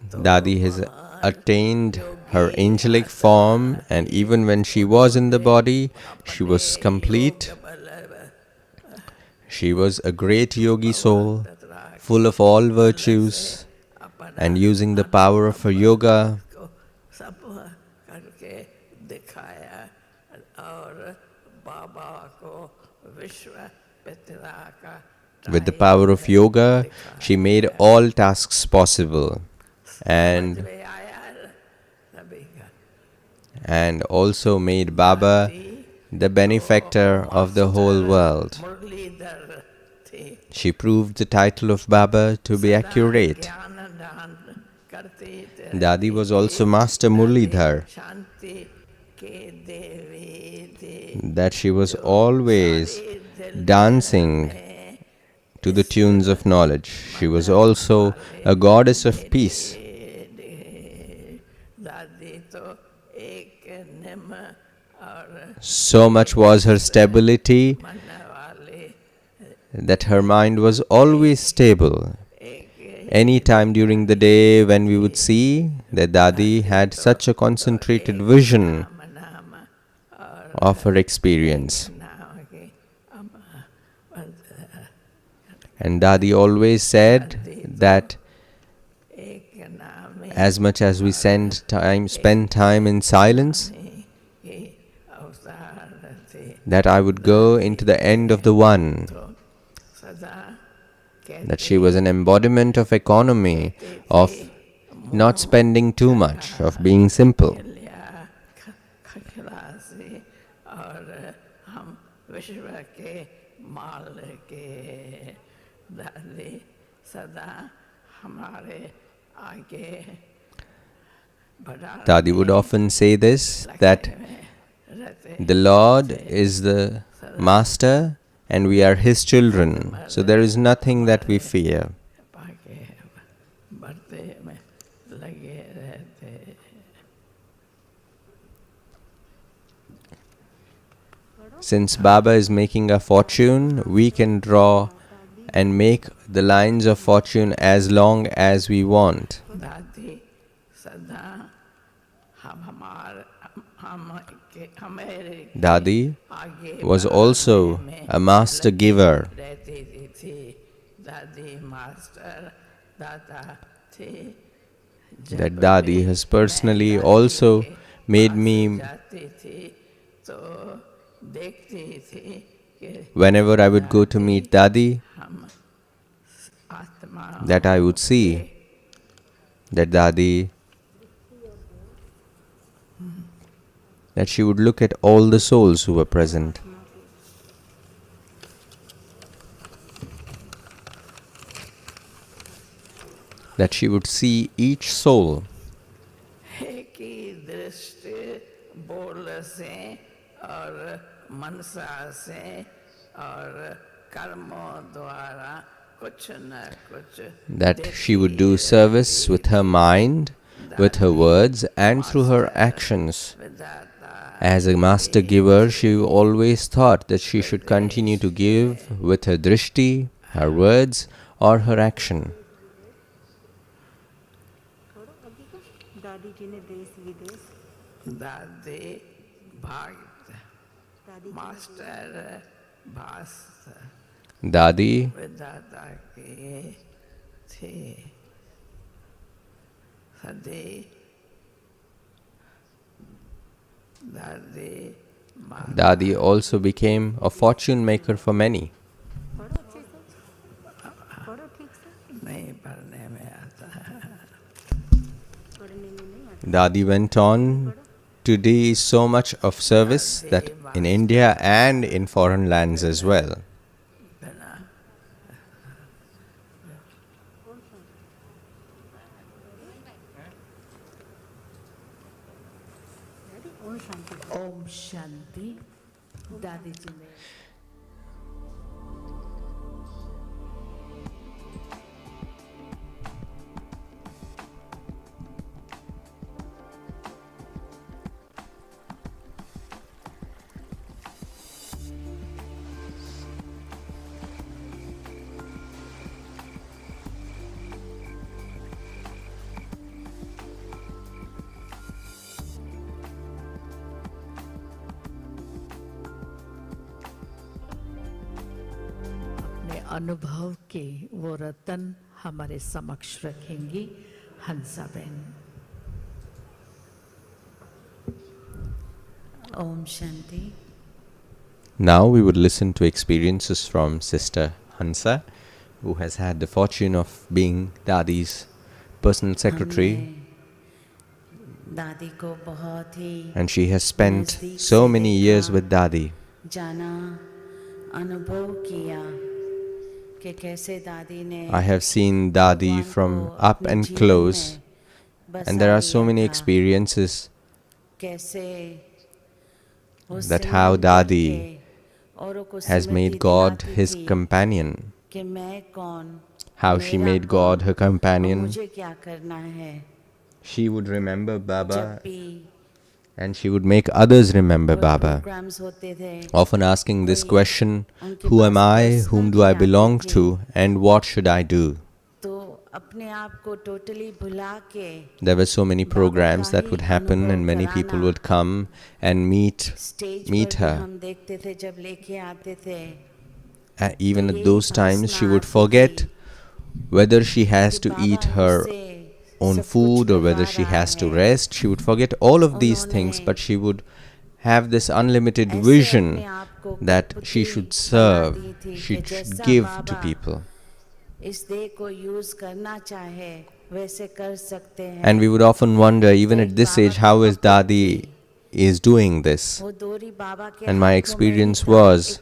Dadi has attained her angelic form, and even when she was in the body, she was complete. She was a great yogi soul, full of all virtues, and using the power of her yoga, with the power of yoga, she made all tasks possible, and also made Baba the benefactor of the whole world. She proved the title of Baba to be accurate. Dadi was also Master Murlidhar, that she was always dancing to the tunes of knowledge. She was also a goddess of peace. So much was her stability that her mind was always stable. Any time during the day when we would see that Dadi had such a concentrated vision of her experience. And Dadi always said that as much as we spend time in silence, that I would go into the end of the one. That she was an embodiment of economy, of not spending too much, of being simple. Dadi would often say this, that the Lord is the master and we are his children. So there is nothing that we fear. Since Baba is making a fortune, we can draw and make the lines of fortune as long as we want. Dadi was also a master giver. That Dadi has personally also made me, whenever I would go to meet Dadi, that I would see that Dadi, that she would look at all the souls who were present. That she would see each soul. That she would do service with her mind, with her words, and through her actions. As a master giver, she always thought that she should continue to give with her drishti, her words, or her action. Dadi Dadi also became a fortune maker for many. Dadi went on to do so much of service that in India and in foreign lands as well. Om Shanti. Dadi ji ne अनुभव के वो रतन हमारे समक्ष रखेंगी हंसा बहन। Om Shanti. Now we would listen to experiences from Sister Hansa, who has had the fortune of being Dadi's personal secretary. And she has spent so many years with Dadi. I have seen Dadi from up and close, and there are so many experiences that how Dadi has made God his companion, how she made God her companion. She would remember Baba and she would make others remember Baba, often asking this question, who am I, whom do I belong to, and what should I do? There were so many programs that would happen and many people would come and meet her. Even at those times she would forget whether she has to eat her own food or whether she has to rest. She would forget all of these things, but she would have this unlimited vision that she should serve, she should give to people. And we would often wonder, even at this age, how is Dadi is doing this? And my experience was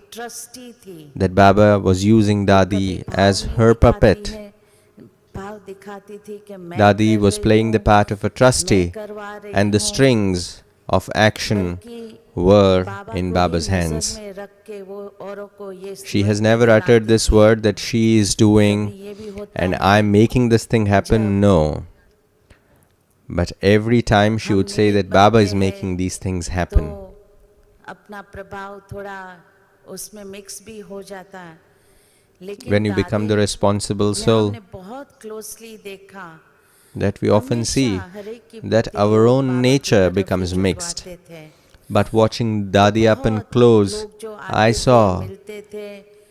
that Baba was using Dadi as her puppet. Dadi was playing the part of a trustee, and the strings of action were in Baba's hands. She has never uttered this word that she is doing and I'm making this thing happen. No. But every time she would say that Baba is making these things happen. When you become the responsible soul, that we often see that our own nature becomes mixed. But watching Dadi up and close, I saw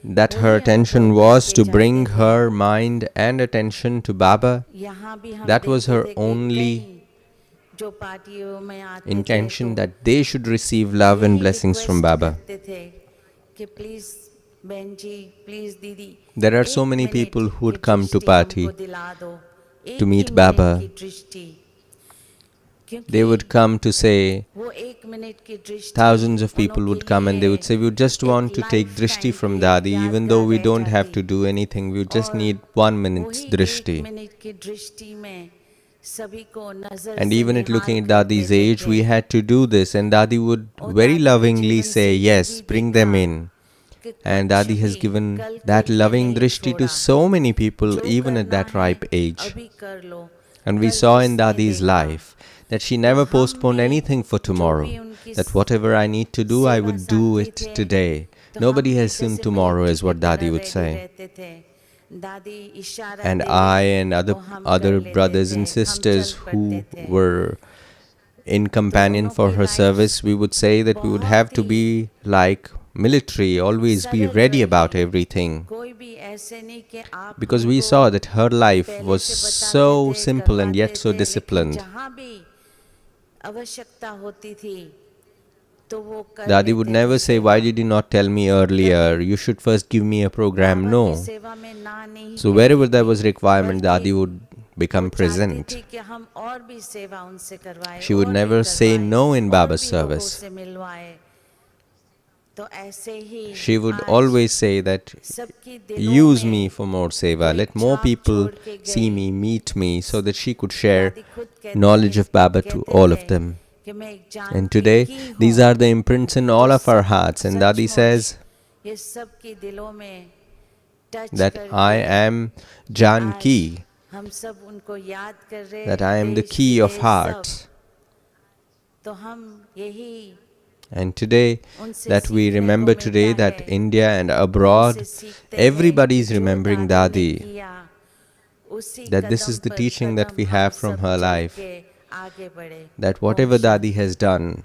that her attention was to bring her mind and attention to Baba. That was her only intention, that they should receive love and blessings from Baba. There are so many people who would come to party to meet Baba. They would come to say, thousands of people would come and they would say, we just want to take drishti from Dadi, even though we don't have to do anything, we just need 1 minute's drishti. And even at looking at Dadi's age, we had to do this, and Dadi would very lovingly say, yes, bring them in. And Dadi has given that loving drishti to so many people, even at that ripe age. And we saw in Dadi's life that she never postponed anything for tomorrow, that whatever I need to do, I would do it today. Nobody has seen tomorrow, is what Dadi would say. And I and other brothers and sisters who were in companion for her service, we would say that we would have to be like military, always be ready about everything. Because we saw that her life was so simple and yet so disciplined. Dadi would never say, why did you not tell me earlier? You should first give me a program. No. So wherever there was requirement, Dadi would become present. She would never say no in Baba's service. She would always say that, use me for more seva, let more people see me, meet me, so that she could share knowledge of Baba to all of them. And today, these are the imprints in all of our hearts. And Dadi says that I am Janki, that I am the key of hearts. And today, that we remember today that India and abroad, everybody is remembering Dadi. That this is the teaching that we have from her life. That whatever Dadi has done,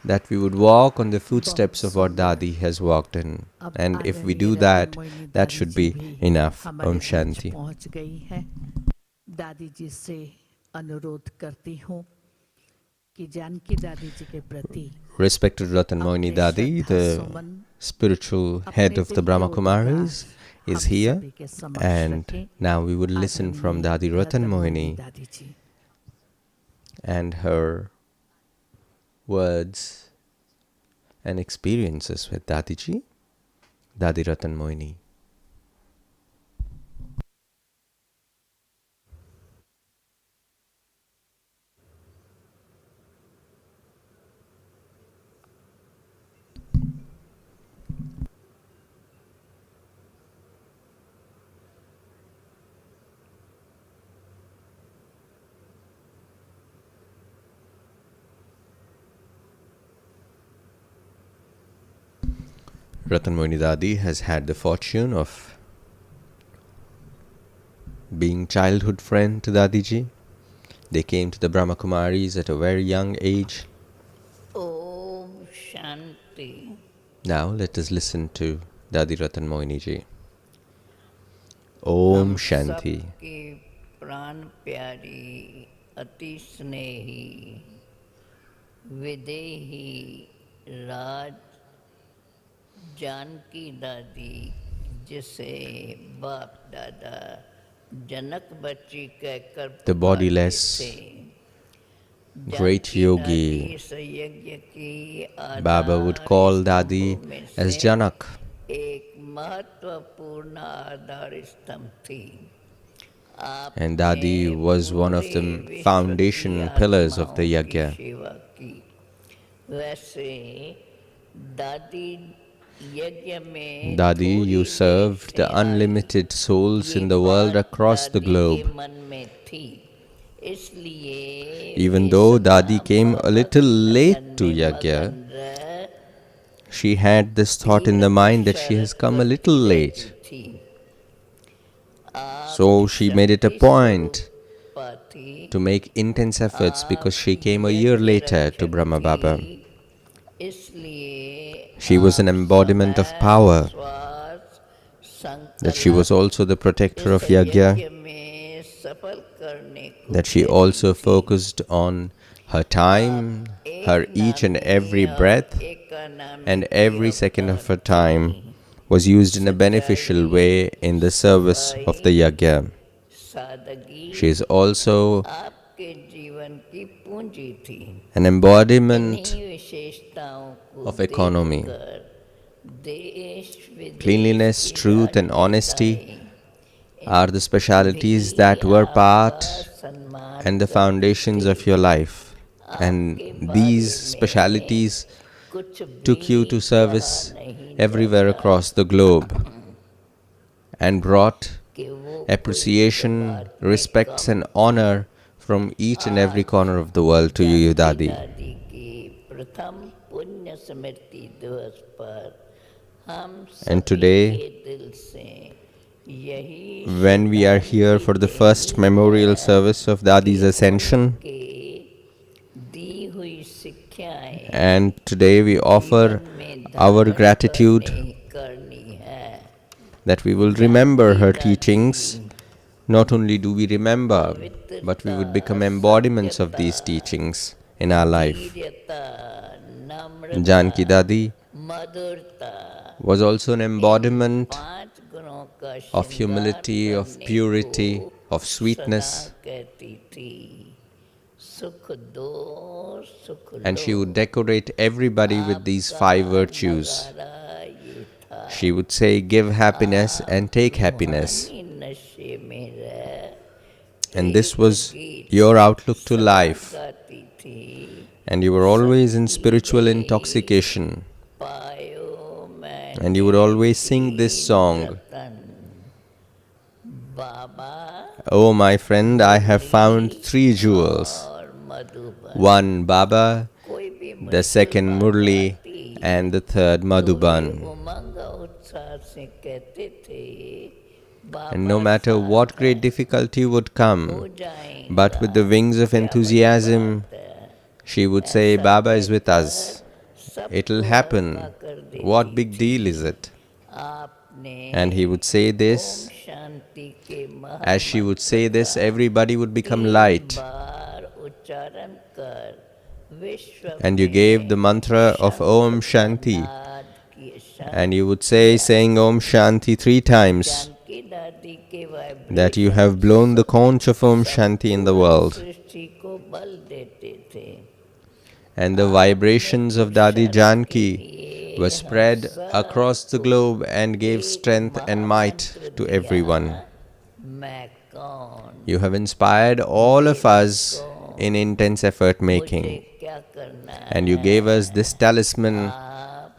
that we would walk on the footsteps of what Dadi has walked in. And if we do that, that should be enough. Om Shanti. दादी जी से अनुरोध करती हूँ कि जानकी दादी जी के प्रति Respected Ratan Moini Dadi, the spiritual head of the Brahma Kumaris, is here. And now we will listen from Dadi Ratan Moini and her words and experiences with Dadiji, Dadi Ratan Moini. Ratan Moini Dadi has had the fortune of being childhood friend to Dadiji. They came to the Brahma Kumaris at a very young age. Om Shanti. Now let us listen to Dadi Ratan Moini ji. Om Shanti. सबकी प्राण प्यारी अति स्नेही विदेही राज जानकी दादी, जिसे बाप दादा जनक बच्ची कहकर The bodiless great yogi Baba would call Dadi as Janak. एक महत्वपूर्ण आधार स्तंभ थी. And Dadi was one of the foundation pillars of the yajna. वैसे दादी यज्ञ में Dadi, you थोड़ी served the देर से unlimited souls ये in the world बात across the दादी के globe. मन में थी, इसलिए Even वे though सदा Dadi came a Baba little की late लगन to में Yagya, मगन रह she had this thought in the तीर्थ mind that she has Sharad come a little करती रहती late. थी। आप So she made it a शक्ति स्वरूप point पाती, to make intense efforts because आप she came a year यज्ञ later to रक्षक Brahma Baba. थी, इसलिए She was an आप embodiment of समय power, श्वास that she was संकल्प also the protector इस of Yagya, यज्ञ में सफल करने को that she कहती also थी। focused on her time, her एक each and नामी every और breath, एक अनामी and की every second of अवतार her time थी। was used in a beneficial सच्चाई, way in the service of the सफाई, Yagya. सादगी She is also आपके जीवन की पूंजी थी। an embodiment इन्हीं विशेषताओं को of economy. देखकर देश विदेश Cleanliness, की truth, and honesty राजनेताएं are the specialities भी that were आपका part सम्मान and the करते foundations थे। of your life. आपके And बारे these में specialities कुछ took you भी to कहा service नहीं everywhere जाता across the globe and brought कि वो कोई appreciation, समाज में respects, come and honor from each and every आज corner of the world to you, Janaki Dadi. दादी की प्रथम पुण्य स्मृति दिवस पर हम And सभी today, के दिल से यही when we are here for the first memorial service of Dadi's ascension, दी हुई शिक्षाएं and today we offer जीवन में our धारण gratitude करनी है। that we will remember her teachings. Not only do we remember, but we would become embodiments of these teachings in our life. धीरता, Janki Namrata, Dadi मधुरता was also an embodiment पांच गुणों का of श्रृंगार humility, of करने purity, को of सदा sweetness, कहती थी। सुख दो सुख and low, she would decorate everybody with these 5 virtues. नगारा ये था। She would say, give happiness and take happiness. रूहानी नशे में रह And this प्रीत was गीत your outlook to सदा life. गाती थी। And you were always in सच्ची spiritual गई intoxication. पायो मैंने And you would always sing this तीन song. Ratan Baba Oh, my friend, I have found 3 jewels. और मधुबन। One Baba, कोई भी the मुश्किल second बात Murli, आती and the third तो वे Madhuban. उमंग उत्साह से कहते थे And no बाबा matter साथ what है, great difficulty would हो come, जाएगा। but with the wings of क्या बड़ी enthusiasm, बात है, she would say, ऐसा Baba is with कहकर us. सबको It'll हल्का happen. कर देती What big थी। deal is it? आपने And he would say Om this. शांति के As she would say महामंत्र this, का everybody would become 3 light. बार उच्चारण कर विश्व And you gave the में mantra of Om शंख का Shanti. नाद किए शांत And you would say, saying Om Shanti 3 times, Janaki दादी के that you have blown the conch of Om Shanti in the संपूर्ण world. सृष्टि को बल देते थे। And the vibrations of Dadi Janki were spread across the globe and gave strength and might to everyone. मैं कौन, You have inspired all of us in intense effort making. मुझे क्या करना And you है, gave us this talisman.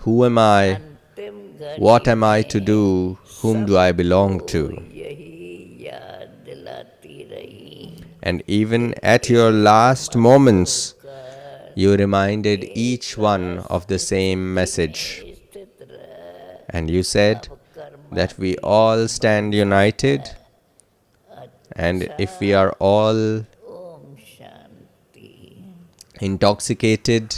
Who am I? अंतिम घड़ी What am I to do? Whom do I belong to? यही याद दिलाती रही। And even at your last moments, you reminded each one of the same message. And you said that we all stand united, and if we are all Om Shanti. intoxicated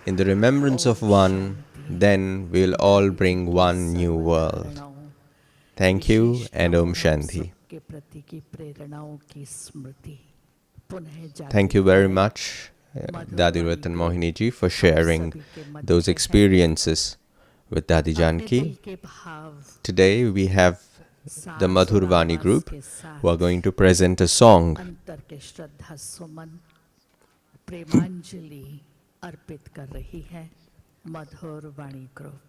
in the remembrance of one, then we'll all bring one new world. Thank you and Om Shanti. के प्रति की प्रेरणाओं की स्मृति पुनः जागृत Thank you very करें। much, Dadi Ratan Mohini ji, for sharing those experiences with Dadi Janki. Today we have the Madhurvani group who are going to present a song. अंतर के श्रद्धा सुमन प्रेमांजलि अर्पित कर रही है मधुर वाणी ग्रुप।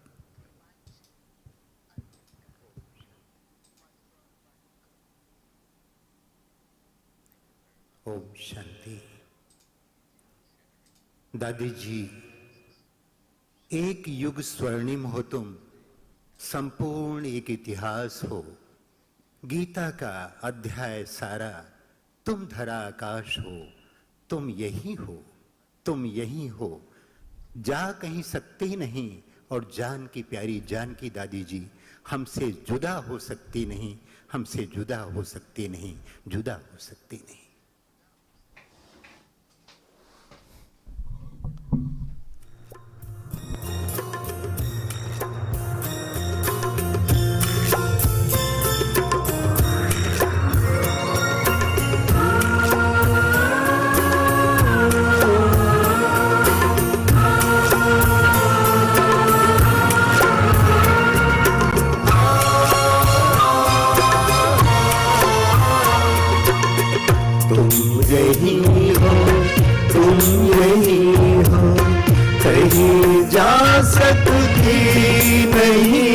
ओम शांति। दादी जी एक युग स्वर्णिम हो तुम, संपूर्ण एक इतिहास हो। गीता का अध्याय सारा तुम धरा आकाश हो। तुम यही हो, तुम यही हो, जा कहीं सकती नहीं। और जान की प्यारी जानकी दादी जी हमसे जुदा हो सकती नहीं, हमसे जुदा हो सकती नहीं, जुदा हो सकती नहीं। कहीं जा सकती नहीं,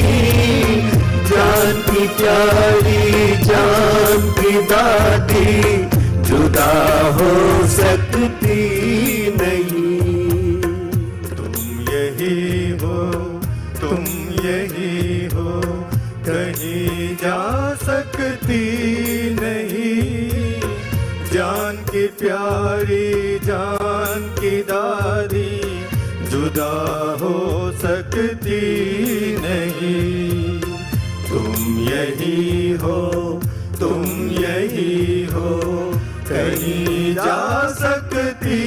जान की प्यारी जान की दादी जुदा हो सकती नहीं। तुम यही हो, तुम यही हो, कहीं जा सकती नहीं, जान की प्यारी जान की दादी जुदा हो सकती नहीं। तुम यही हो, तुम यही हो, कहीं जा सकती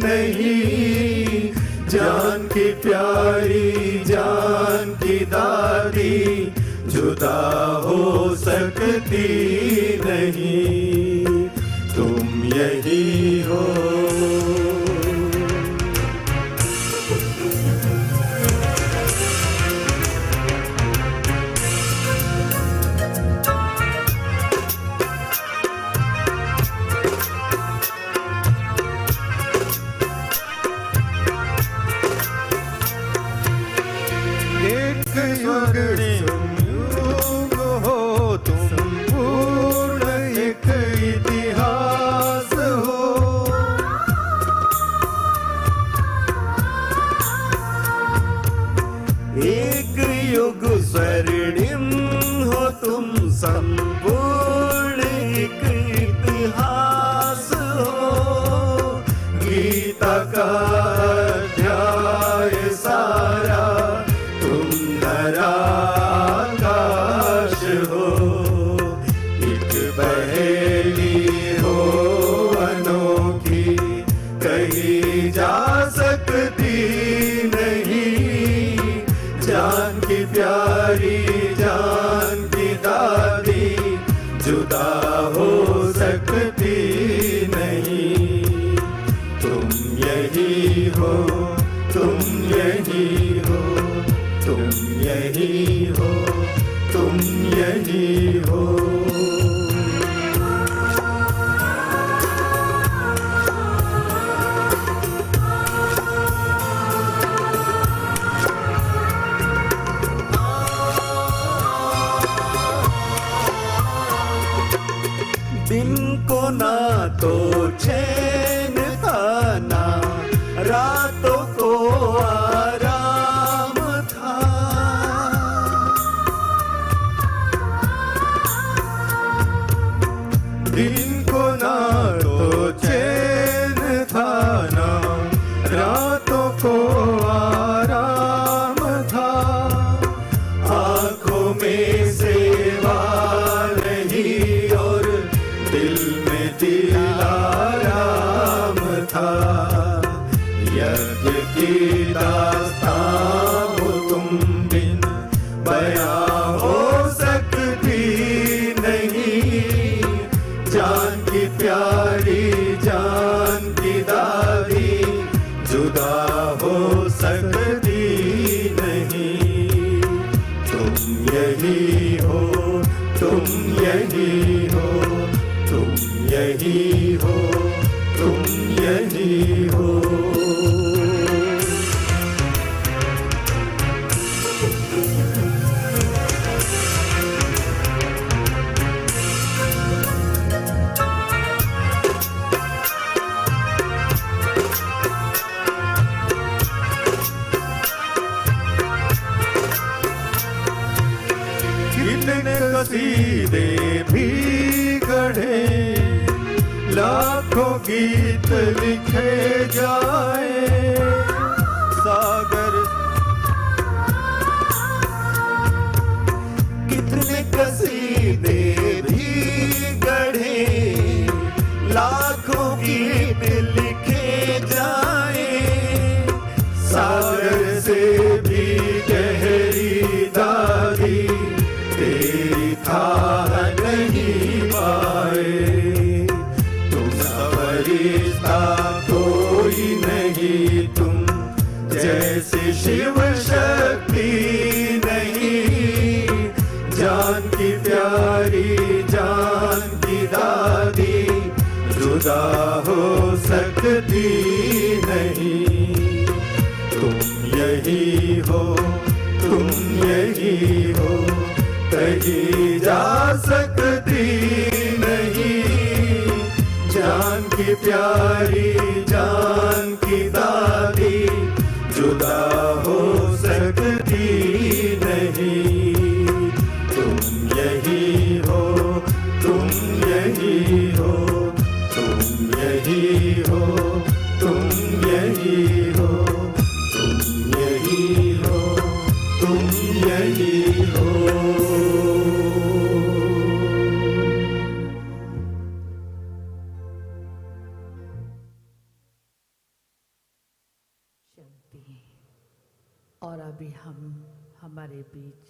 नहीं, जान की प्यारी जान की दादी जुदा हो सकती नहीं। तुम यही हो। संपूर्ण एक इतिहास हो। गीता का अध्याय सारा तुम धरा आकाश हो। एक पहेली हो अनोखी, कहीं जा सकती नहीं, जान की प्यारी जान की दादी जुदा हो सकती नहीं। तुम यही हो, तुम यही हो, तुम यही हो, तुम यही हो। दिन को ना तो चैन था ना रातों को आराम था। दिन को ना तो चैन था ना रातों को आराम था। आंखों में सेवा नहीं और दिल में दिलाराम था। यज्ञ की दास्तां हो तुम बिन बयां हो सकती नहीं, जान की प्यारी जान की दादी जुदा हो सकती नहीं। तुम यही हो, तुम यही हो, तुम यही हो, तुम यही हो। कसीदे भी गढ़े, लाखों गीत लिखे जाए, सागर कितने कसीदे भी गढ़े, लाखों गीत लिखे जाए, सागर से भी गहरी दादी तेरी थाह नहीं पाए। तुम फरिश्ता कोई नहीं, तुम जैसे शिव शक्ति नहीं, जान की प्यारी जान की दादी जुदा हो सकती नहीं। तुम यही हो, तुम यही हो, कहीं जा सकती नहीं, जान की प्यारी जान की दादी जुदा हो सकती नहीं। तुम यही हो, तुम यही हो, तुम यही हो, तुम यही हो, तुम यही हो, तुम यही हो। और अभी हम हमारे बीच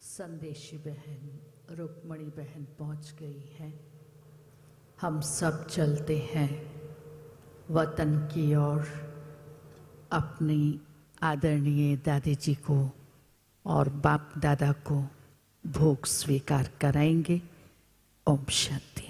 संदेशी बहन रुक्मणी बहन पहुंच गई हैं। हम सब चलते हैं वतन की ओर, अपनी आदरणीय दादी जी को और बाप दादा को भोग स्वीकार कराएंगे। Om Shanti.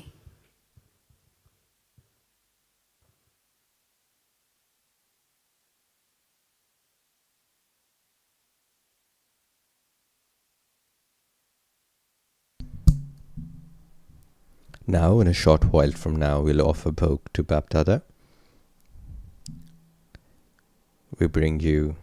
Now, in a short while from now, we'll offer Bhog to Bap Dada. We bring you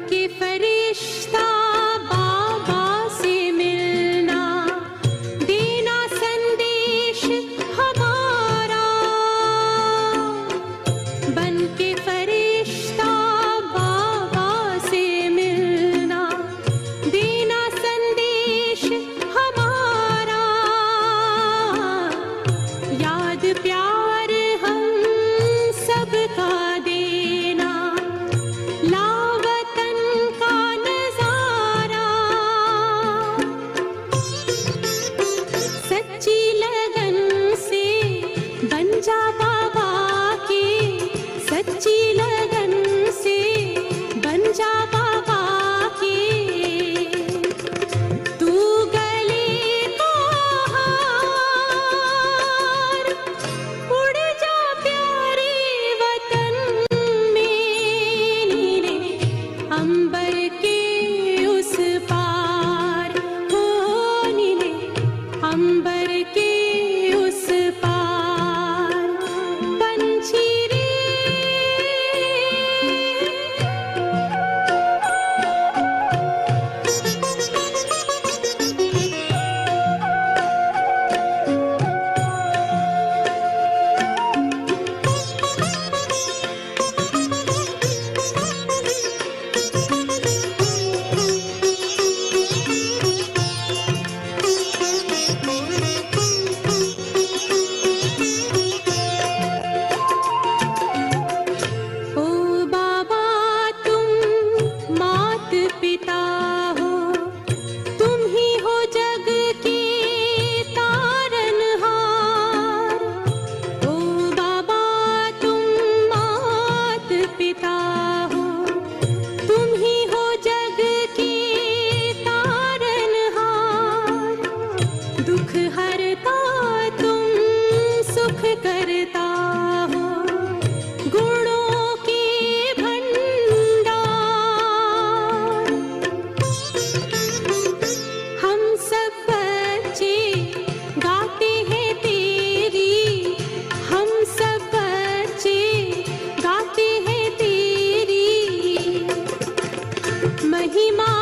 के फरिश्ता बाबा से मिलना, देना संदेश हमारा। बन के फरिश्ता बाबा से मिलना, देना संदेश हमारा। याद प्यार हम सबका देना, लावतन का नजारा। सच्ची लगन से बन जा बाबा के, सच्ची लगन से बन जा बाबा के। तू गले को हार, उड़ जा प्यारे वतन में, नीले अंबर के उस पार हो, नीले अंबर के उस पार। पंछी रे ओ बाबा तुम मात पिता हो, तुम ही हो जग के तारनहार। ओ बाबा तुम मात पिता हो, तुम ही हो जग के तारनहार। दुख हरता तुम सुख करता हो, गुणों के भंडार। हम सब बच्चे गाते हैं तेरी, हम सब बच्चे गाते हैं तेरी महिमा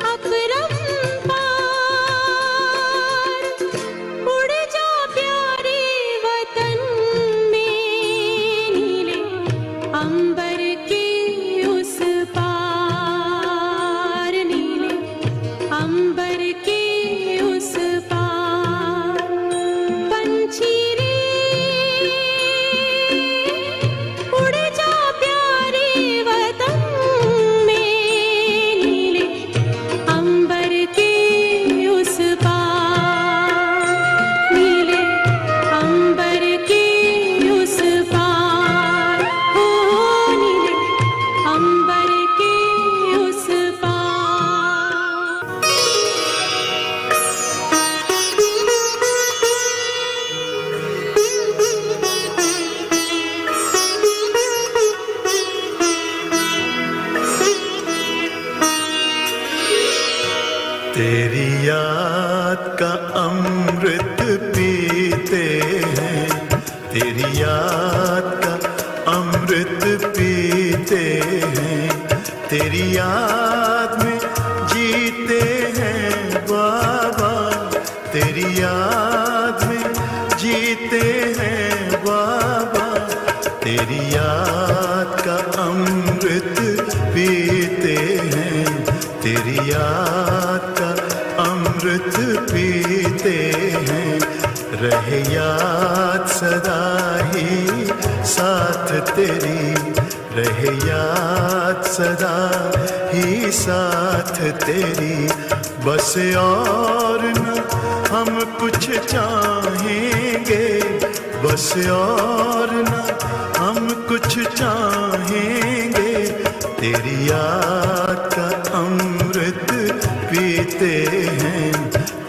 अपरंपार। उड़ जा प्यारे वतन में, नीले अंबर के उस पार, नीले अंबर के उस पार। पंछी रे उड़ जा प्यारे वतन में, नीले अंबर के उस पार, नीले अंबर के उस पार हो, नीले अंबर के उस पार। तेरी याद का अमृत पीते हैं, तेरी याद का अमृत पीते हैं। तेरी याद में जीते हैं बाबा, तेरी याद में जीते हैं बाबा। तेरी याद का अमृत पीते हैं, तेरी याद का अमृत पीते हैं। रहे याद सदा ही साथ तेरी, रहे याद सदा ही साथ तेरी। बस और न हम कुछ चाहेंगे, बस और न हम कुछ चाहेंगे। तेरी याद का अमृत पीते हैं,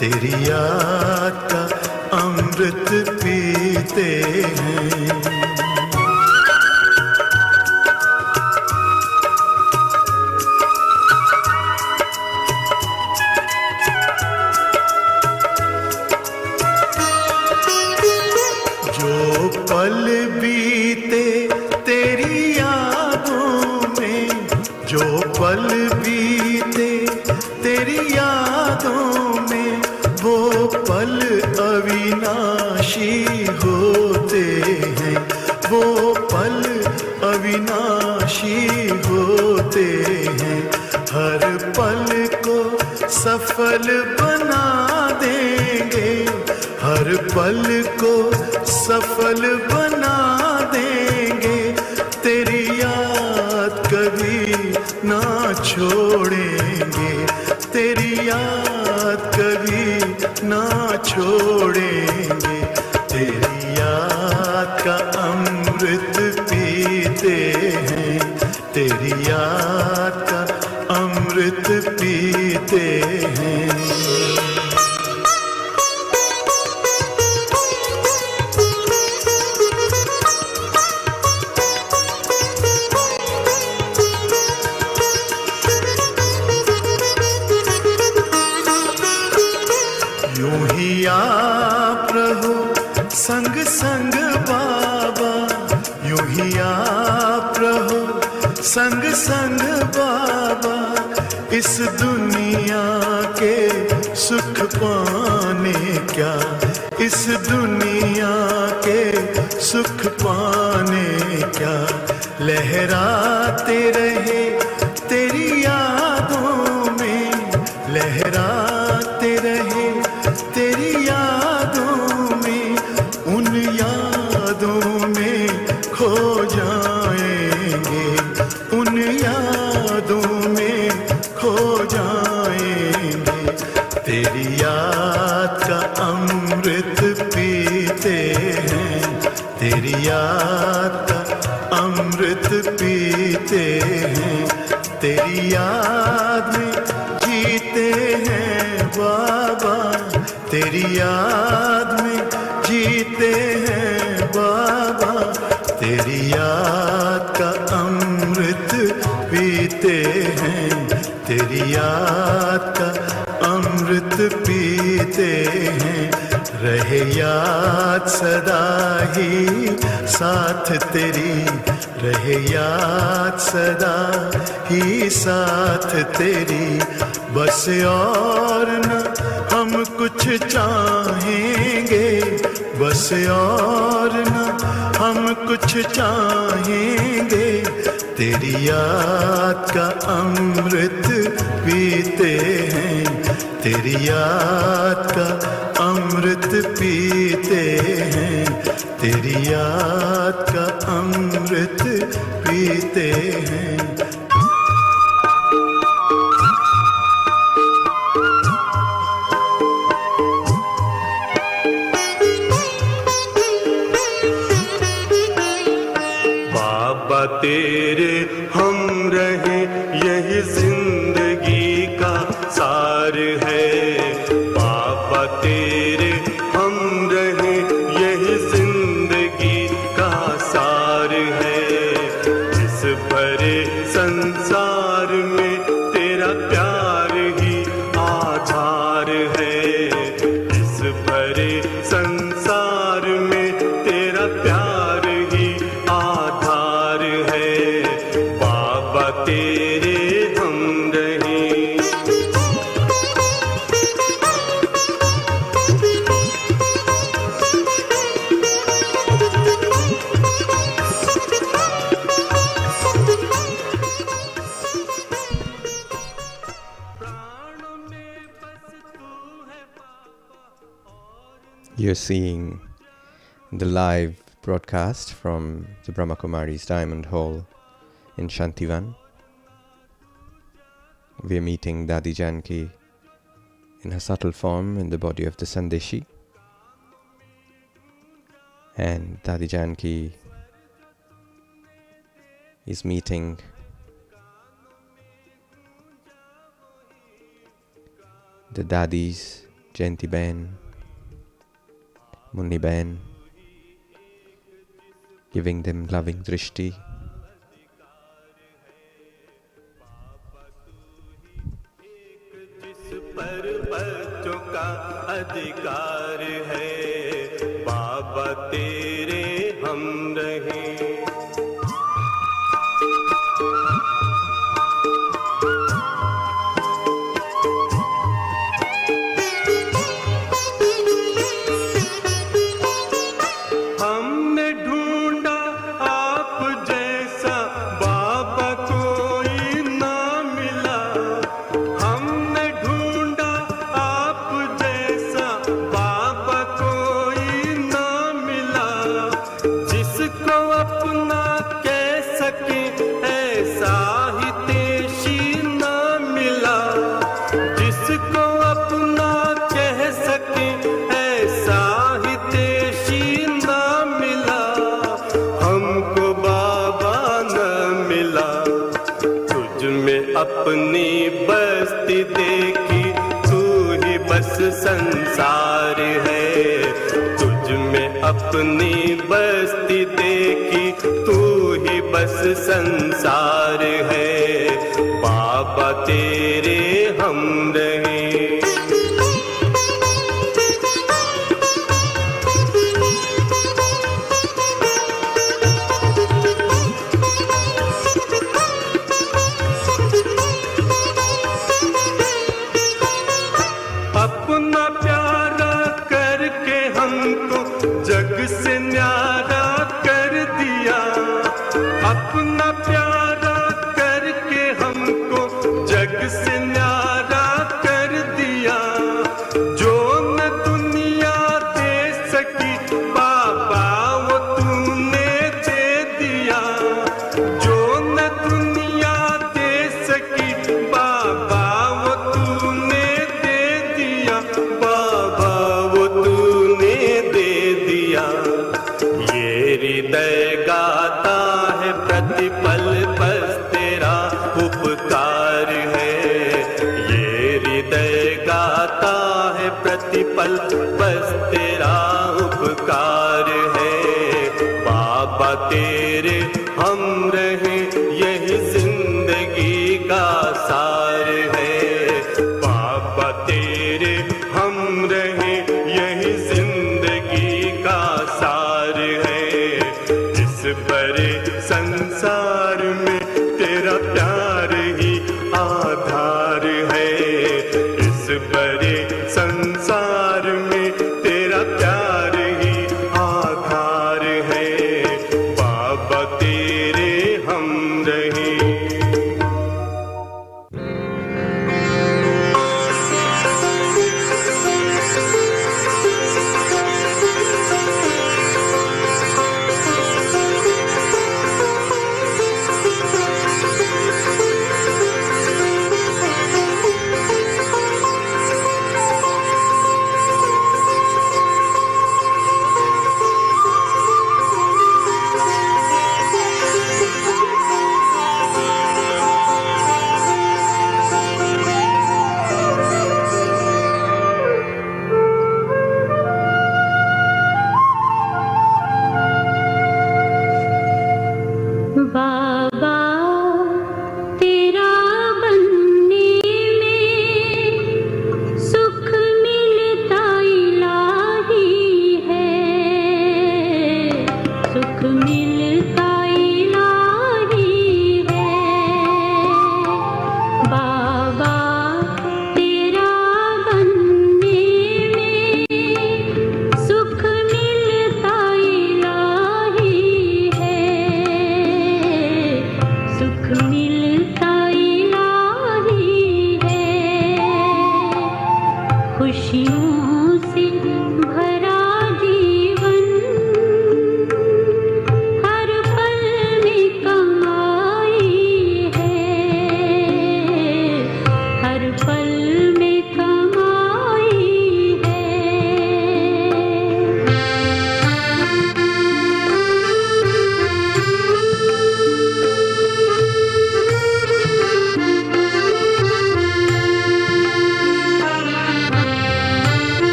तेरी याद का अमृत पीते हैं। पल बीते तेरी यादों में, जो पल बीते तेरी यादों में, वो पल अविनाशी होते हैं, वो पल अविनाशी होते हैं। हर पल को सफल बना देंगे, हर पल को सफल बना देंगे, तेरी याद कभी ना छोड़ेंगे, तेरी याद कभी ना छोड़ेंगे। तेरी याद का अमृत पीते हैं, तेरी याद का अमृत पीते हैं। यूं ही आप रहो संग संग बाबा, यूं ही आप रहो संग संग बाबा, इस दुनिया के सुख पाने क्या, इस दुनिया के सुख पाने क्या, लहराते रहे तेरी यादों में, लहराते रहे तेरी यादों में, उन यादों में खो जाएंगे, उन यादों में खो जाएंगे। तेरी याद का अमृत पीते हैं, तेरी याद का अमृत पीते हैं, तेरी याद में जीते हैं बाबा, तेरी याद में जीते हैं बाबा, तेरी याद का अमृत पीते हैं, तेरी याद का अमृत पीते हैं। रहे याद सदा ही साथ तेरी, रहे याद सदा ही साथ तेरी, बस और न हम कुछ चाहेंगे, बस और न हम कुछ चाहेंगे, तेरी याद का अमृत पीते हैं, तेरी याद का अमृत पीते हैं, तेरी याद का अमृत पीते हैं। बाबा तेरे हम रहे यही जिंदगी का सार है, बाबा तेरे हम रहे यही जिंदगी का सार है। इस भरे संसार में तेरा प्यार ही आधार है, इस भरे संसार में तेरा प्यार ही आधार है, बाबा तेरे हम रहे। You're seeing the live broadcast from the Brahma Kumari's Diamond Hall in Shantivan. We're meeting Dadi Janki in her subtle form in the body of the Sandeshi. And Dadi Janki is meeting the Dadis, Jayanti Ben, Munni Ben, giving them loving drishti. पर बच्चों का अधिकार है, बाबा तेरे हम रहे। में अपनी बस्ती देखी, तू ही बस संसार है। तुझ में अपनी बस्ती देखी, तू ही बस संसार है। बाबा तेरे हम रहे। अपना प्यारा करके हमको जग से न्यारा कर दिया। अपना प्यारा करके हमको जग से न्यारा कर दिया। जो न दुनिया दे सकी बाबा वो तूने दे दिया। जो न दुनिया दे सकी बाबा वो तूने दे दिया। बाबा वो तूने दे दिया। ये हृदय गाता है प्रतिपल बस तेरा उपकार है। ये हृदय गाता है प्रतिपल बस तेरा उपकार है। बाबा तेरे हम रहे यही जिंदगी का सार है। बाबा तेरे हम रहे यही जिंदगी का सार है। इस बड़े संसार में तेरा प्यार ही आधार है। इस बड़े संसार में तेरा प्यार ही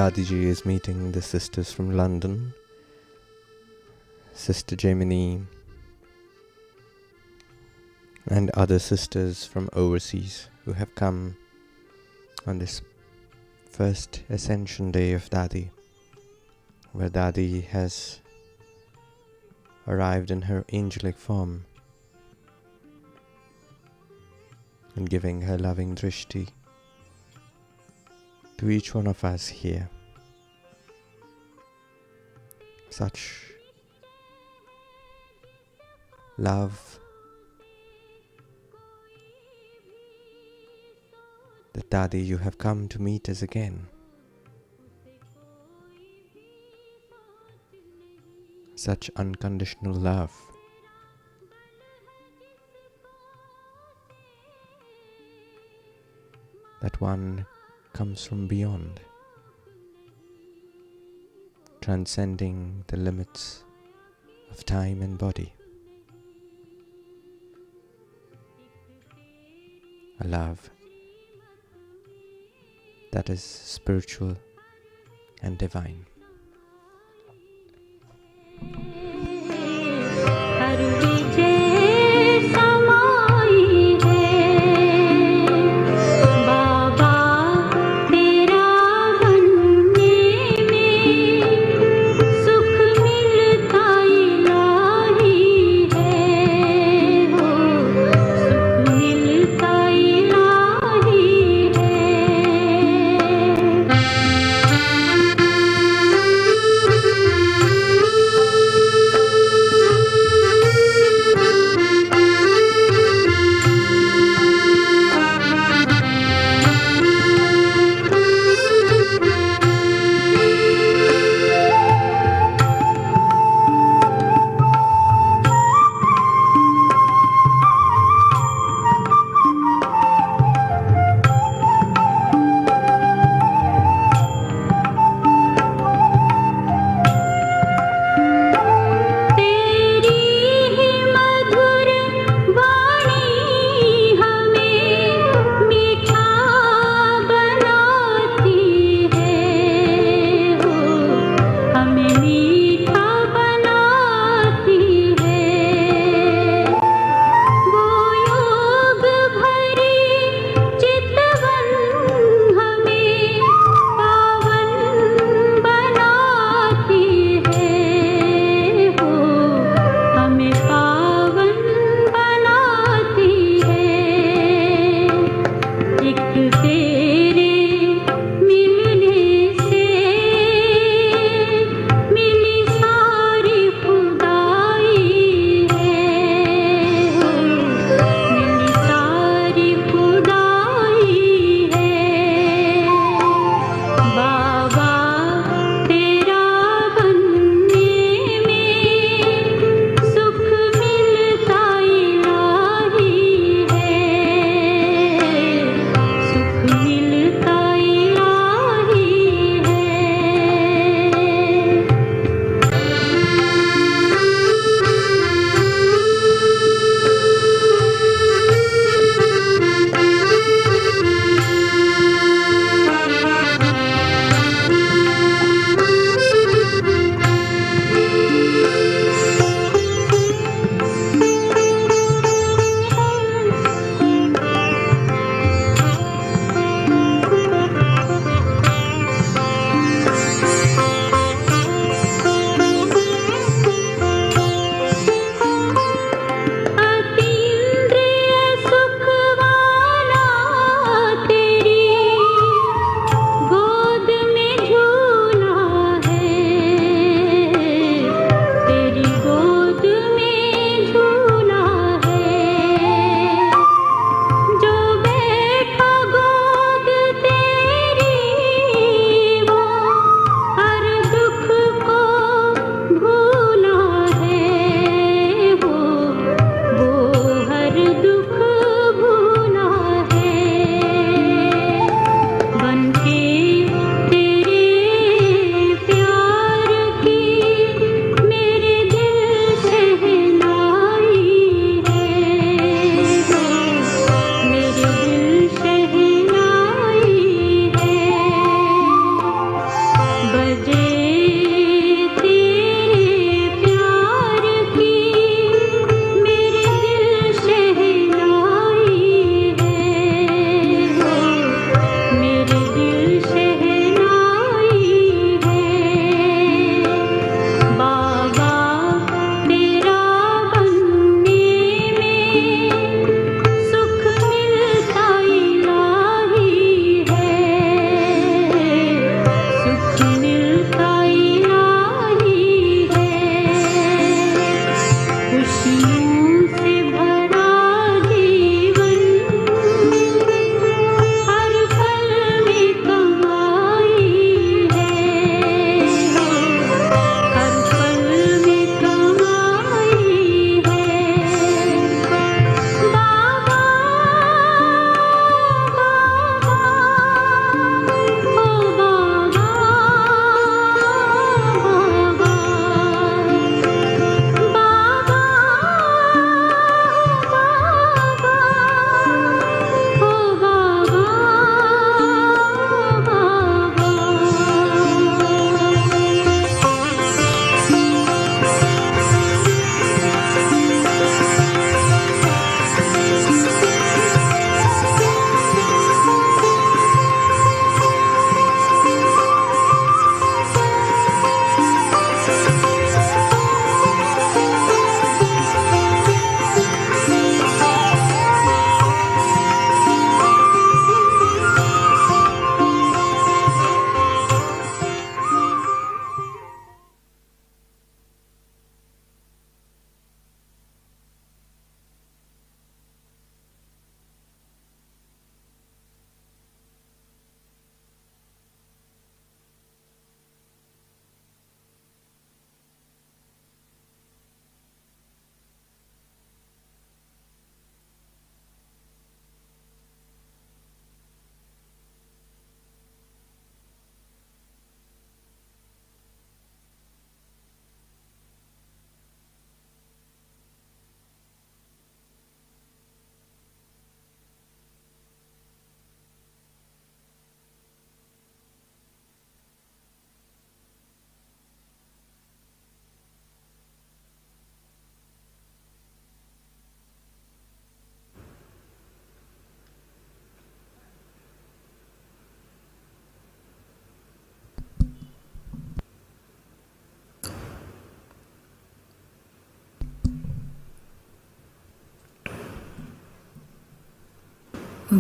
Dadi Ji is meeting the sisters from London, Sister Gemini, and other sisters from overseas who have come on this first Ascension Day of Dadi, where Dadi has arrived in her angelic form and giving her loving drishti to each one of us here. Such love that Dadi, you have come to meet us again. Such unconditional love. That one comes from beyond, transcending the limits of time and body. A love that is spiritual and divine.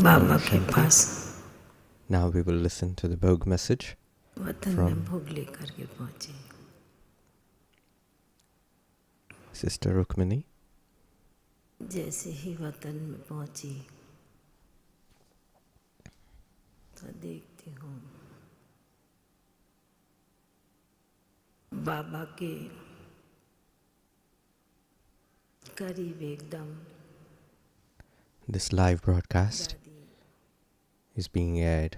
बाबा के पास Now we will listen to the Bhog message वतन में भोग लेकर के पहुंचे। Sister Rukmini. जैसे ही वतन में पहुंची तो देखती हूँ बाबा के करीब एकदम This live broadcast is being aired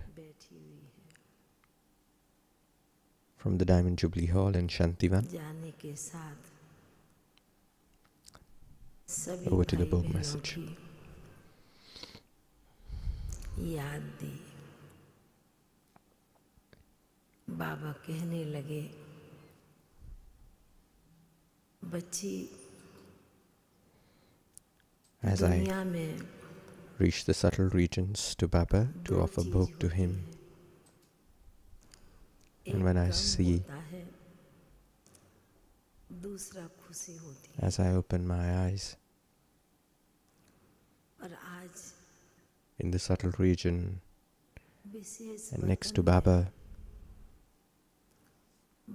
from the Diamond Jubilee Hall in Shantivan. जाने के साथ सभी Over to the भाई Bhog बहनों message. की याद दी। बाबा कहने लगे, बच्ची As I दुनिया में reach the subtle regions to Baba to offer Bhog to him, and when I see, होता है, दूसरा खुशी होती है। as I open my eyes और आज in the subtle region wishes and next वतन to में Baba,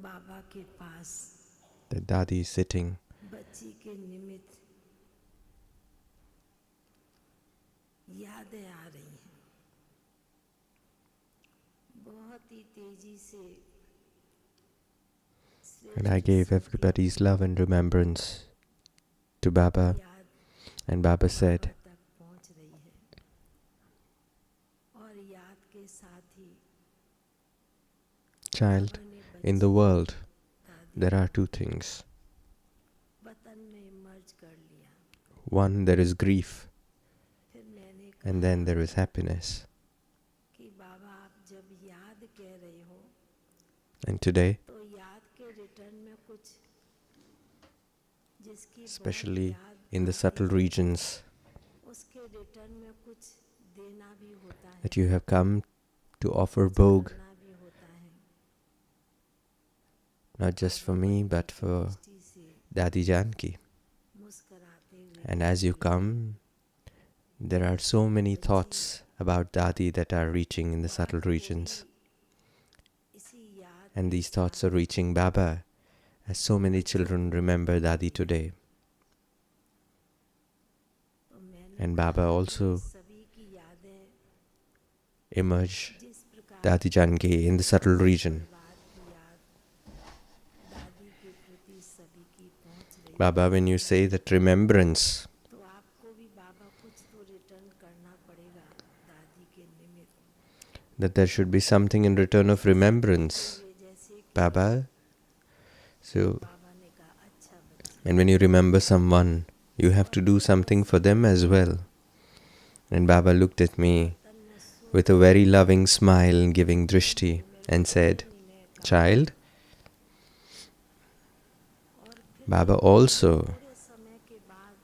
बाबा के पास the Dadi is sitting, बच्ची के निमित्त यादें आ रही हैं। बहुत ही तेजी से and I gave everybody's love and remembrance to Baba, and Baba said, तक पहुंच रही है। और याद के साथ ही child, in the world there are two things. वतन में मर्ज कर लिया। One, there is grief, फिर मैंने and then there is happiness. कि बाबा आप जब याद कह रहे हो And today, तो याद के रिटर्न में कुछ जिसकी especially याद in the subtle regions उसके रिटर्न में कुछ देना भी होता है। that you have come to offer Bhog, करना भी होता है। not just for me but for Dadi Janki. मुस्कुराते हुए And as you come, there are so many thoughts about Dadi that are reaching in the subtle regions. इसी याद And these thoughts are reaching Baba, as so many children remember Dadi today. तो मैंने And Baba also सभी की यादें emerge जिस प्रकार Dadi Janki in the subtle region. दादी के प्रति सभी की पहुंच रही Baba, when you say that remembrance, तो आपको भी बाबा कुछ तो रिटर्न करना पड़ेगा दादी के निमित्त। that there should be something in return of remembrance, Baba. So, बाबा ने कहा अच्छा बच्चा and when you remember someone, you have to do something for them as well. And Baba looked at me with a very loving smile and giving drishti and said, child, Baba also थोड़े समय के बाद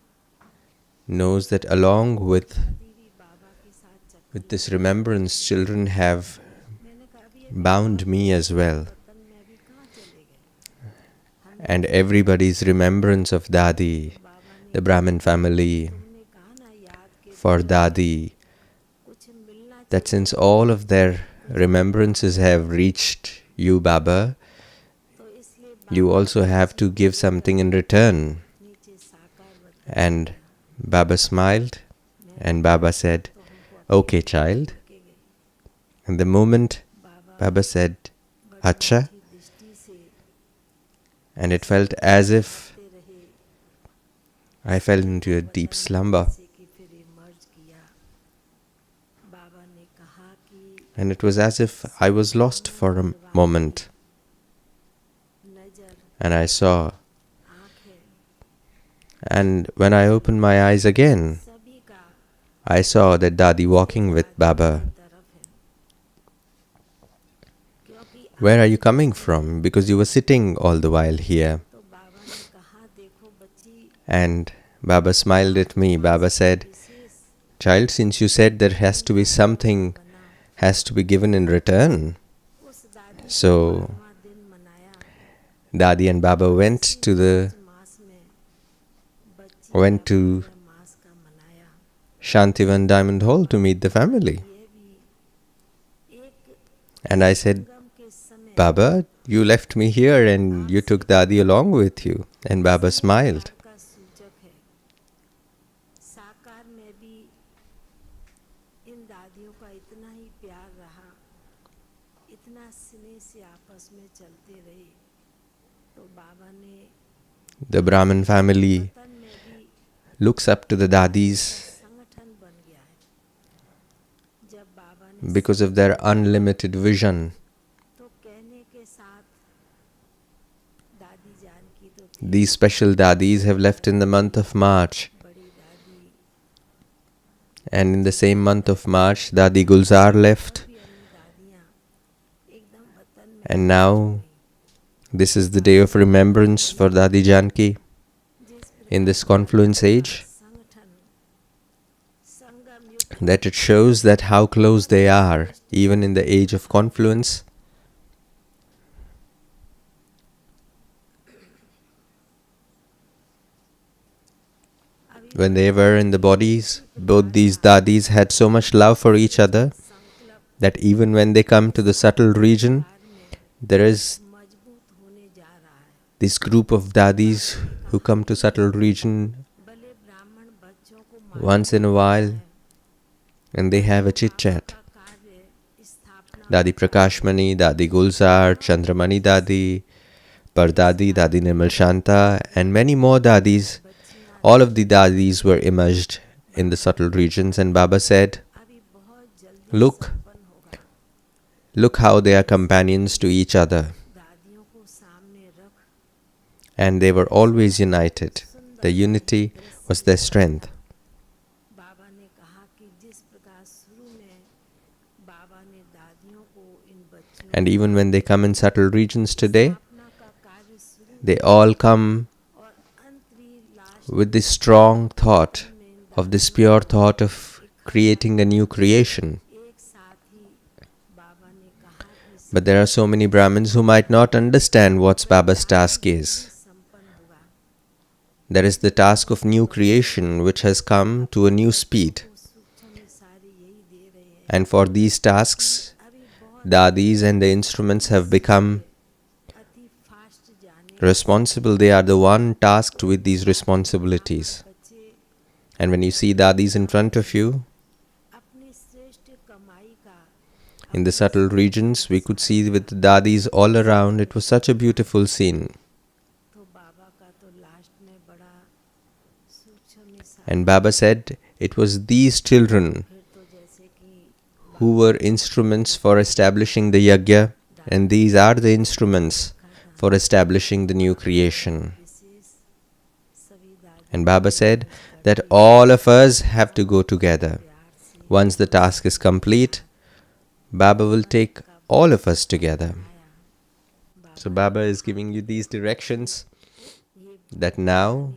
knows that along with दादी भी बाबा के साथ चल this remembrance, children have मैंने कहा अभी ये bound me as well. वतन में अभी कहाँ चले गए। And everybody's remembrance of Dadi, the Brahmin family, तुमने कहा ना याद के for Dadi, कुछ मिलना that since all of their remembrances have reached you, Baba, तो इसलिए you also have to give something in return. नीचे साकार वतन And Baba smiled, and Baba said, okay, child. And the moment Baba said, Acha, की दृष्टि से and it felt as if ते रहे I fell into a deep slumber. से कि फिर इमर्ज किया। बाबा ने कहा कि And it was as if I was lost for a moment. नजर And I saw. आंख है And when I opened my eyes again, सभी का I saw that Dadi walking with Baba. तरफ है क्योंकि Where are you coming from? Because you were sitting all the while here. तो बाबा ने कहा देखो बच्ची And Baba smiled at me. Baba said, child, since you said there has to be something, has to be given in return. उस दादी So, का दिन मनाया Dadi and Baba went to मास में बच्ची went to मास का मनाया Shantivan Diamond Hall to meet the family. And I said, Baba, you left me here and you took Dadi along with you. And Baba smiled. The Brahmin family looks up to the Dadis because of their unlimited vision. These special Dadis have left in the month of March. And in the same month of March, Dadi Gulzar left. And now, this is the day of remembrance for Dadi Janki in this confluence age. That it shows that how close they are, even in the age of confluence. When they were in the bodies, both these Dadis had so much love for each other that even when they come to the subtle region, there is this group of Dadis who come to subtle region once in a while and they have a chit-chat. Dadi Prakashmani, Dadi Gulzar, Chandramani Dadi, Pardadi, Dadi Nirmal Shanta, and many more Dadis. All of the Dadis were immersed in the subtle regions, and Baba said, look how they are companions to each other. And they were always united. The unity was their strength. And even when they come in subtle regions today, they all come with this strong thought, of this pure thought of creating a new creation. But there are so many Brahmins who might not understand what Baba's task is. There is the task of new creation which has come to a new speed. And for these tasks, Dadis and the instruments have become responsible. They are the one tasked with these responsibilities. And when you see Dadis in front of you, in the subtle regions, we could see with the Dadis all around. It was such a beautiful scene. And Baba said it was these children who were instruments for establishing the yajna, and these are the instruments for establishing the new creation. And Baba said that all of us have to go together. Once the task is complete, Baba will take all of us together. So Baba is giving you these directions that now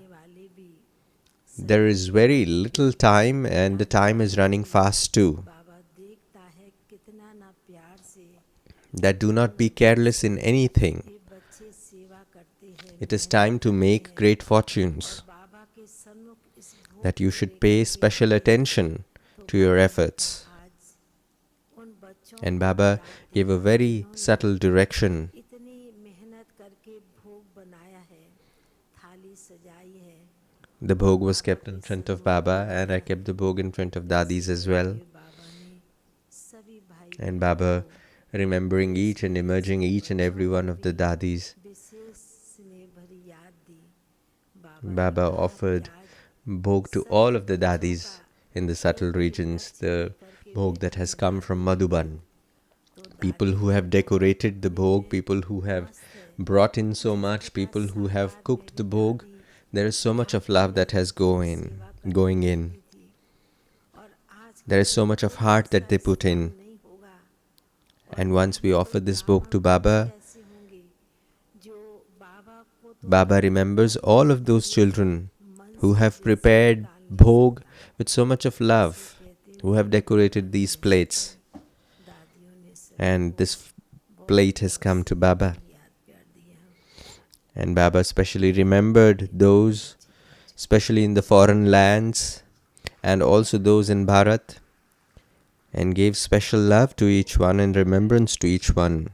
there is very little time and the time is running fast too. That do not be careless in anything. It is time to make great fortunes. That you should pay special attention to your efforts. And Baba gave a very subtle direction. The Bhog was kept in front of Baba, and I kept the Bhog in front of Dadis as well. And Baba, remembering each and emerging each and every one of the Dadis, Baba offered Bhog to all of the Dadis in the subtle regions, the Bhog that has come from Madhuban. People who have decorated the Bhog, people who have brought in so much, people who have cooked the Bhog. There is so much of love that has going in. There is so much of heart that they put in. And once we offer this Bhog to Baba, Baba remembers all of those children who have prepared Bhog with so much of love, who have decorated these plates. And this plate has come to Baba. And Baba especially remembered those, especially in the foreign lands, and also those in Bharat, and gave special love to each one and remembrance to each one